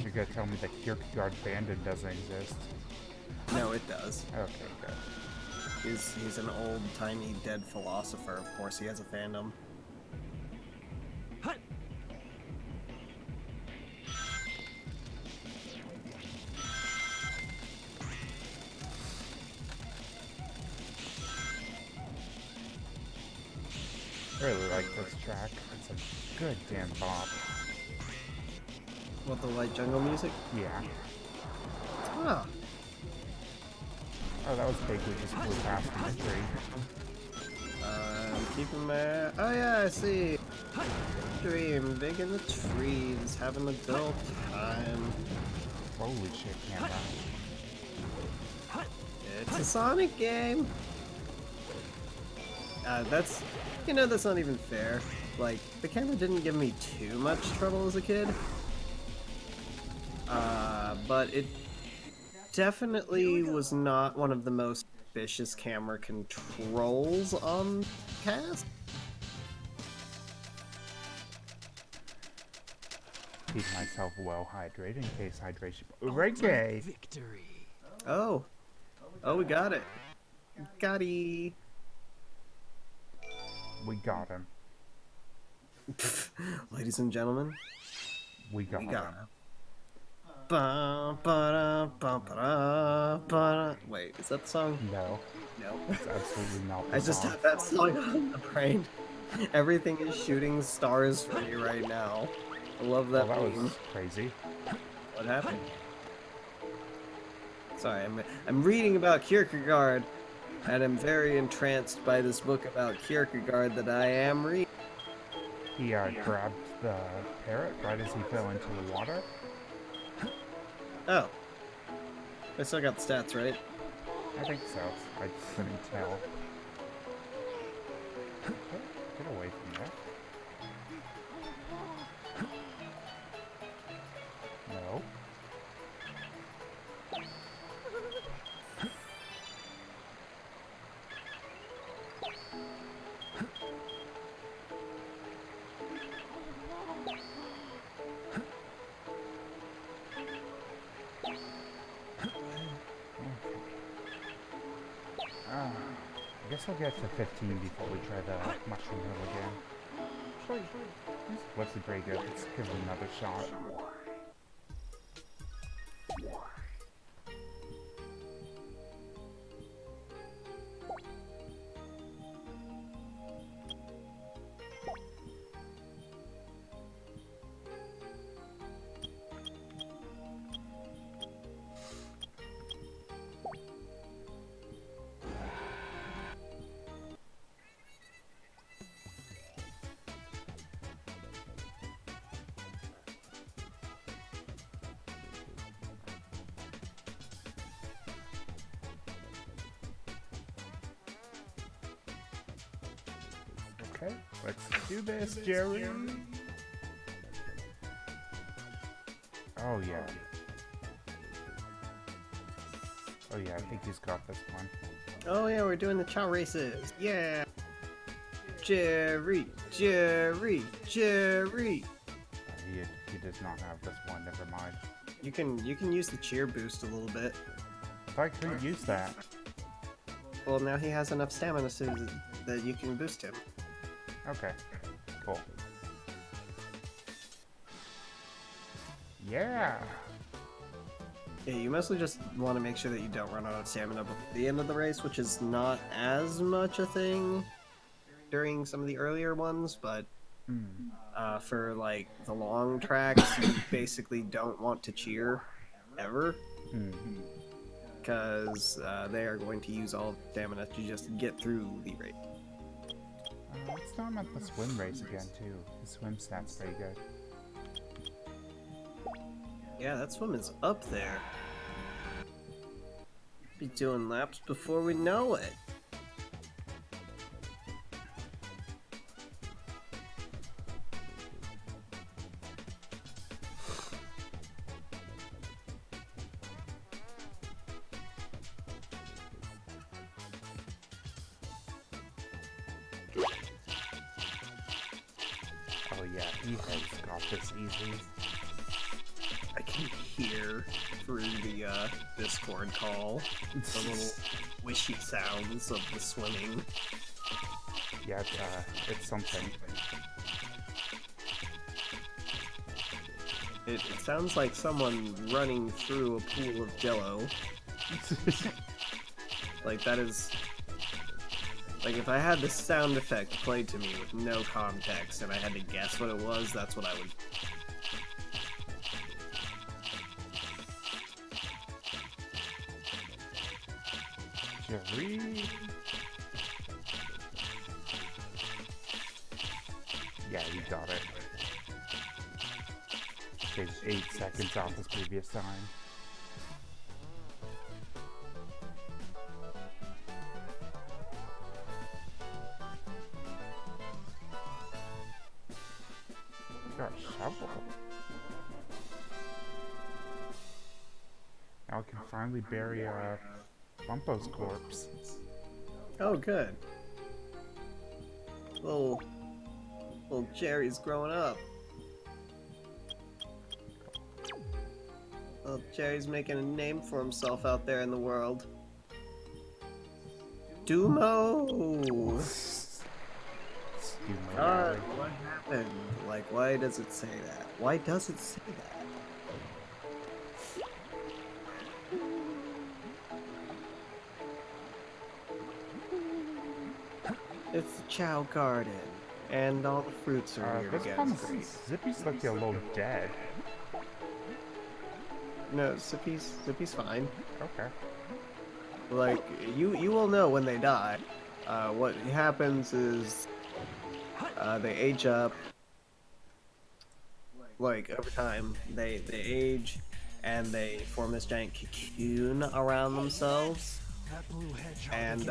You're gonna tell me the Kierkegaard fandom doesn't exist? No, it does. Okay, good. He's an old, tiny, dead philosopher. Of course he has a fandom. I really like this track. It's a good damn bop. What, the light jungle music? Yeah. Ah. Oh, that was big. We just flew past in the tree. I'm keeping my... Oh yeah, I see. Dream, big in the trees, having a dull time. Holy shit, camera. It's a Sonic game. That's... You know, that's not even fair. Like, the camera didn't give me too much trouble as a kid. But it definitely was not one of the most vicious camera controls on cast. Keep myself well hydrated in case hydration. Reggae! Victory. Oh. Oh, we got it. Got-y. We got him. Ladies and gentlemen, We got we him. got him. Ba, ba, ba, ba, ba. Wait, is that the song? No, No. it's absolutely not the I just song. have that song on the brain. Everything is shooting stars for me right now. I love that Well, that meme. was crazy. What happened? Sorry, I'm reading about Kierkegaard, and I'm very entranced by this book about Kierkegaard that I am reading. He grabbed the parrot right as he fell into the water. Oh. I still got the stats, right? I think so. I couldn't tell. Get away from that. No. I guess I'll get to 15 before we try the mushroom hill again. What's the break? Let's give it another shot. Okay, let's do this, Jerry. Oh yeah. Oh yeah, I think he's got this one. Oh yeah, we're doing the chow races. Yeah. Jerry, Jerry, Jerry. He does not have this one. Never mind. You can use the cheer boost a little bit. If I couldn't use that. Well, now he has enough stamina so that you can boost him. Okay. Cool. Yeah. Yeah, you mostly just want to make sure that you don't run out of stamina before the end of the race, which is not as much a thing during some of the earlier ones, but for like the long tracks, you basically don't want to cheer ever, because they are going to use all stamina to just get through the race. Let's throw him at the swim race again too. His swim stat's pretty good. Yeah, that swim is up there. Be doing laps before we know it. Oh yeah, he has got this easy. I can hear through the Discord call the little wishy sounds of the swimming. Yeah, it's something. It sounds like someone running through a pool of jello. Like, that is... Like, if I had the sound effect played to me with no context and I had to guess what it was, that's what I would... Jerry. Yeah, you got it. Saves 8 seconds off his previous time. Got a shovel. Now we can finally bury Bumpo's corpse. Oh, good. Little Jerry's growing up. Little Jerry's making a name for himself out there in the world. Dumo! God, what happened? Like, why does it say that? Why does it say that? It's the Chow Garden, and all the fruits are here This again. one's Zippy's looking a little dead. No, Zippy's fine. Okay. Like, you will know when they die. What happens is, they age up. Like, over time, they age, and they form this giant cocoon around themselves. And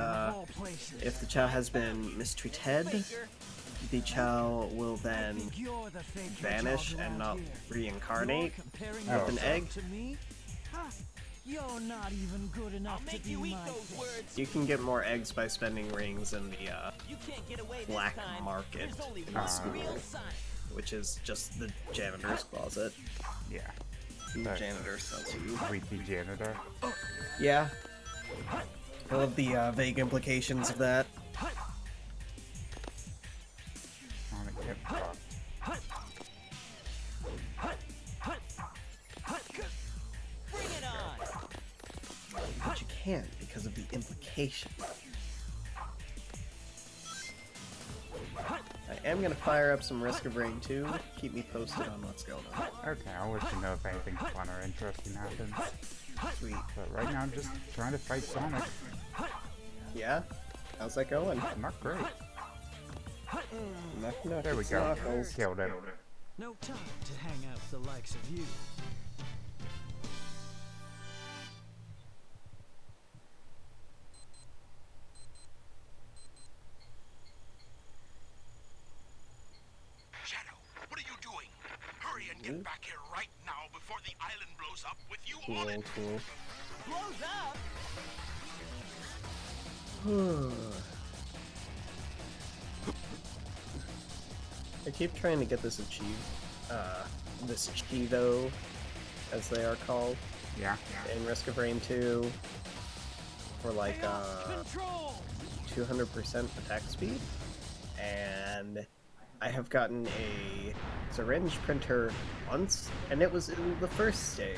if the Chow has been mistreated, the Chow will then vanish and not reincarnate with an egg. You're not even good enough to be my friend. You can get more eggs by spending rings in the black market in the school, which is just the janitor's closet. Yeah. The janitor sells you. Creepy janitor. Yeah. I love the vague implications of that. Sonic hip hop. Bring it on! But you can't because of the implication. I am gonna fire up some Risk of Rain 2. Keep me posted on what's going on. Okay, I'll let you know if anything fun or interesting happens. Sweet. But right now I'm just trying to fight Sonic. Yeah? How's that going? Not great. Knock, knock, There we it's go. Knuckles. Killed him. No time to hang out with the likes of you. Shadow, what are you doing? Hurry and get back here right now before before the island blows up with you on it. Cool. Blows up. I keep trying to get this this Chivo, as they are called, Yeah. in Risk of Rain 2, for like Control. 200% attack speed, and I have gotten a syringe printer once, and it was in the first stage.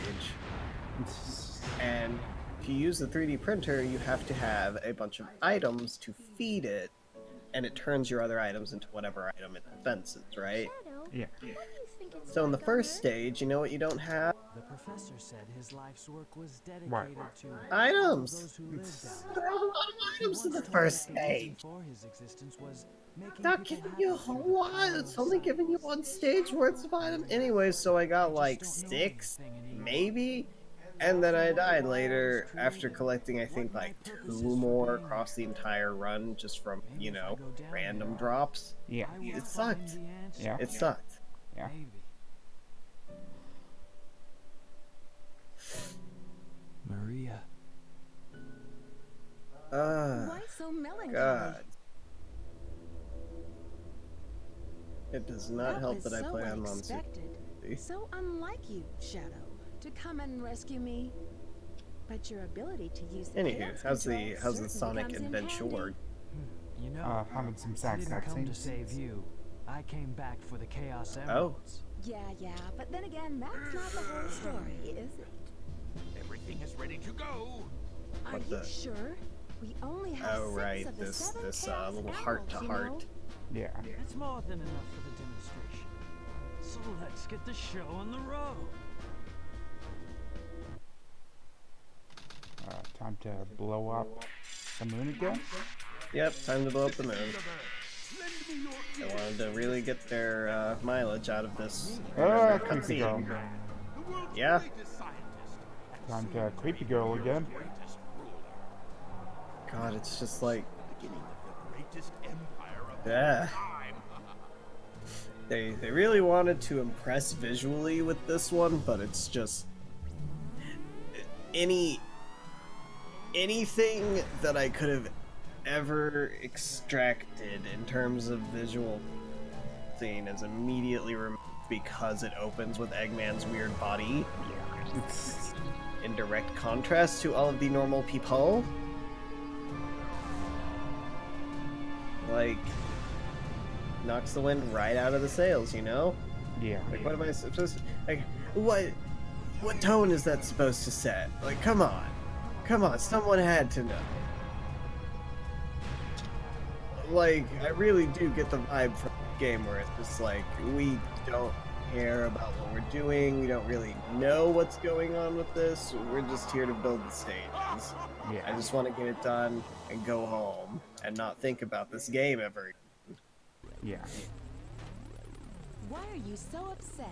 And if you use the 3D printer, you have to have a bunch of items to feed it, and it turns your other items into whatever item it dispenses, right? Shadow, Yeah. why do you think it's So in the like first on stage, you know what you don't have? The professor said his life's work was dedicated What? to Items! those who lived down There are a lot of He items in once the told first us the reason stage. for his existence was making Not people giving you a happy through whole the lot. power It's of only giving you science. one stage worth of items. Anyways, so I got like just don't know 6, anything anymore. maybe? And then I died later after collecting, I think, What like my purpose 2 is for more being across the here. entire run just from, Maybe you if I know, go down random there, drops. Yeah. I will It find sucked. the answer. Yeah. It sucked. Yeah. Maybe. Maria. Why so melancholy? God. It does not help was that I so play on Monster. unexpected. So unlike you, Shadow, to come and rescue me. But your ability to use the Anywho, chaos how's the control certainly Sonic comes in adventure? handy. You know, Having some I sad didn't come to cutscenes. save you. I came back for the Chaos Oh. Emeralds. Yeah, but then again, that's not the whole story, is it? Everything is ready to go. Are What you the- sure? We only have Oh, 6 right, of the this 7 this chaos little emeralds, heart to you heart. know? Yeah. It's more than enough for the demonstration. So let's get the show on the road. Time to blow up the moon again. Yep, time to blow up the moon. I wanted to really get their mileage out of this. Ah, creepy girl. cutscene. Yeah. Time to creepy girl again. God, it's just like, Beginning of the greatest empire of yeah. time. They really wanted to impress visually with this one, but it's just anything that I could have ever extracted in terms of visual scene is immediately removed because it opens with Eggman's weird body in direct contrast to all of the normal people. Like, knocks the wind right out of the sails, you know? Yeah. Like, what am I supposed to... Like, what tone is that supposed to set? Like, come on. Come on, someone had to know. Like, I really do get the vibe from the game where it's just like, we don't care about what we're doing, we don't really know what's going on with this, we're just here to build the stages. I Yeah. just want to get it done and go home and not think about this game ever. Yeah. Why are you so upset?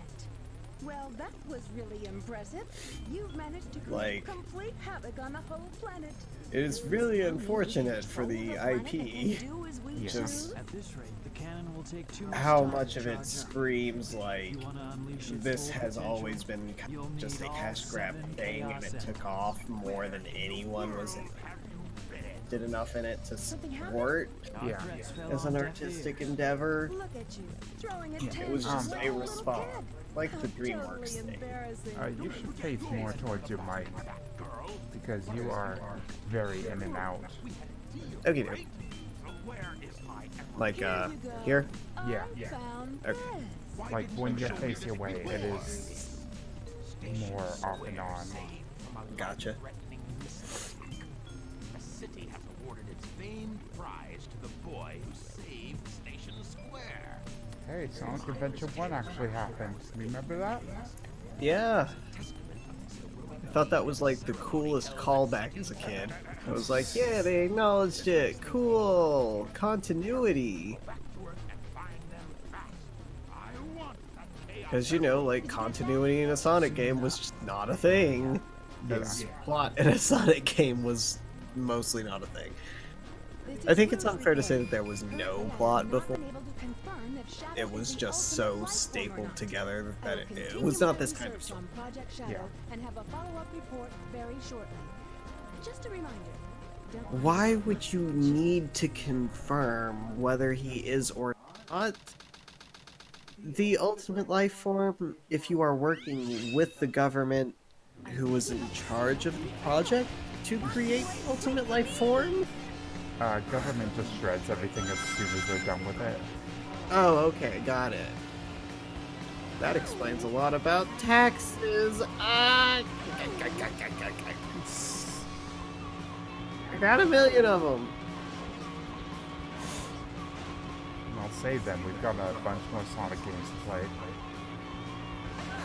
Well, that was really impressive. You've managed to create Like, complete havoc on the whole planet. it is really unfortunate for the IP Yeah. just At this rate, the cannon will take 2 how months much to of it charge up. screams like You wanna unleash its this full has potential? always been You'll just a need all cash grab 7 thing, and chaos it took emeralds. off more than anyone was did enough in it to Something happened? support Our Yeah. threats fell as on an deaf artistic ears. endeavor. Look at you, throwing a It was tantrum just like a little response, kid. like How the DreamWorks totally thing. embarrassing. You should face more towards your mic because you are very in and out. Okay, dude. Like, Here you go. here? Yeah. I found Okay. this. Like when you face your way, it is more off and on. Gotcha. The city has awarded its famed prize to the boy who saved Station Square. Hey, Sonic Adventure 1 actually happened. Remember that? Yeah. I thought that was like the coolest callback as a kid. I was like, yeah, they acknowledged it. Cool. Continuity. Because, you know, like, continuity in a Sonic game was just not a thing. Because plot in a Sonic game was mostly not a thing. I think it's unfair to say that there was no plot before. confirm if Shadow it was is the just ultimate so life form or stapled not. together I that will it continue was my not this kind of research story. on Project Shadow Yeah. and have a follow-up report very shortly. Just a reminder. Don't Why would you need to confirm whether he is or not the ultimate life form if you are working with the government who was in charge of the project to create the ultimate life form? Government just shreds everything as soon as they're done with it. Oh, okay, got it. That explains a lot about taxes. I got a million of them. And I'll save them. We've got a bunch more Sonic games to play.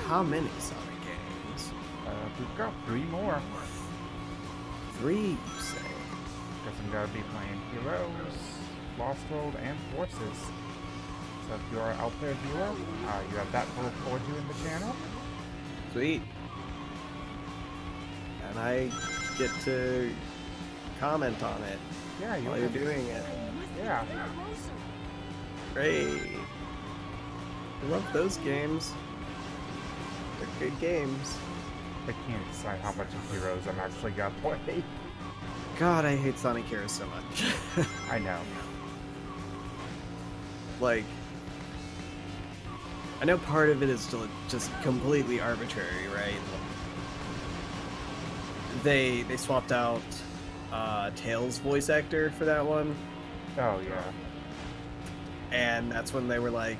How many Sonic games? We've got 3 more. 3, you say? Guess I'm gonna be playing Heroes, Lost World, and Forces. So if you're out there, viewer, you have that to look forward to in the channel. Sweet. And I get to comment on it Yeah, while you're doing it. Yeah. Great. I love those games. They're good games. I can't decide how much of Heroes I'm actually gonna play. God, I hate Sonic Heroes so much. I know. Like, I know part of it is just completely arbitrary, right? They swapped out Tails' voice actor for that one, Oh yeah. and that's when they were like,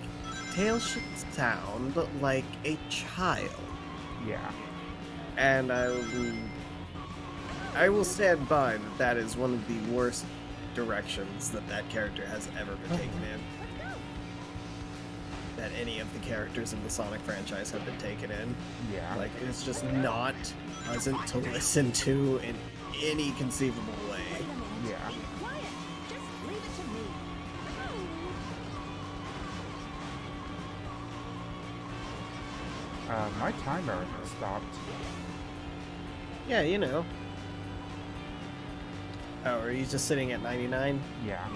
Tails should sound like a child. Yeah. And I will stand by that that is one of the worst directions that character has ever been taken in. That any of the characters in the Sonic franchise have been taken in. Yeah. Like, it's just not pleasant to listen to in any conceivable way. Yeah. Quiet. Just leave it to me. My timer stopped. Yeah, you know. Oh, are you just sitting at 99? Yeah.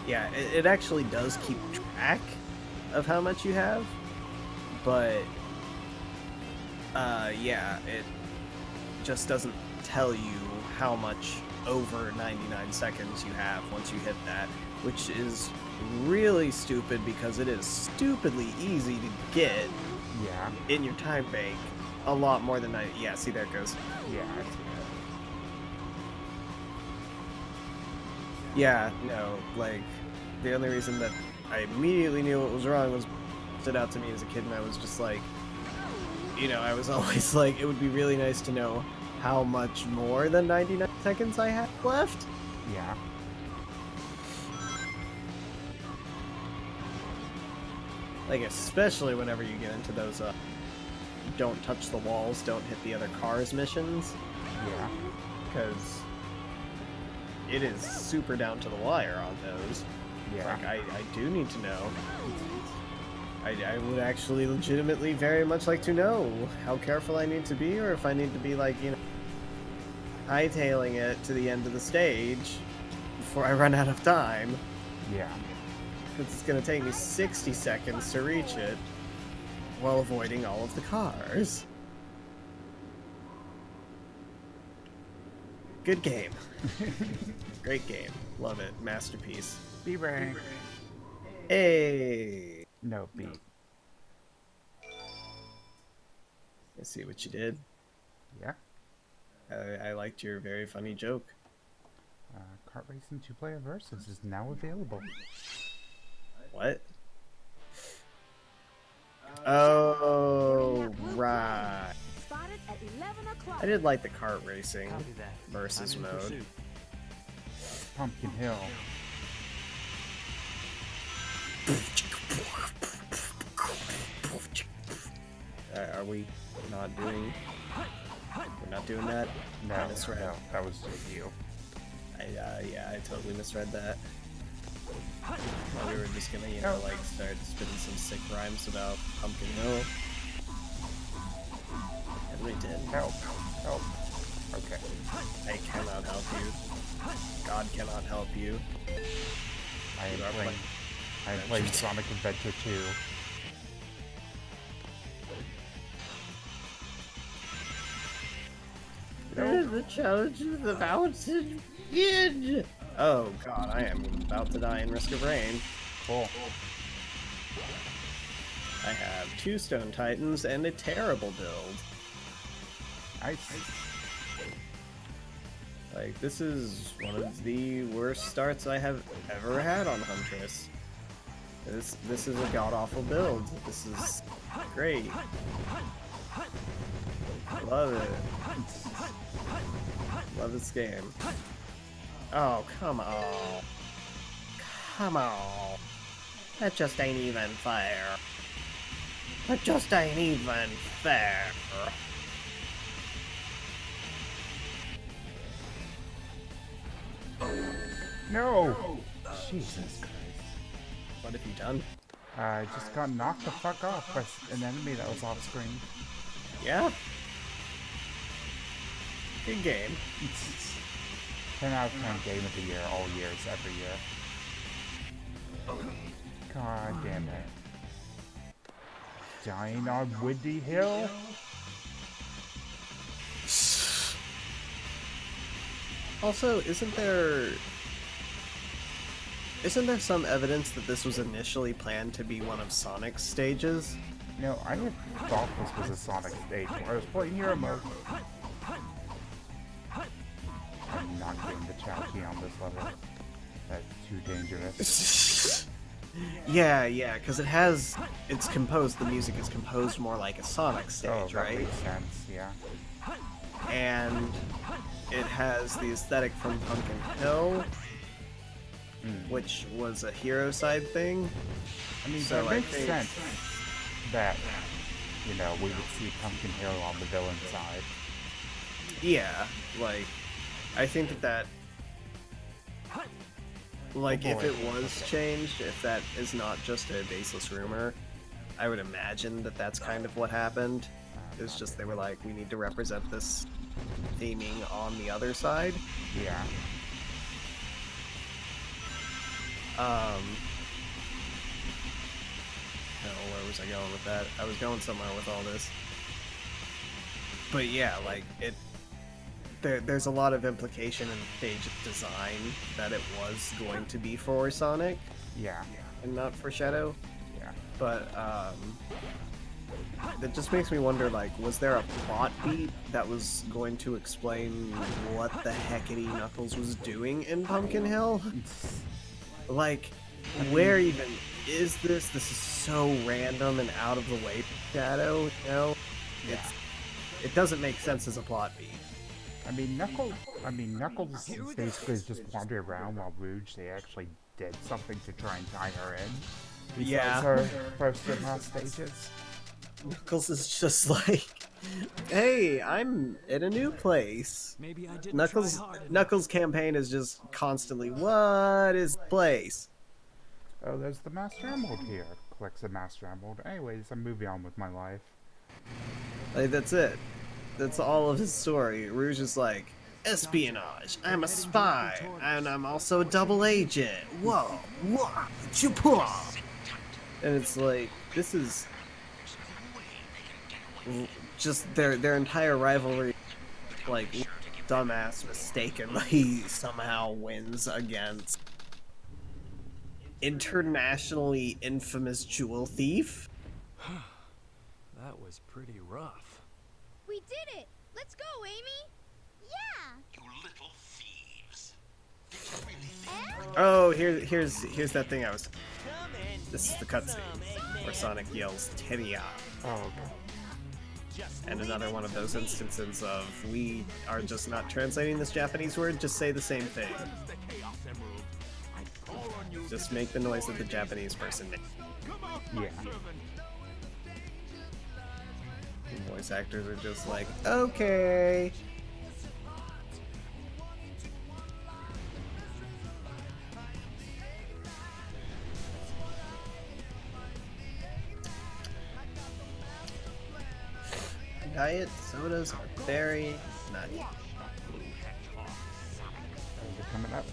Yeah, it actually does keep track of how much you have, but yeah, it just doesn't tell you how much over 99 seconds you have once you hit that, which is really stupid because it is stupidly easy to get Yeah. in your time bank a lot more than 90. Yeah, see, there it goes. Yeah, I see Yeah, no, like, the only reason that I immediately knew what was wrong was stood out to me as a kid, and I was just like, you know, I was always like, it would be really nice to know how much more than 99 seconds I have left. that. Yeah. Like, especially whenever you get into those, don't touch the walls, don't hit the other cars missions, Yeah. because it is super down to the wire on those. Yeah. Like, I do need to know. I would actually legitimately very much like to know how careful I need to be, or if I need to be, like, you know, hightailing it to the end of the stage before I run out of time. Yeah. Because it's going to take me 60 seconds to reach it while avoiding all of the cars. Good game. Great game. Love it. Masterpiece. B rank. Hey! No, B. Let's see what you did. Yeah. I liked your very funny joke. Kart Racing 2-player versus is now available. What? Oh, right. Spotted at 11 o'clock. I did like the kart racing Copy that. versus I'm in mode. pursuit. Pumpkin Hill. Are we not doing? We're not doing that. No, I misread. no, that was just you. Yeah, I totally misread that. Well, we were just gonna, you know, like start spitting some sick rhymes about Pumpkin Hill. And we did. Help. Help. Okay. I cannot help you. God cannot help you. I You are am playing. I played Sonic Adventure 2. The challenge of the mountain begin! Oh god, I am about to die in Risk of Rain. Cool. I have 2 Stone Titans and a terrible build. Nice. Like, this is one of the worst starts I have ever had on Huntress. This is a god-awful build. This is great. Love it. Love this game. Oh, come on. Come on. That just ain't even fair. That just ain't even fair. No! Jesus Christ. What have you done? I just got knocked the fuck off by an enemy that was off screen. Yeah? Good game. 10 out of 10 game of the year, all years, every year. God damn it. Dying on Windy Hill? Also, isn't there some evidence that this was initially planned to be one of Sonic's stages? No, I had thought this was a Sonic stage where I was playing Hero mode. I'm not getting the Chowkey on this level. That's too dangerous. Yeah, because it's composed, the music is composed more like a Sonic stage, Oh, that right? makes sense, yeah. And it has the aesthetic from Pumpkin Hill, which was a hero side thing. I mean, So that I makes think- sense that, you know, we would see Pumpkin Hill on the villain side. Yeah, like, I think that like, if boy. it was changed, if that is not just a baseless rumor, I would imagine that that's kind of what happened. It's just they were like, we need to represent this theming on the other side. Yeah. Hell, where was I going with that? I was going somewhere with all this. But yeah, like, there's a lot of implication in stage design that it was going to be for Sonic Yeah. and not for Shadow. Yeah. But, that just makes me wonder, like, was there a plot beat that was going to explain what the heckity Knuckles was doing in Pumpkin Hill? Like, where even is this? This is so random and out of the way, Shadow, you know? It doesn't make sense as a plot beat. I mean, Knuckles basically is just wandering around while Rouge, they actually did something to try and tie her in. Yeah. Her first and last stages. Knuckles is just like, hey, I'm in a new place. Maybe I didn't Knuckles' try hard enough. Knuckles' campaign is just constantly, what is place? Oh, there's the Master Emerald here. Collects a Master Emerald. Anyways, I'm moving on with my life. Like, that's it. That's all of his story. Rouge is like, espionage, I'm a spy, and I'm also a double agent. Whoa, whoa, chupua. And it's like, this is just their entire rivalry, like, dumbass mistakenly somehow wins against internationally infamous jewel thief. That was pretty rough. We did it! Let's go, Amy! Yeah! You little thieves. Did you really think Oh, here's that thing I was. This is the cutscene where Sonic yells "Teddy out," Oh, okay. and another one of those instances of we are just not translating this Japanese word. Just say the same thing. Just make the noise that the Japanese person makes. Yeah. The voice actors are just like, okay. Diet sodas are very nutty. They're coming up.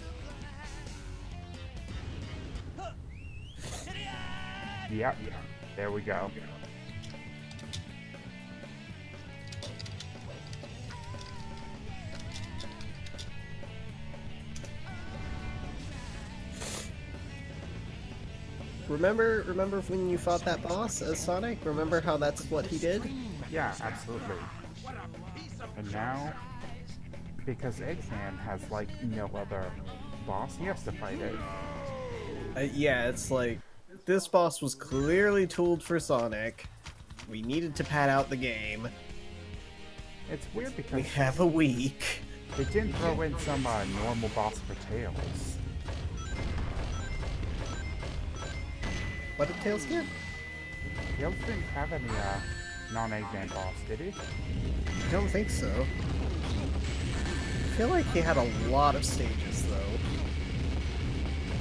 Yep. There we go. Remember when you fought that boss as Sonic? Remember how that's what he did? Yeah, absolutely. And now, because Eggman has like no other boss, he has to fight it. Yeah, it's like this boss was clearly tooled for Sonic. We needed to pad out the game. It's weird because We have a week. they didn't throw in some normal boss for Tails. What did Tails get? Tails didn't have any non-Eggman boss, did he? I don't think so. I feel like he had a lot of stages though,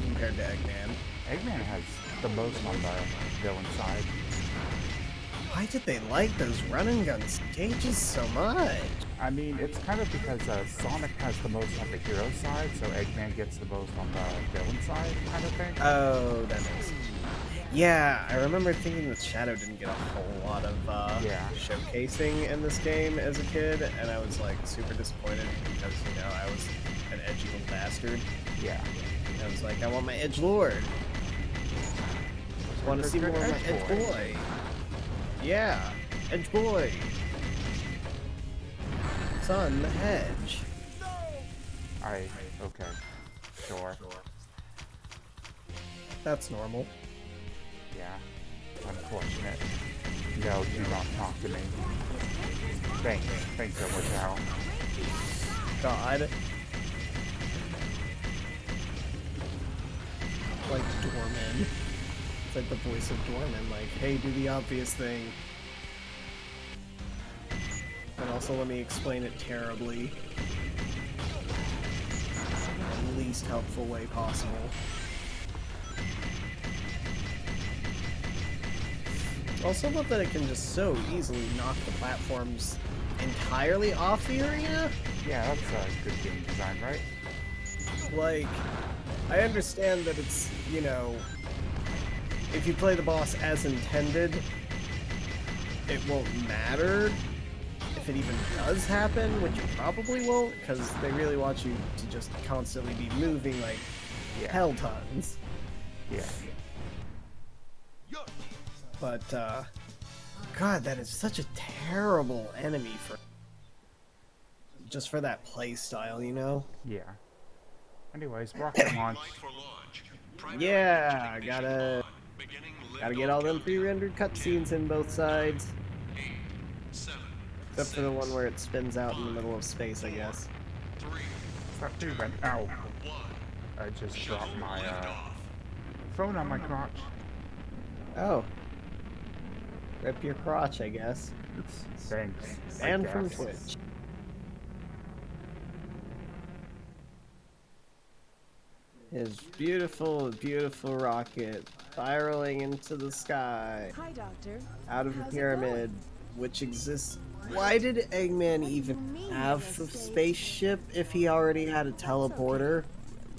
compared to Eggman. Eggman has the most on the villain side. Why did they like those run and gun stages so much? I mean, it's kind of because Sonic has the most on the hero side, so Eggman gets the most on the villain side, kind of thing. Oh, that makes sense. Yeah, I remember thinking that Shadow didn't get a whole lot of showcasing in this game as a kid, and I was like super disappointed because, you know, I was an edgy little bastard. Yeah. I was like, I want my edgelord. I want to see more of my edge boy. Yeah, edge boy. Son, the hedge. Okay. Sure. That's normal. Yeah. Unfortunate. No, do not talk to me. Thanks so much, Al. God. Like Dorman. It's like the voice of Dorman, like, hey, do the obvious thing. And also let me explain it terribly. In the least helpful way possible. Also love that it can just so easily knock the platforms entirely off the arena. Yeah, that's good game design, right? Like, I understand that it's, you know, if you play the boss as intended, it won't matter if it even does happen, which you probably won't, because they really want you to just constantly be moving like hell tons. Yeah. But, God, that is such a terrible enemy for... just for that play style, you know? Yeah. Anyways, rocket launch. Yeah, gotta get all them pre-rendered cutscenes in both sides. Except for the one where it spins out in the middle of space, I guess. That dude went, ow. I just dropped my phone on my crotch. Oh. Rip your crotch, I guess. Thanks. And from Twitch. His beautiful, beautiful rocket spiraling into the sky. Hi, Doctor. Out of the How's it pyramid, which exists. Why did Eggman even have a spaceship if he already had a teleporter?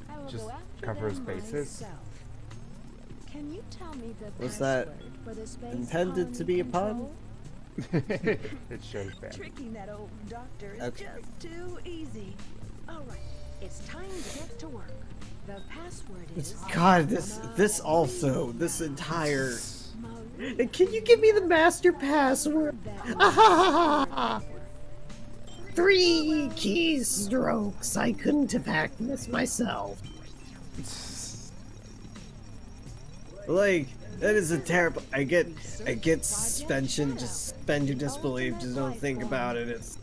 I will Just go after cover his them bases. myself. Can you tell me the Was that password for the space intended to be a pun? control? It should have been. Tricking that old doctor is Okay. just too easy. All right, it's time to get to work. The password is... God, this entire... Can you give me the master password? 3 keystrokes. I couldn't have hacked this myself. Like, that is a terrible... I get suspension. Just suspend your disbelief. Just don't think about it. It's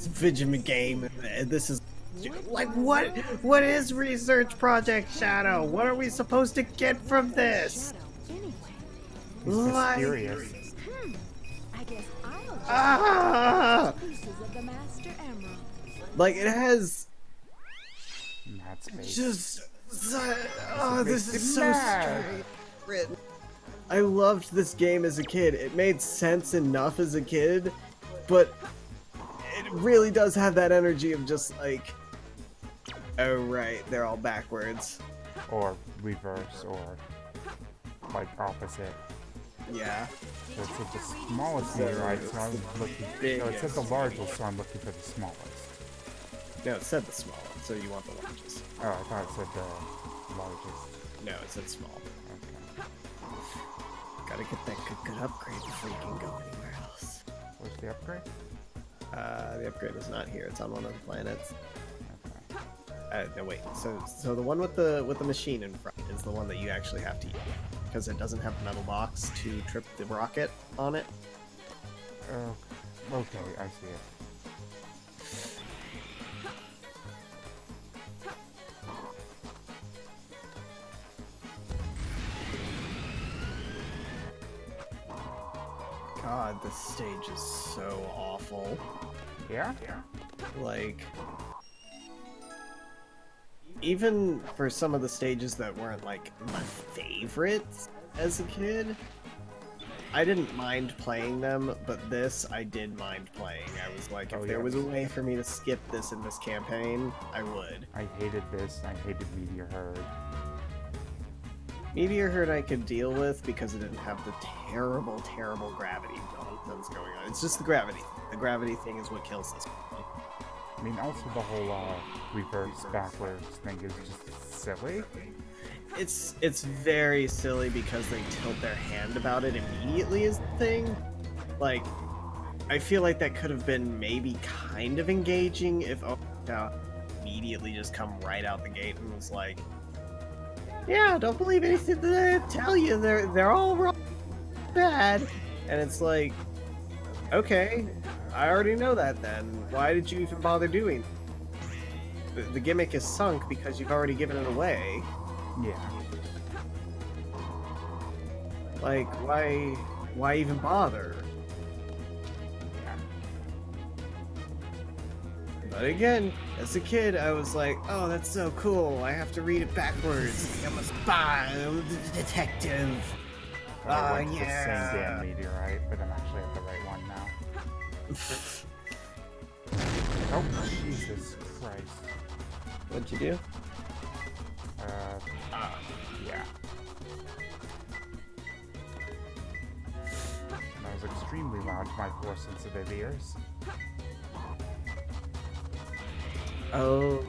a Vigima game. And this is... Like, what is Research Project Shadow? What are we supposed to get from this? He's mysterious. I guess I'll Ah! pieces of the master emerald. Like, it has Mad space. just... Oh, this is so mad. straight written. I loved this game as a kid. It made sense enough as a kid, but it really does have that energy of just like, oh right, they're all backwards. Or reverse, or like opposite. Yeah. So it said the smallest meteorite, so I'm looking. No, it said the largest, so I'm looking for the smallest. No, it said the small, so you want the largest. Oh, I thought it said the largest. No, it said small. Okay. Gotta get that good upgrade before you can go anywhere else. Where's the upgrade? The upgrade is not here. It's on one of the planets. Okay. No, wait. So the one with the machine in front is the one that you actually have to use because it doesn't have the metal box to trip the rocket on it. Okay, I see it. God, this stage is so awful. Yeah? Like, even for some of the stages that weren't like my favorites as a kid, I didn't mind playing them, but this I did mind playing. I was like, if there was a way for me to skip this in this campaign, I would. I hated this. I hated Meteor Herd. Meteor Herd I could deal with because it didn't have the terrible, terrible gravity nonsense going on. It's just the gravity. The gravity thing is what kills this. I mean, also the whole reverse backwards thing is just silly. It's very silly because they tilt their hand about it immediately is the thing. Like, I feel like that could have been maybe kind of engaging if immediately just come right out the gate and was like, yeah, don't believe anything that I tell you. They're all wrong, bad. And it's like, okay, I already know that then. Why did you even bother doing it? The gimmick is sunk because you've already given it away. Yeah. Like, why even bother? Yeah. But again, as a kid, I was like, oh, that's so cool. I have to read it backwards. I'm a spy. I'm a detective. I went to the same damn meteorite, but I'm actually at the right one now. Oh, Jesus Christ. What'd you do? Yeah. That was extremely loud to my poor sensitive ears. Oh.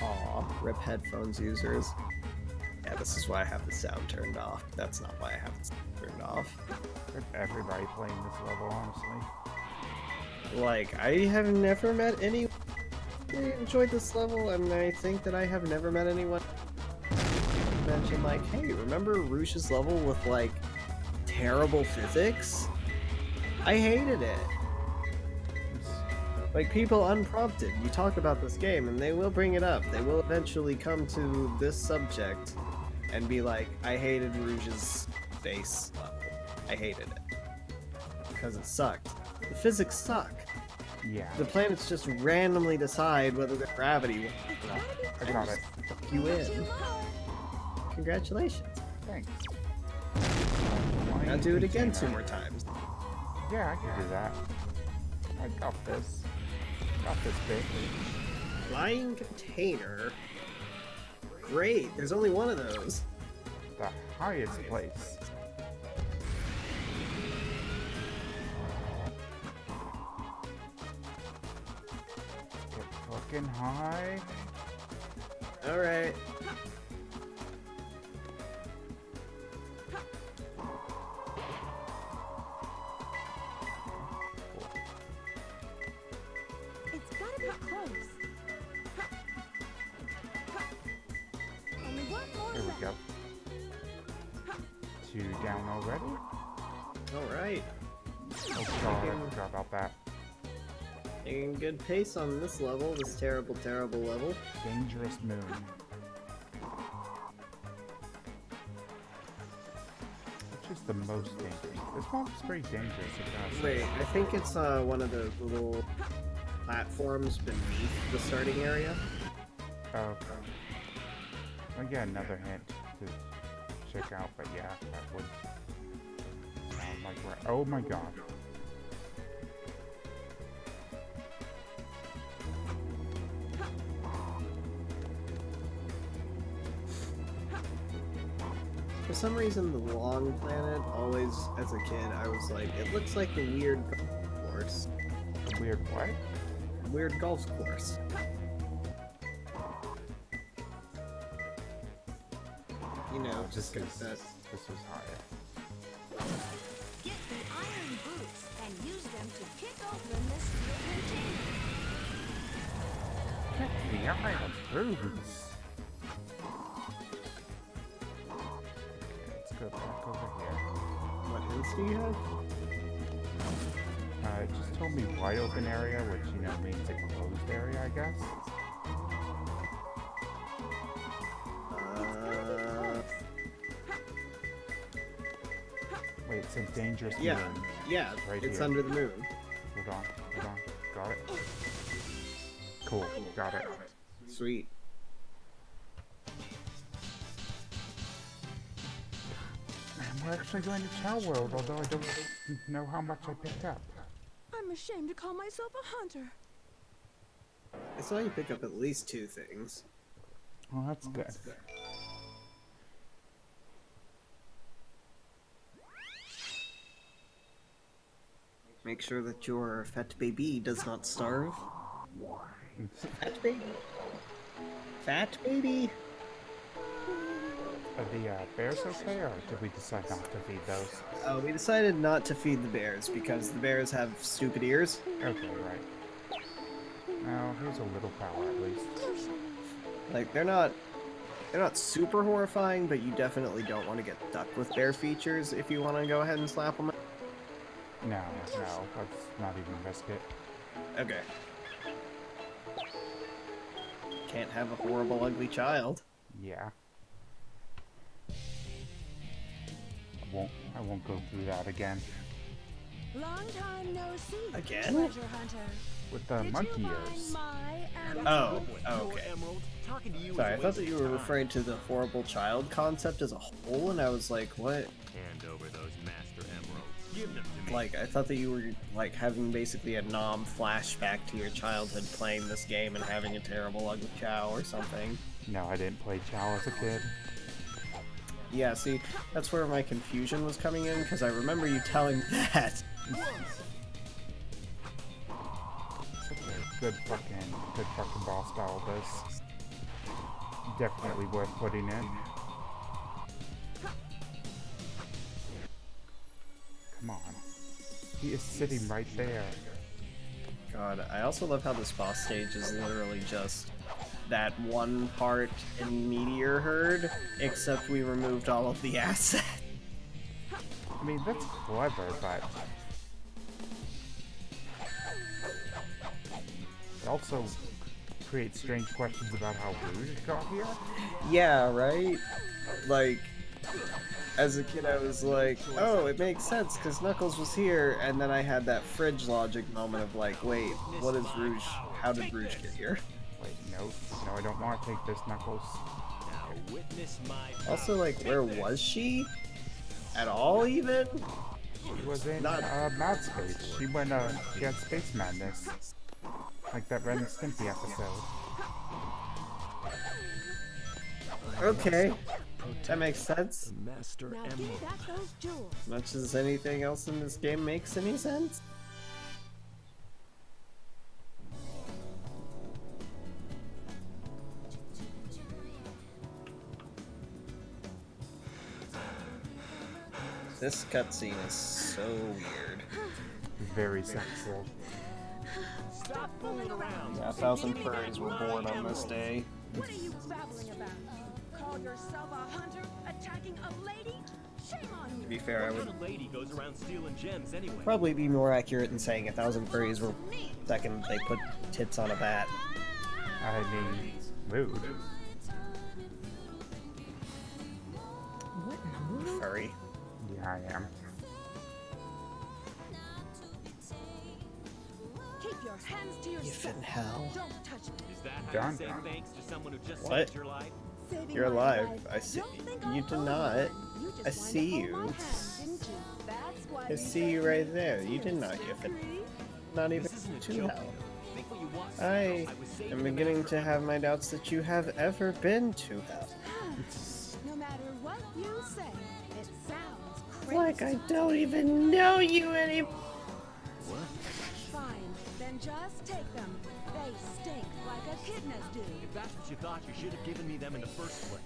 Aw, rip headphones users. Yeah, this is why I have the sound turned off. That's not why I have the sound turned off. With everybody playing this level, honestly. Like, I have never met anyone who enjoyed this level, and I think that I have never met anyone who mentioned, like, hey, remember Rouge's level with, like, terrible physics? I hated it. Like, people unprompted, you talk about this game, and they will bring it up. They will eventually come to this subject and be like, I hated Rouge's base level. I hated it. Because it sucked. The physics suck. Yeah. The planets just randomly decide whether their gravity I got it. suck you in. Congratulations. Thanks. Now do it again 2 more times. Yeah, I can do that. I got this. Got this bit. Flying container. Great, there's only one of those. The highest place. Get fucking high. Alright. It's gotta be close. Only one more There we left. go. 2 down already? Alright. Oh god, I forgot about that. Taking good pace on this level, this terrible, terrible level. Dangerous moon. Which is the most dangerous? This one's pretty dangerous, if you're Wait, I think it's one of the little platforms beneath the starting area. Okay. Again, another hint to check out, but yeah, that would sound like right. Oh my god. For some reason, the Long Planet, always, as a kid, I was like, it looks like a weird golf course. Weird what? Weird golf course. You know, just like that. This was higher. Get the iron boots and use them to kick open the steel container. The iron boots. Okay, let's go back over here. What hints do you have? It just told me wide open area, which, you know, means a closed area, I guess. Wait, it says dangerous Yeah, moon. yeah, Right it's here. under the moon. Hold on. Got it? Cool, got it. Sweet. And we're actually going to Chow World, although I don't know how much I picked up. I'm ashamed to call myself a hunter. I saw you pick up at least 2 things. Well, that's good. Make sure that your fat baby does not starve. Fat baby? Fat baby? Are the bears okay, or did we decide not to feed those? We decided not to feed the bears because the bears have stupid ears. Okay, right. Now, here's a little power at least. Like, they're not super horrifying, but you definitely don't want to get stuck with bear features if you want to go ahead and slap them. No, let's not even risk it. Okay. Can't have a horrible, ugly child. Yeah. I won't go through that again. Long time no see. Again? Treasure hunter. With the Did monkey you ears. find my Oh, Your okay. Emerald, talking to you Sorry, I is a thought that waste you of were time. referring to the horrible child concept as a whole, and I was like, what? Hand over those Master Emeralds. Give them to me. Like, I thought that you were, like, having basically a nom flashback to your childhood playing this game and having a terrible, ugly chow or something. No, I didn't play Chow as a kid. Yeah, see, that's where my confusion was coming in, because I remember you telling that. Such a good fucking boss battle this. Definitely worth putting in. Come on. He is sitting right there. God, I also love how this boss stage is literally just that one part in Meteor Herd, except we removed all of the assets. I mean, that's clever, but... it also creates strange questions about how Rouge got here. Yeah, right? Like, as a kid I was like, oh, it makes sense, because Knuckles was here, and then I had that fridge logic moment of like, wait, what is Rouge? How did Rouge get here? Wait, no, I don't want to take this, Knuckles. Now witness my Also, like, where was she? At all, even? She was in, Not- Mad Space. She went, she had Space Madness. Like that Ren and Stimpy episode. Okay, that makes sense. Master Now give back those jewels. Much as anything else in this game makes any sense. This cutscene is so weird. Very sexual. Stop fooling around. Yeah, 1,000 furries were born on this day. What are you babbling about? Call yourself a hunter attacking a lady? Shame on To you. be fair, I What would kind of lady goes around stealing gems anyway? probably be more accurate in saying 1,000 furries were second they put tits on a bat. I mean, rude. Furry. Yeah, I am. Keep your hands to If yourself. in hell. Don't touch me. Is that how Done. you say thanks to someone who just What? saved your life? Saving You're my alive. life. I see. Don't think You I'll do hold not. on. You just I wanted see to you. hold my hand, didn't you? That's why I you see said you right there. You tears did not to give it. free. Not even This isn't a 2 joke. hell. Think what you want. I was saving am the beginning Master to have my doubts that you have ever been to hell. No matter what you say, like I don't even know you anymore. Fine, then just take them. They stink like echidnas do. If that's what you thought, you should have given me them in the first place.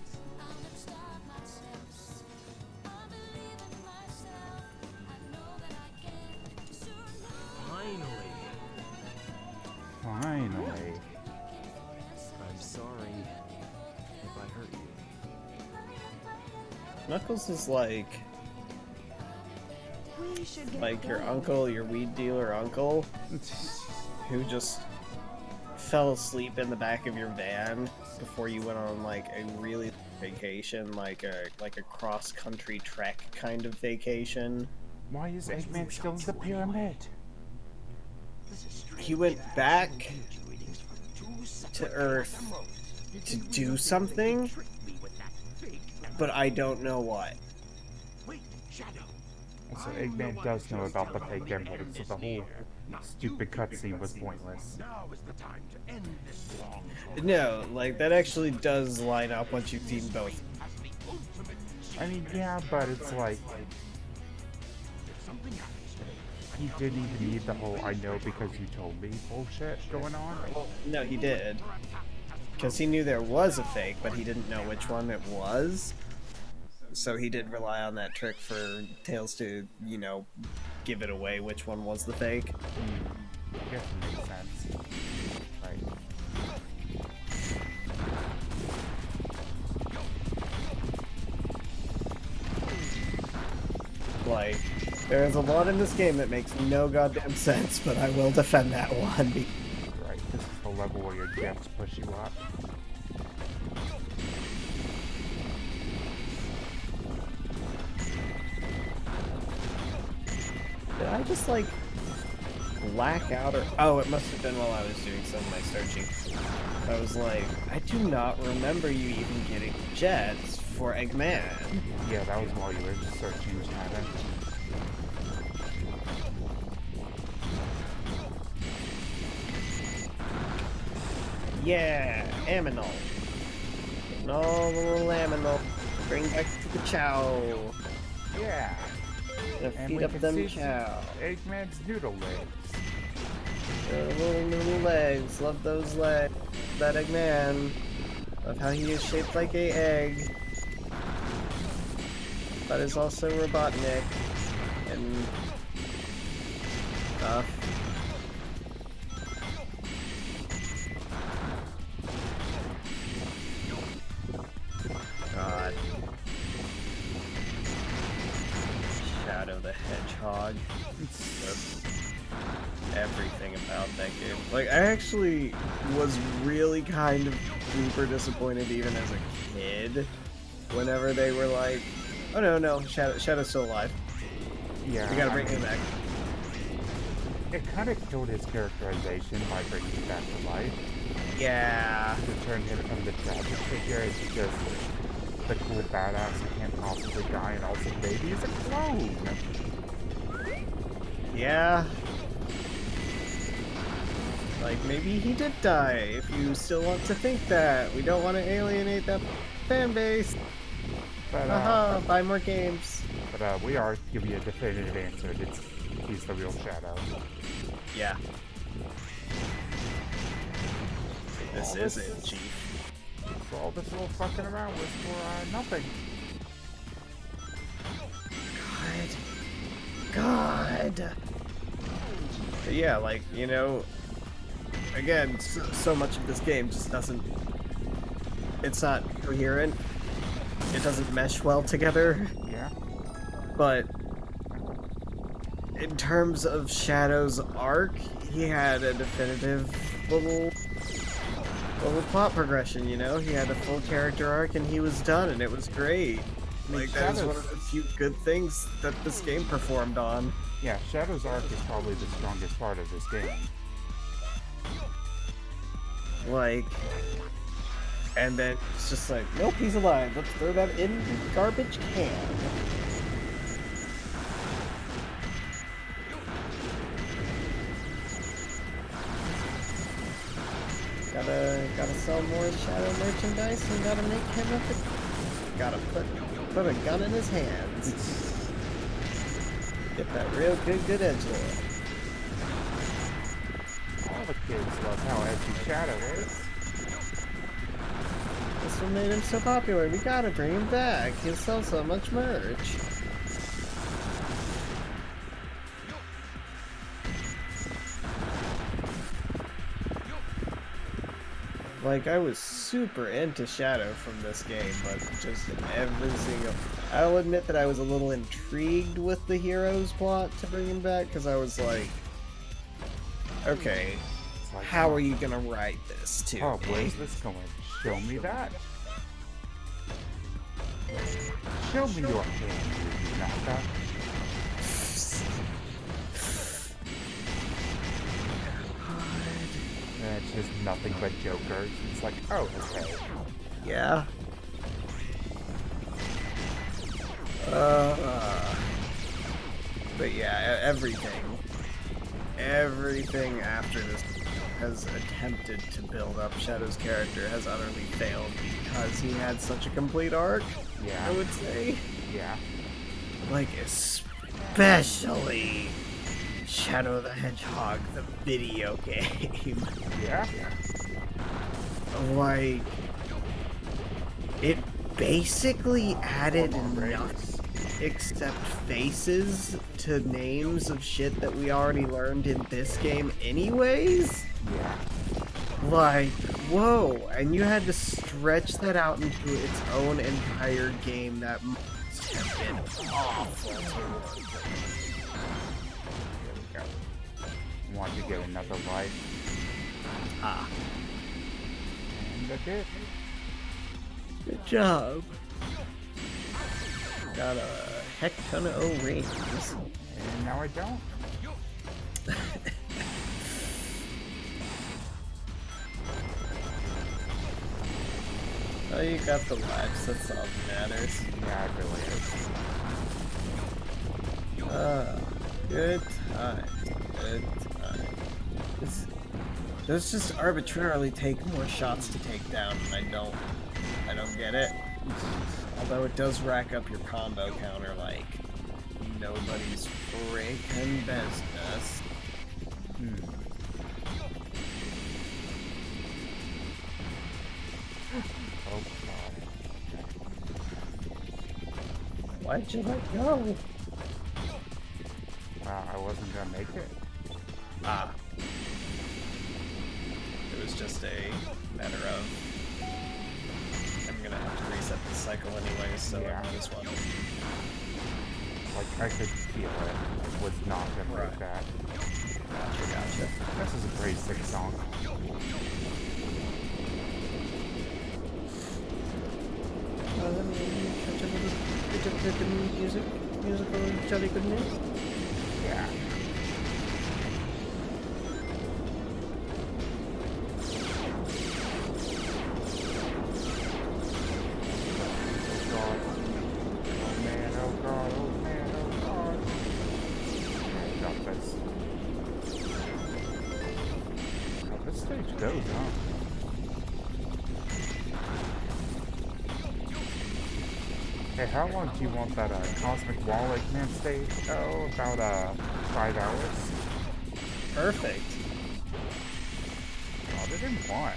Finally. Finally. I'm sorry if I hurt you. Knuckles is like We should get your going. uncle, your weed dealer uncle, who just fell asleep in the back of your van before you went on like a really vacation, like a cross-country trek kind of vacation. Why is Eggman still in the pyramid? He went back to Earth to do something, but I don't know what. So Eggman does know about the fake emerald, so the whole stupid cutscene was pointless. No, like that actually does line up once you've seen both. I mean, yeah, but it's like he didn't even need the whole "I know because you told me" bullshit going on. No, he did. Because he knew there was a fake, but he didn't know which one it was. So he did rely on that trick for Tails to, you know, give it away which one was the fake. I guess it makes sense. Right. Like, there is a lot in this game that makes no goddamn sense, but I will defend that one. Right, this is the level where your jets push you up. Did I just, like, black out or... Oh, it must have been while I was doing some of my searching. I was like, I do not remember you even getting jets for Eggman. Yeah, that was while you were searching, China. Yeah, Aminal. No, the little Aminal. Bring back to the chow. Yeah. Gonna And feed we up can them see chow. Eggman's noodle legs. Little legs. Love those legs. That Eggman. Love how he is shaped like a egg. But is also Robotnik. And stuff. God. Shadow the Hedgehog. Everything about that game. Like, I actually was really kind of super disappointed even as a kid whenever they were like, oh no, Shadow's still alive. Yeah. We gotta bring him back. It kind of killed his characterization by bringing him back to life. Yeah. To turn him from the tragic figure into just the cool badass who can't possibly die, and also maybe is a clone. Yeah. Like, maybe he did die, if you still want to think that. We don't want to alienate that fan base. But, Haha, buy more games. But we are giving you a definitive answer. He's the real Shadow. Yeah. This is it, Chief. So all this little fucking around was for nothing. God. But yeah, like, you know, again, so much of this game just doesn't... It's not coherent. It doesn't mesh well together. Yeah. But in terms of Shadow's arc, he had a definitive little plot progression, you know? He had a full character arc and he was done and it was great. Like, that is one of the few good things that this game performed on. Yeah, Shadow's arc is probably the strongest part of this game. Like, and then it's just like, nope, he's alive. Let's throw that in the garbage can. Gotta sell more Shadow merchandise and gotta make him gotta put a gun in his hands. Get that real good edgelord. All the kids love how edgy Shadow is. That's what made him so popular. We gotta bring him back. He'll sell so much merch. Like, I was super into Shadow from this game, but just every single... I'll admit that I was a little intrigued with the hero's plot to bring him back, because I was like, okay, Like, how are you gonna write this to oh, me? where's this going? Show me that. Show me your hand, Naka. It's just nothing but jokers. It's like, oh, okay. Yeah. But yeah, everything after this has attempted to build up Shadow's character has utterly failed because he had such a complete arc. Yeah. I would say. Yeah. Like, especially Shadow the Hedgehog, the video game. Yeah. Like, it basically added Right. nothing except faces to names of shit that we already learned in this game anyways. Yeah. Like, whoa, and you had to stretch that out into its own entire game. That must have been awful to work with. There we go. Want to get another life. Ah, And I did. good job. Got a heck ton of O-rings. And now I don't. Oh, you got the lives, that's all that matters. Yeah, it really is. Good times. Good times. Those just arbitrarily take more shots to take down, and I don't get it. Although it does rack up your combo counter like nobody's freaking business. Oh, God. Why'd you let go? Wow, I wasn't gonna make it. Ah. It was just a matter of I'm gonna have to reset the cycle anyway, so Yeah. I might as well. Like, I could feel it. I was not gonna make that. Gotcha. This is a pretty sick song. Let me catch up with the musical jolly goodness. Yeah. God. Oh man, oh God, oh man, oh God. I got this. Oh, this stage goes, huh? Hey, how long do you want that Cosmic Wall Lake Man stage? Oh, about 5 hours. Perfect. Oh, they didn't want.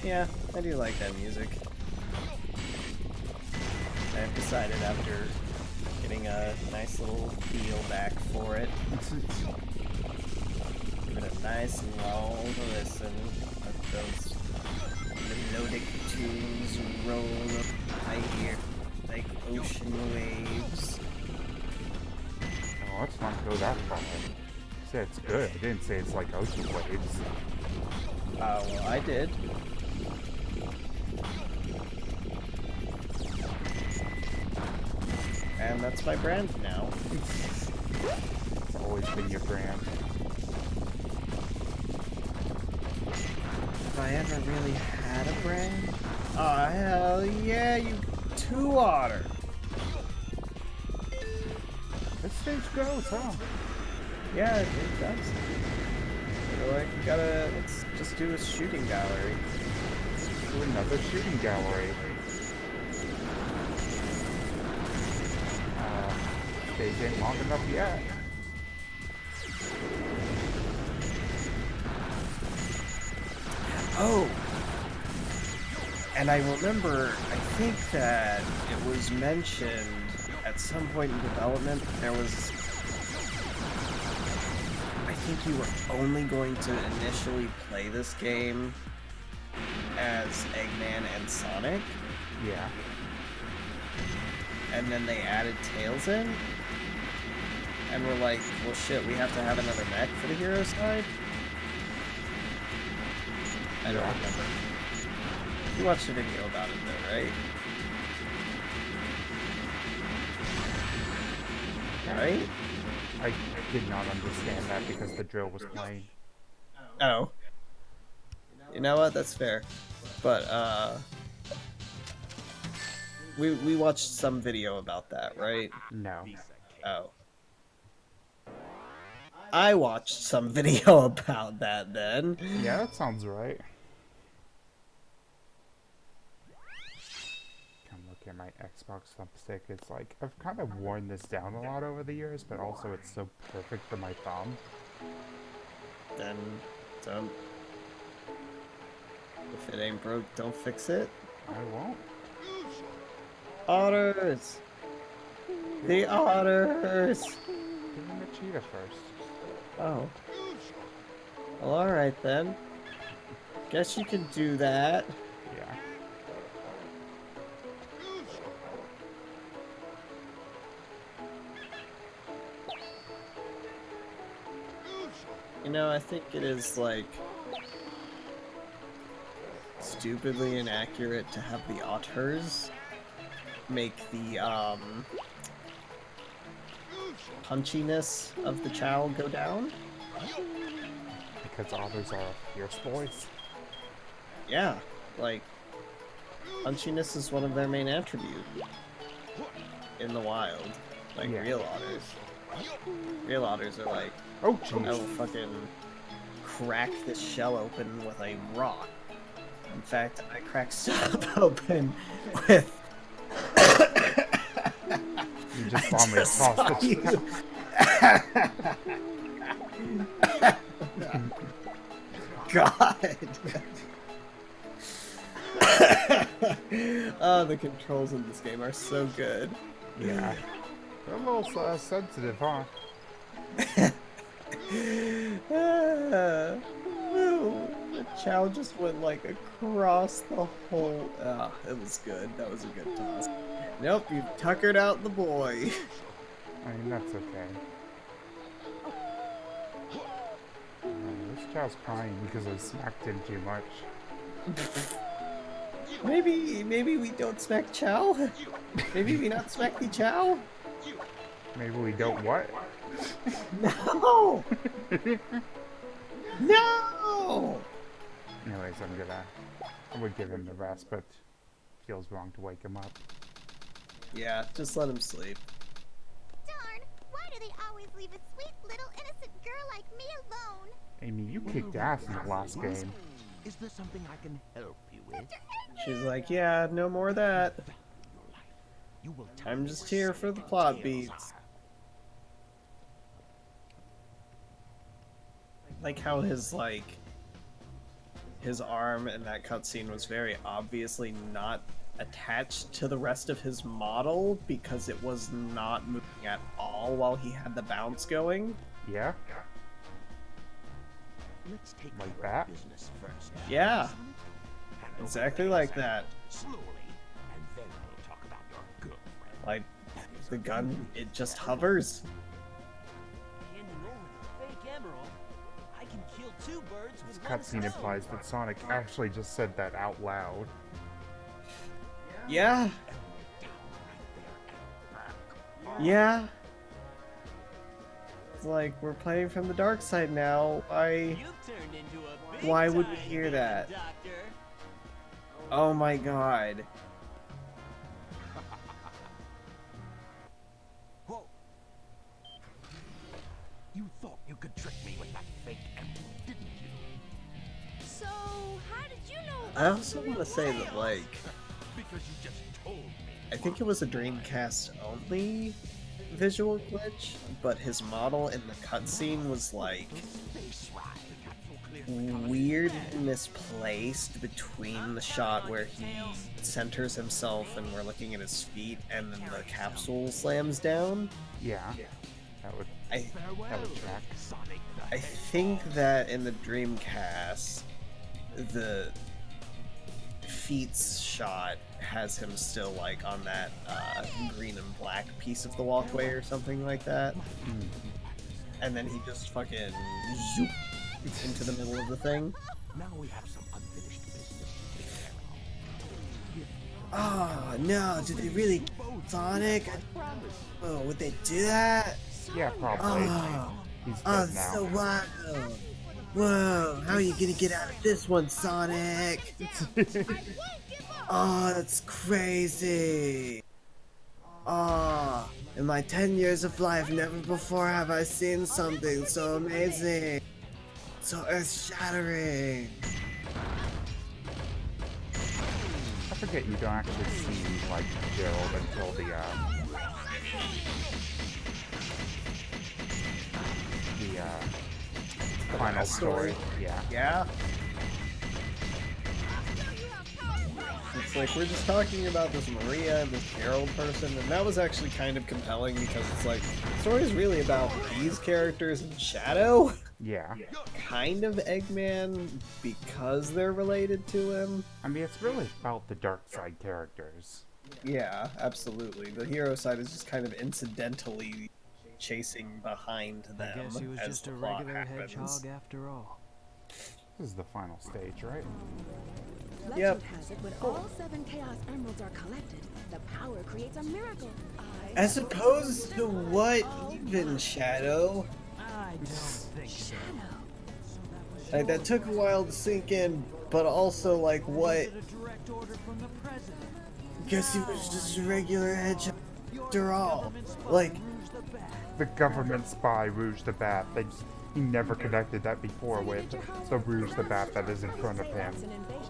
Yeah, I do like that music. I've decided after getting a nice little feel back for it, give it a nice long listen. Let those melodic tunes roll up my ear like ocean waves. Oh, let's not go that far. I said it's good. I didn't say it's like ocean waves. Well, I did. And that's my brand now. It's always been your brand. If I ever really had a brand? Oh, hell yeah, you two otter. stage goes, huh? Yeah, it does. They're like, let's just do a shooting gallery. Do another shooting gallery. Stage ain't long enough yet. Oh! And I remember, I think that it was mentioned at some point in development, there was... I think you were only going to initially play this game as Eggman and Sonic. Yeah. And then they added Tails in. And we're like, well shit, we have to have another mech for the hero side? I don't remember. You watched a video about it though, right? Right? I did not understand that because the drill was playing. Oh. You know what? That's fair. But, we watched some video about that, right? No. Oh. I watched some video about that then. Yeah, that sounds right. Come look at my Xbox thumbstick. It's like, I've kind of worn this down a lot over the years, but also it's so perfect for my thumb. Then, don't... If it ain't broke, don't fix it. I won't. Otters! The otters! Give him the cheetah first. Oh. Well, alright then. Guess you can do that. Yeah. You know, I think it is, like, stupidly inaccurate to have the otters make the, punchiness of the chow go down. Because otters are fierce boys. Yeah, like, punchiness is one of their main attributes in the wild. Like, Yeah. real otters. Real otters are like, Oh, I will jeez. fucking crack this shell open with a rock. In fact, I cracked stuff open with... You just saw me toss the God. Oh, the controls in this game are so good. Yeah. They're a little sensitive, huh? The chow just went like across the whole... it was good. That was a good toss. Nope, you tuckered out the boy. I mean, that's okay. This chow's crying because I smacked him too much. Maybe we don't smack chow? Maybe we not smack the chow? Maybe we don't what? No! No! Anyways, I would give him the rest, but feels wrong to wake him up. Yeah, just let him sleep. Darn, why do they always leave a sweet little innocent girl like me alone? Amy, you kicked ass in the last game. Is there something I can help you with? She's like, yeah, no more of that. You will tell I'm me just where here for the plot Tails beats. are. Like how his, his arm in that cutscene was very obviously not attached to the rest of his model because it was not moving at all while he had the bounce going. Yeah? Let's take Like care of that? business first. Yeah. Hand over Exactly the like gun that. Slowly, and then we'll talk about your girlfriend. Like, the gun, it just hovers. Handing over the fake emerald, I can kill two birds This with one cutscene stone. implies that Sonic actually just said that out loud. Yeah. Yeah. It's like, we're playing from the dark side now. You've turned into a big Why would we time hear villain, that? Doctor. Oh my god. You could trick me with that fake emerald, didn't you? So, how did you know I about also the want to real say whale? that, like, Because you just told me. I think it was a Dreamcast only visual glitch, but his model in the cutscene was like Space ride. Capsule cleared for weird misplaced between the shot where he centers himself and we're looking at his feet and then the capsule slams down. Yeah. That would I track. Sonic the I think that in the Dreamcast the feet's shot has him still like on that green and black piece of the walkway or something like that. And then he just fucking zoop into the middle of the thing. Now we have some unfinished business to take care of. Oh no, did they really Sonic? Oh, would they do that? Yeah, probably. Oh, He's oh, dead now. so wild. Whoa, how are you gonna get out of this one, Sonic? Oh, that's crazy. Oh, in my 10 years of life, never before have I seen something so amazing. So earth-shattering. I forget you don't actually see, like, Gerald until the final story. Yeah. Yeah? It's like, we're just talking about this Maria and this Gerald person, and that was actually kind of compelling because it's like, the story is really about these characters in Shadow. Yeah. Kind of Eggman because they're related to him. I mean, it's really about the dark side characters. Yeah, absolutely. The hero side is just kind of incidentally chasing behind them I guess he was as just the a plot regular happens. hedgehog after all. This is the final stage, right? Legend Yep. has it when all 7 Chaos Emeralds are collected, the power creates a miracle. As opposed to what even, Shadow? I don't think so. Like, that took a while to sink in, but also, like, what? A direct order from the president. Guess he was just a regular hedgehog after all. Like, The government spy Rouge the Bat. He never connected that before with the Rouge the Bat that is in front of him.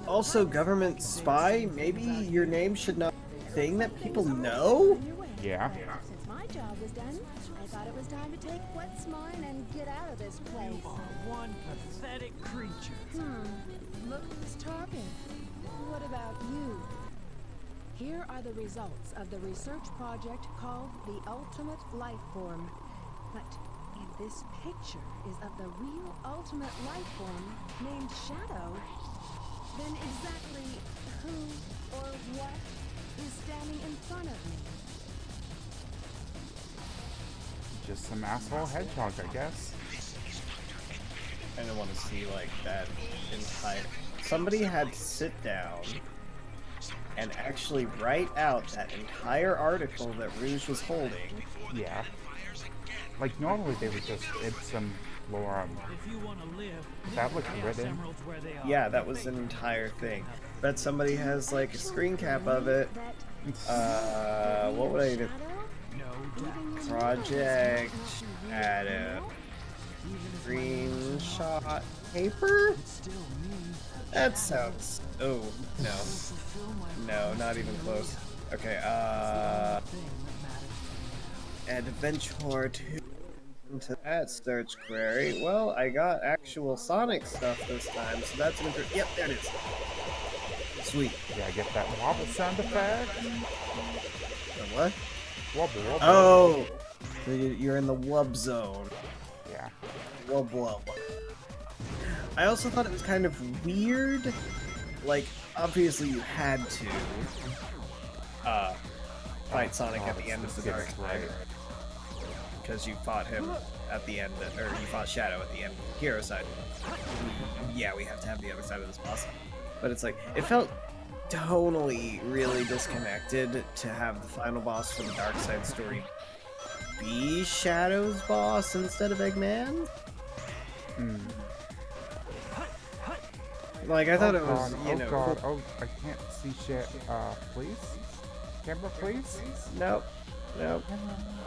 also government spy? Maybe your name should not be a thing that people know? Yeah. Since my job was done, I thought it was time to take what's mine and get out of this place. One pathetic creature. Look who's talking. What about you? Here are the results of the research project called the Ultimate Life Form. But if this picture is of the real Ultimate Life Form named Shadow, then exactly who or what is standing in front of me? Just some asshole hedgehog, I guess. I don't want to see, like, that entire... Somebody had to sit down and actually write out that entire article that Rouge was holding. Yeah. Like, normally they would just add some lore. If you want to live, That looked Chaos written. Emeralds where they are. Yeah, that was an entire thing. Bet somebody has, like, a screen cap of it. What would I even... No doubt. Project Shadow. Screenshot paper? Still me. That sounds... Oh, no. No, not even close. Okay, Adventure to into that search query. Well, I got actual Sonic stuff this time, so that's an Yep, there it is. Sweet. Yeah, get that wobble sound effect. The what? Wobble, wobble. Oh! So you're in the wub zone. Yeah. Wub wub. I also thought it was kind of weird. Like, obviously you had to fight Sonic at the end of the Get Dark it Side. right. Because you fought him at the end, or you fought Shadow at the end of the hero side. Yeah, we have to have the other side of this boss. But it's like, it felt tonally really disconnected to have the final boss for the Dark Side story be Shadow's boss instead of Eggman. Like, I thought it was, God, you oh know... god, oh, I can't see shit. Please? Camera, please? Nope. Nope.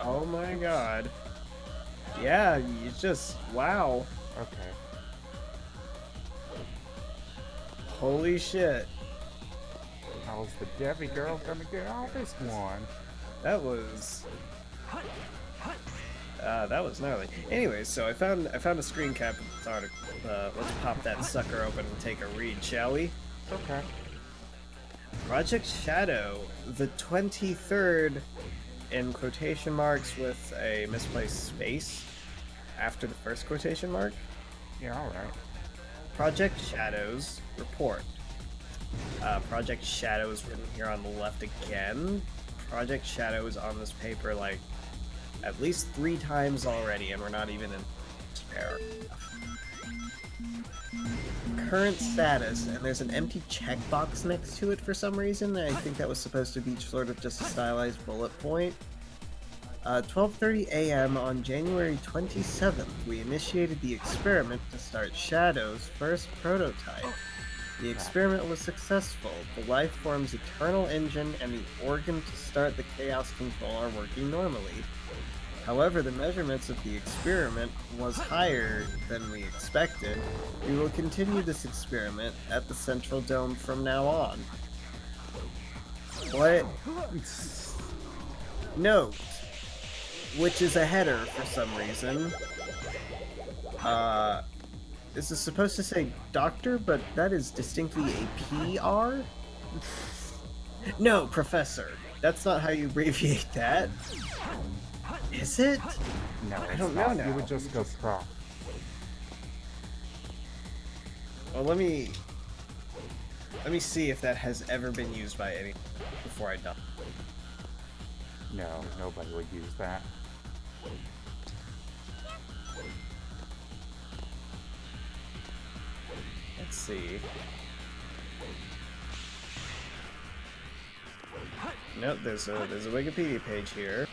Oh my god. Yeah, you just wow. Okay. Holy shit. How's the Debbie girl gonna get out this one? That was gnarly. Anyways, so I found a screen cap of this article. Let's pop that sucker open and take a read, shall we? Okay. Project Shadow, the 23rd, in quotation marks with a misplaced space after the first quotation mark. Yeah, alright. Project Shadow's report. Project Shadow is written here on the left again. Project Shadow is on this paper like at least 3 times already, and we're not even in this paragraph. Current status, and there's an empty checkbox next to it for some reason. I think that was supposed to be sort of just a stylized bullet point. 12:30 a.m. on January 27th, we initiated the experiment to start Shadow's first prototype. The experiment was successful. The life form's eternal engine and the organ to start the chaos control are working normally. However, the measurements of the experiment was higher than we expected. We will continue this experiment at the central dome from now on. What? Note, which is a header for some reason. This is supposed to say doctor, but that is distinctly a PR? No, professor. That's not how you abbreviate that. Is it? No, I it's don't know not. now. You would just go prof. Well, let me see if that has ever been used by any before I die. No, nobody would use that. Let's see. Nope, there's a Wikipedia page here.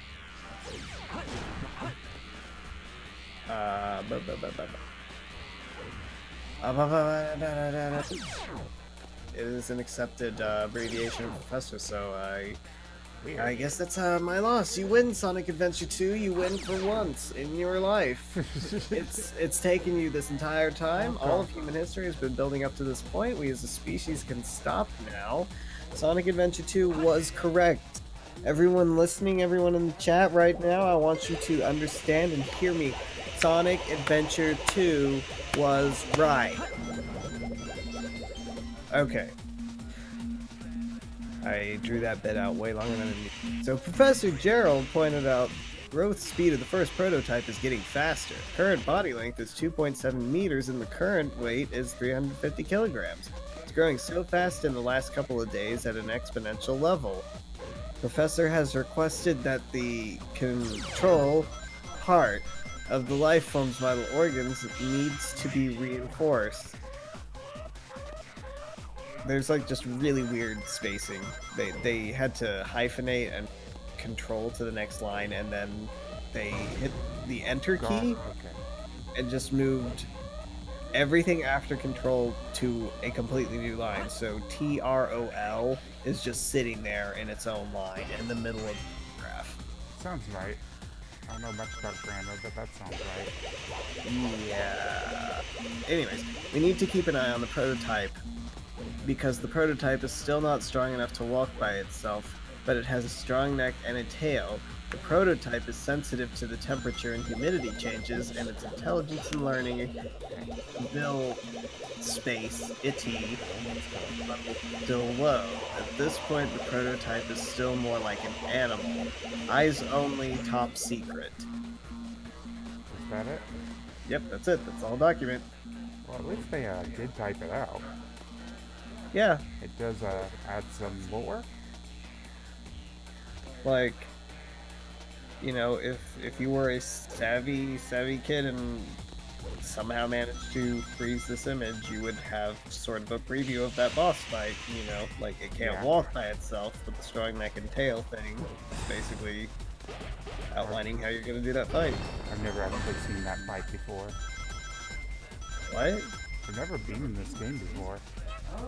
It is an accepted abbreviation of professor, so I guess that's my loss. You win, Sonic Adventure 2. You win for once in your life. It's taken you this entire time. All of human history has been building up to this point. We as a species can stop now. Sonic Adventure 2 was correct. Everyone listening, everyone in the chat right now, I want you to understand and hear me. Sonic Adventure 2 was right. Okay. I drew that bit out way longer than I needed. So Professor Gerald pointed out growth speed of the first prototype is getting faster. Current body length is 2.7 meters and the current weight is 350 kilograms. It's growing so fast in the last couple of days at an exponential level. Professor has requested that the control part of the life form's vital organs needs to be reinforced. There's like just really weird spacing. They had to hyphenate and control to the next line, and then they hit the enter key and just moved everything after control to a completely new line. So TROL is just sitting there in its own line in the middle of the graph. Sounds right. I don't know much about grammar, but that sounds right. Yeah. Anyways, we need to keep an eye on the prototype because the prototype is still not strong enough to walk by itself, but it has a strong neck and a tail. The prototype is sensitive to the temperature and humidity changes, and its intelligence and learning will space itty still low. At this point, the prototype is still more like an animal. Eyes only, top secret. Is that it? Yep, that's it. That's all document. Well, at least they did type it out. Yeah. It does add some lore. Like, you know, if you were a savvy kid and somehow managed to freeze this image, you would have sort of a preview of that boss fight. You know, like it can't walk by itself, but the strong neck and tail thing is basically outlining how you're gonna do that fight. I've never actually seen that fight before. What? I've never been in this game before.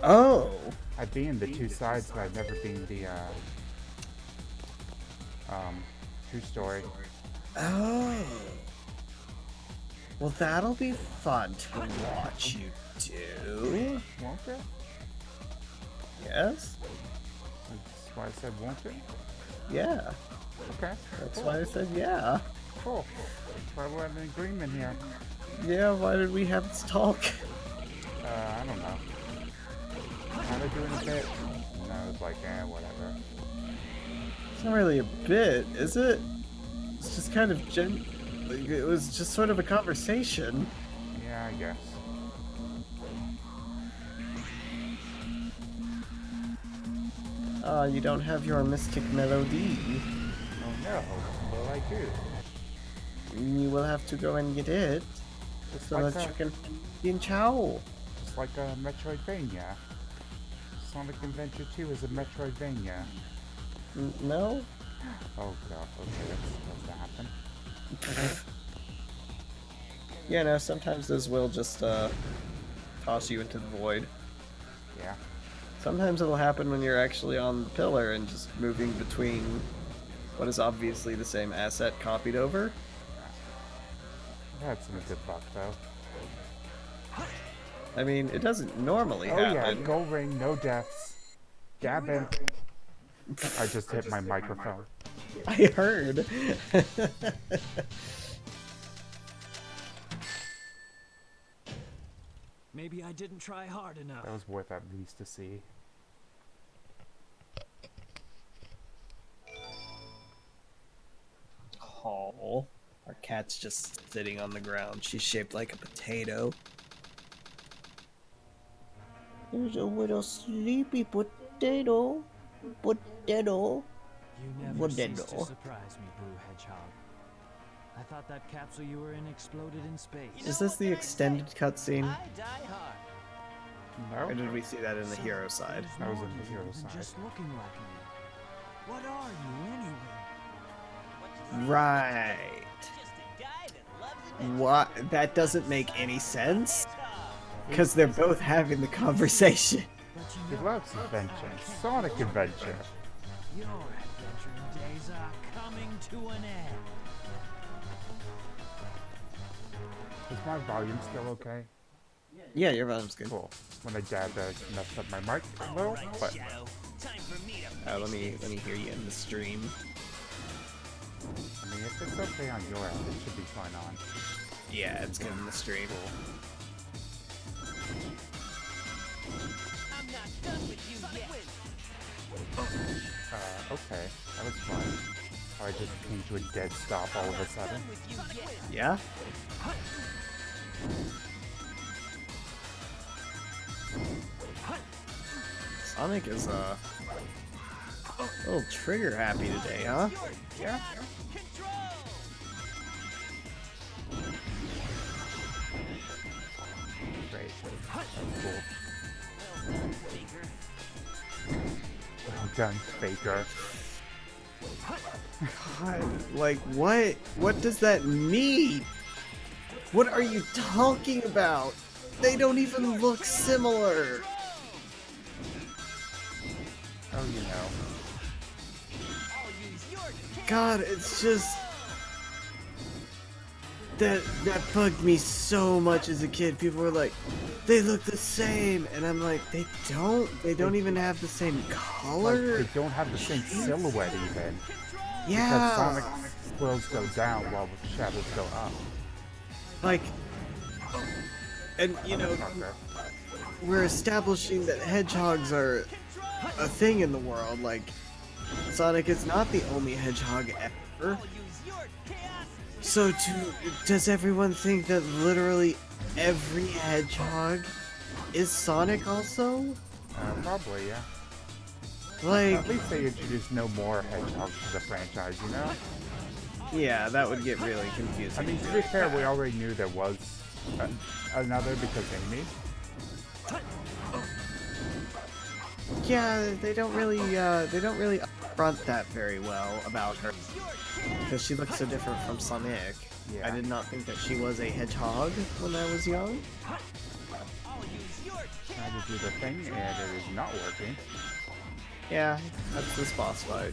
Oh! I've been the two sides, but I've never been the True Story. Oh! Well, that'll be fun to watch you do. Won't it? Yes? That's why I said won't it? Yeah. Okay. That's Cool. why I said yeah. Cool. That's why we're in agreement here. Yeah, why did we have this talk? I don't know. Kinda doing a bit. And I was like, whatever. It's not really a bit, is it? It's just kind of like, it was just sort of a conversation. Yeah, I guess. You don't have your mystic melody. Oh no, what do I do? You will have to go and get it. Just So like that a, you can in Chow. just like a Metroidvania. Sonic Adventure 2 is a Metroidvania. No? Oh god, okay, that's supposed to happen. Yeah, no, sometimes those will just toss you into the void. Yeah. Sometimes it'll happen when you're actually on the pillar and just moving between what is obviously the same asset copied over. That's some good luck though. I mean, it doesn't normally Oh yeah, happen. gold ring, no deaths. Gavin. I just hit my microphone. I heard. Maybe I didn't try hard enough. That was worth at least to see. Oh, our cat's just sitting on the ground. She's shaped like a potato. There's a little sleepy potato. Potato. You never cease to surprise me, Blue Hedgehog. I thought that capsule you were in exploded in space. Is this the extended cutscene? I die hard. Or No? did we see that in the hero side? That was More in the to you hero than side. just looking like me. What are you anyway? Right. Just a guy that loves adventure. What? That doesn't make any sense. Because they're both having the conversation. But He you know, loves adventure. Sonic Adventure. your adventuring days are coming to an end. Is my volume still okay? Yeah, your volume's good. Cool. When I dabbed, I messed up my mic a little, but Shadow, time for me to Let me hear you in the stream. I mean, if it's okay on your end, it should be fine on. Yeah, it's good in the stream. I'm not done with you yet. Okay. That was fun. Oh, I just came to a dead stop all of a sudden. Yeah? Sonic is a little trigger happy today, huh? Yeah. Great. That's cool. Well done, Faker. God, like what? What does that mean? What are you talking about? They don't even look similar. Oh, you know. God, it's just that bugged me so much as a kid. People were like, they look the same, and I'm like, they don't. They don't even have the same Like, color. they don't have the same silhouette even. Because Yeah, Sonic swirls go down while the shadows go up. like, and you know, Motherfucker. we're establishing that hedgehogs are a thing in the world. Like, Sonic is not the only hedgehog ever. So does everyone think that literally every hedgehog is Sonic also? Probably, yeah. Like, At least they introduced no more hedgehogs to the franchise, you know? yeah, that would get really confusing. I mean, to be fair, we already knew there was another because Amy. Yeah, they don't really upfront that very well about her. Because she looks so different from Sonic. Yeah. I did not think that she was a hedgehog when I was young. Trying to do the thing, and it is not working. Yeah, that's this boss fight.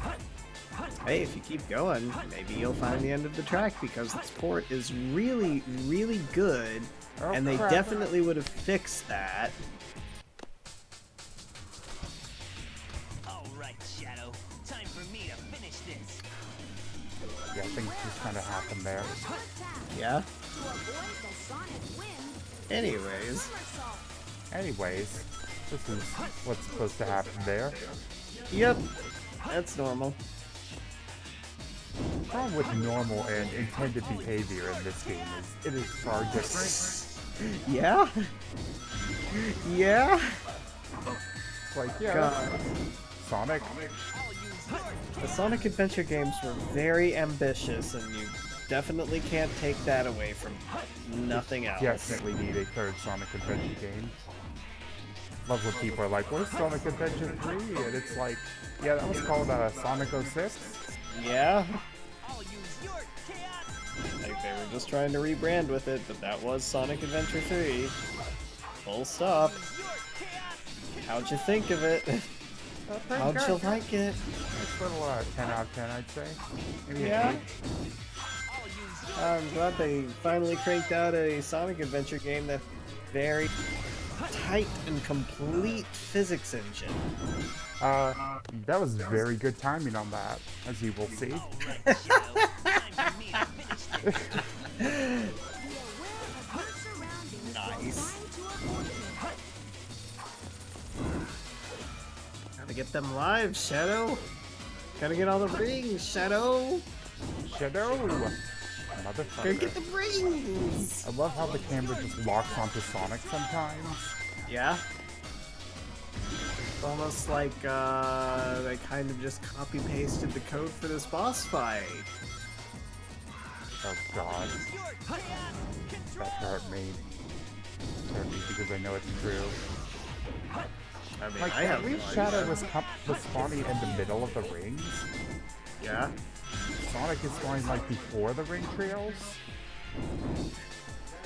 Hey, if you keep going, maybe you'll find the end of the track because this port is really, really good, Oh, and they crap. definitely would have fixed that. Alright, Shadow. Time for me to finish this. Yeah, things just kind of happened there. Yeah? To avoid the sonic wind, Anyways. Anyways, this is what's supposed to happen there. Yep. That's normal. The problem with normal and intended behavior in this game is it is far different. Yeah? Yeah? It's like, yeah, God. Sonic. The Sonic Adventure games were very ambitious, and you definitely can't take that away from nothing else. Definitely need a third Sonic Adventure game. Love when people are like, where's Sonic Adventure 3? And it's like, yeah, that was called Sonic 06. Yeah? Like, they were just trying to rebrand with it, but that was Sonic Adventure 3. Full stop. How'd you think of it? How'd you like it? Nice little 10 out of 10, I'd say. Maybe an Yeah? 8. I'm glad they finally cranked out a Sonic Adventure game that's very tight and complete physics engine. That was very good timing on that, as you will see. Nice. Gotta get them live, Shadow. Gotta get all the rings, Shadow. Shadow! Gotta Motherfucker. get the rings. I love how the camera just locks onto Sonic sometimes. Yeah. It's almost like they kind of just copy pasted the code for this boss fight. Oh god. That hurt me. It hurt me because I know it's true. I mean, Like, I at have least no Shadow idea. was spawning in the middle of the rings. Yeah. Sonic is spawning like before the ring trails.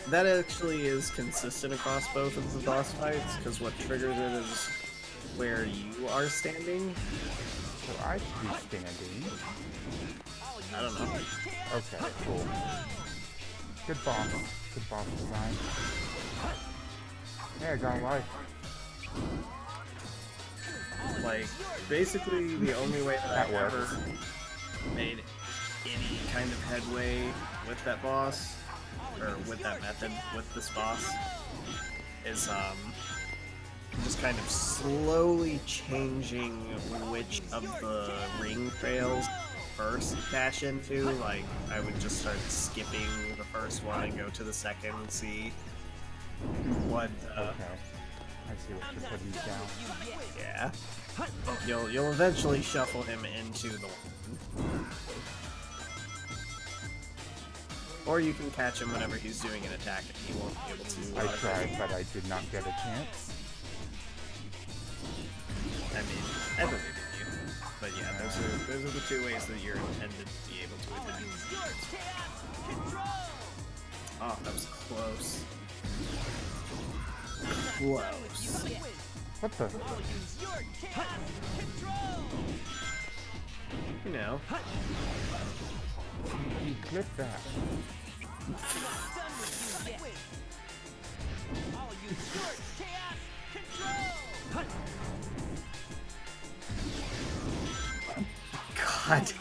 That actually is consistent across both of the boss fights, because what triggers it is where you are standing. So I should be standing. I don't know. Okay, cool. Good boss. Good boss design. Yeah, I got life. Like, basically the only way that That I've works. ever made any kind of headway with that boss, or with that method, with this boss, is just kind of slowly changing which of the ring trails first dash into. Like, I would just start skipping the first one and go to the second and see what Okay. I see what you're putting down. yeah. You'll eventually shuffle him into the one. Or you can catch him whenever he's doing an attack and he won't be able to. I tried, but I did not get a chance. I mean, I believe in you. But yeah, those are the two ways that you're intended to be able to attack. Oh, that was close. Close. What the? You know. You clipped that. God.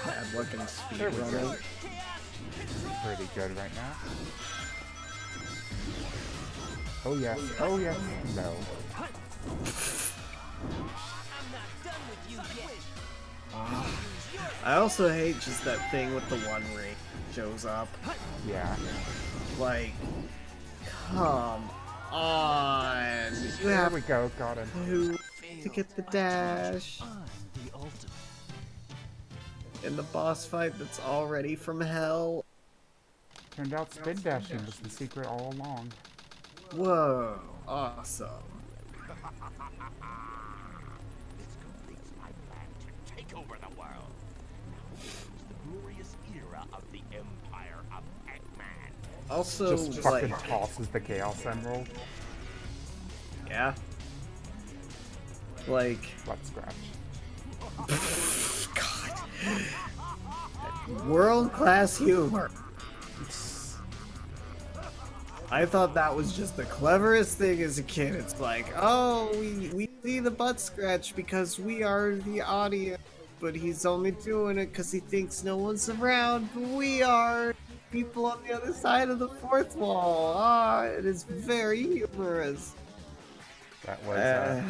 Bad looking There we go. speedrunner. Pretty good right now. Oh yes. Oh yes. No. I also hate just that thing with the one ring shows up. Yeah. Like, come on. You There have we go. Got him. to get the dash The ultimate. in the boss fight that's already from hell. Turned out spin dashing was the secret all along. Whoa, awesome. This completes my plan to take over the world. Now begins the glorious era of the Empire of Eggman. Also, Just like, fucking tosses the Chaos Emerald. Yeah. Like, Butt scratch. world-class humor. I thought that was just the cleverest thing as a kid. It's like, oh, we see the butt scratch because we are the audience, but he's only doing it because he thinks no one's around, but we are people on the other side of the fourth wall. Ah, it is very humorous. That was Uh,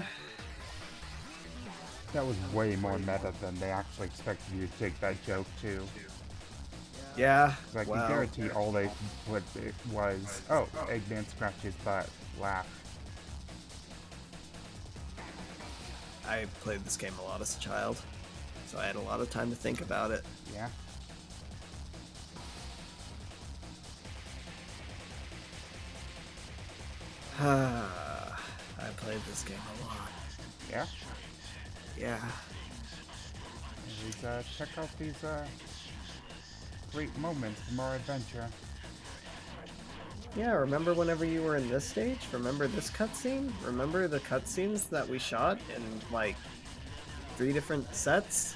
that was way more meta than they actually expected you to take that joke to. yeah, So I can well, guarantee all they put it was, oh, Eggman scratched his butt. Laugh. I played this game a lot as a child, so I had a lot of time to think about it. Yeah. I played this game a lot. Yeah. Yeah. Check out these great moments from our adventure. Yeah, remember whenever you were in this stage? Remember this cutscene? Remember the cutscenes that we shot in, like, 3 different sets?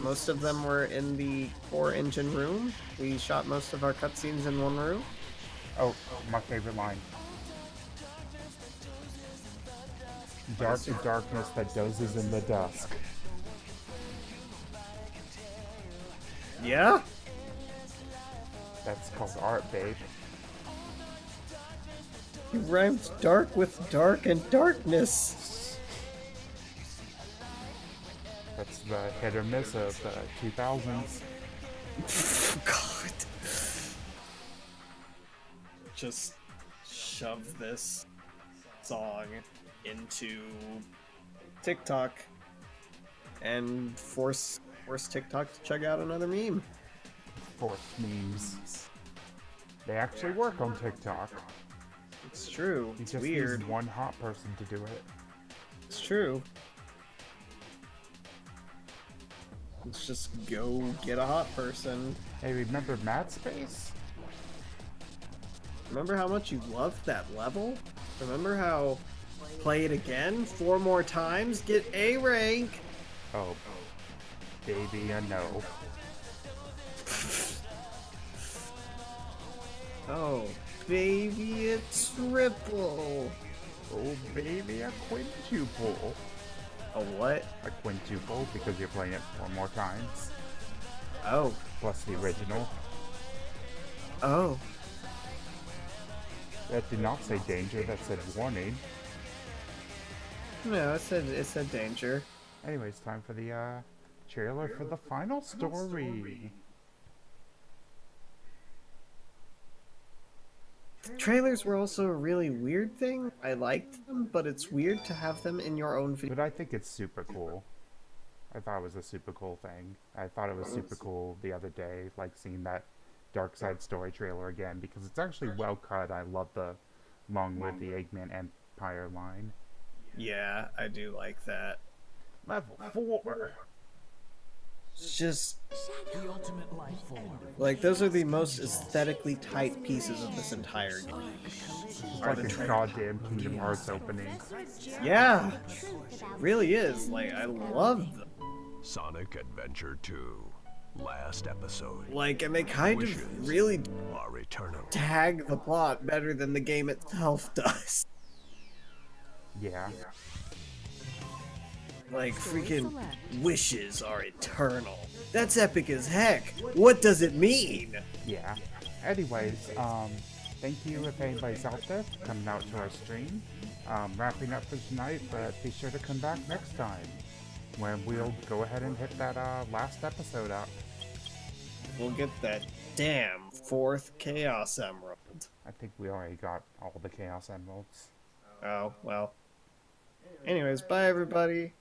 Most of them were in the core engine room. We shot most of our cutscenes in one room. Oh, my favorite line. Dark darkness that dozes in the dusk. Yeah? That's called art, babe. You rhymed dark with dark and darkness. That's the hit or miss of the 2000s. God. Just shove this song into TikTok and force TikTok to check out another meme. Forced memes. They actually work on TikTok. It's true. You It's just weird. need one hot person to do it. It's true. Let's just go get a hot person. Hey, remember Mad Space? Remember how much you loved that level? Remember how play it again 4 more times, get A rank? Oh, baby, I know. Oh, baby, a triple. Oh, baby, a quintuple. A what? A quintuple because you're playing it 4 more times. Oh. Plus the original. Oh. That did not say danger, that said warning. No, it said danger. Anyways, time for the trailer for the final story. Trailers were also a really weird thing. I liked them, but it's weird to have them in your own video. But I think it's super cool. I thought it was a super cool thing. I thought it was super cool the other day, like seeing that Dark Side Story trailer again, because it's actually well cut. I love the along with the Eggman Empire line. Yeah, I do like that. Level 4. It's just The ultimate life form. like those are the most aesthetically tight pieces of this entire game. It's like a goddamn Kingdom Hearts opening. Yeah, really is. Like I love them. Sonic Adventure 2. Last episode. Like, and they kind of really Are eternal. tag the plot better than the game itself does. Yeah. Like, freaking wishes are eternal. That's epic as heck. What does it mean? Yeah. Anyways, thank you if anybody's out there for coming out to our stream. Wrapping up for tonight, but be sure to come back next time when we'll go ahead and hit that last episode up. We'll get that damn 4th Chaos Emerald. I think we already got all the Chaos Emeralds. Oh, well. Anyways, bye everybody.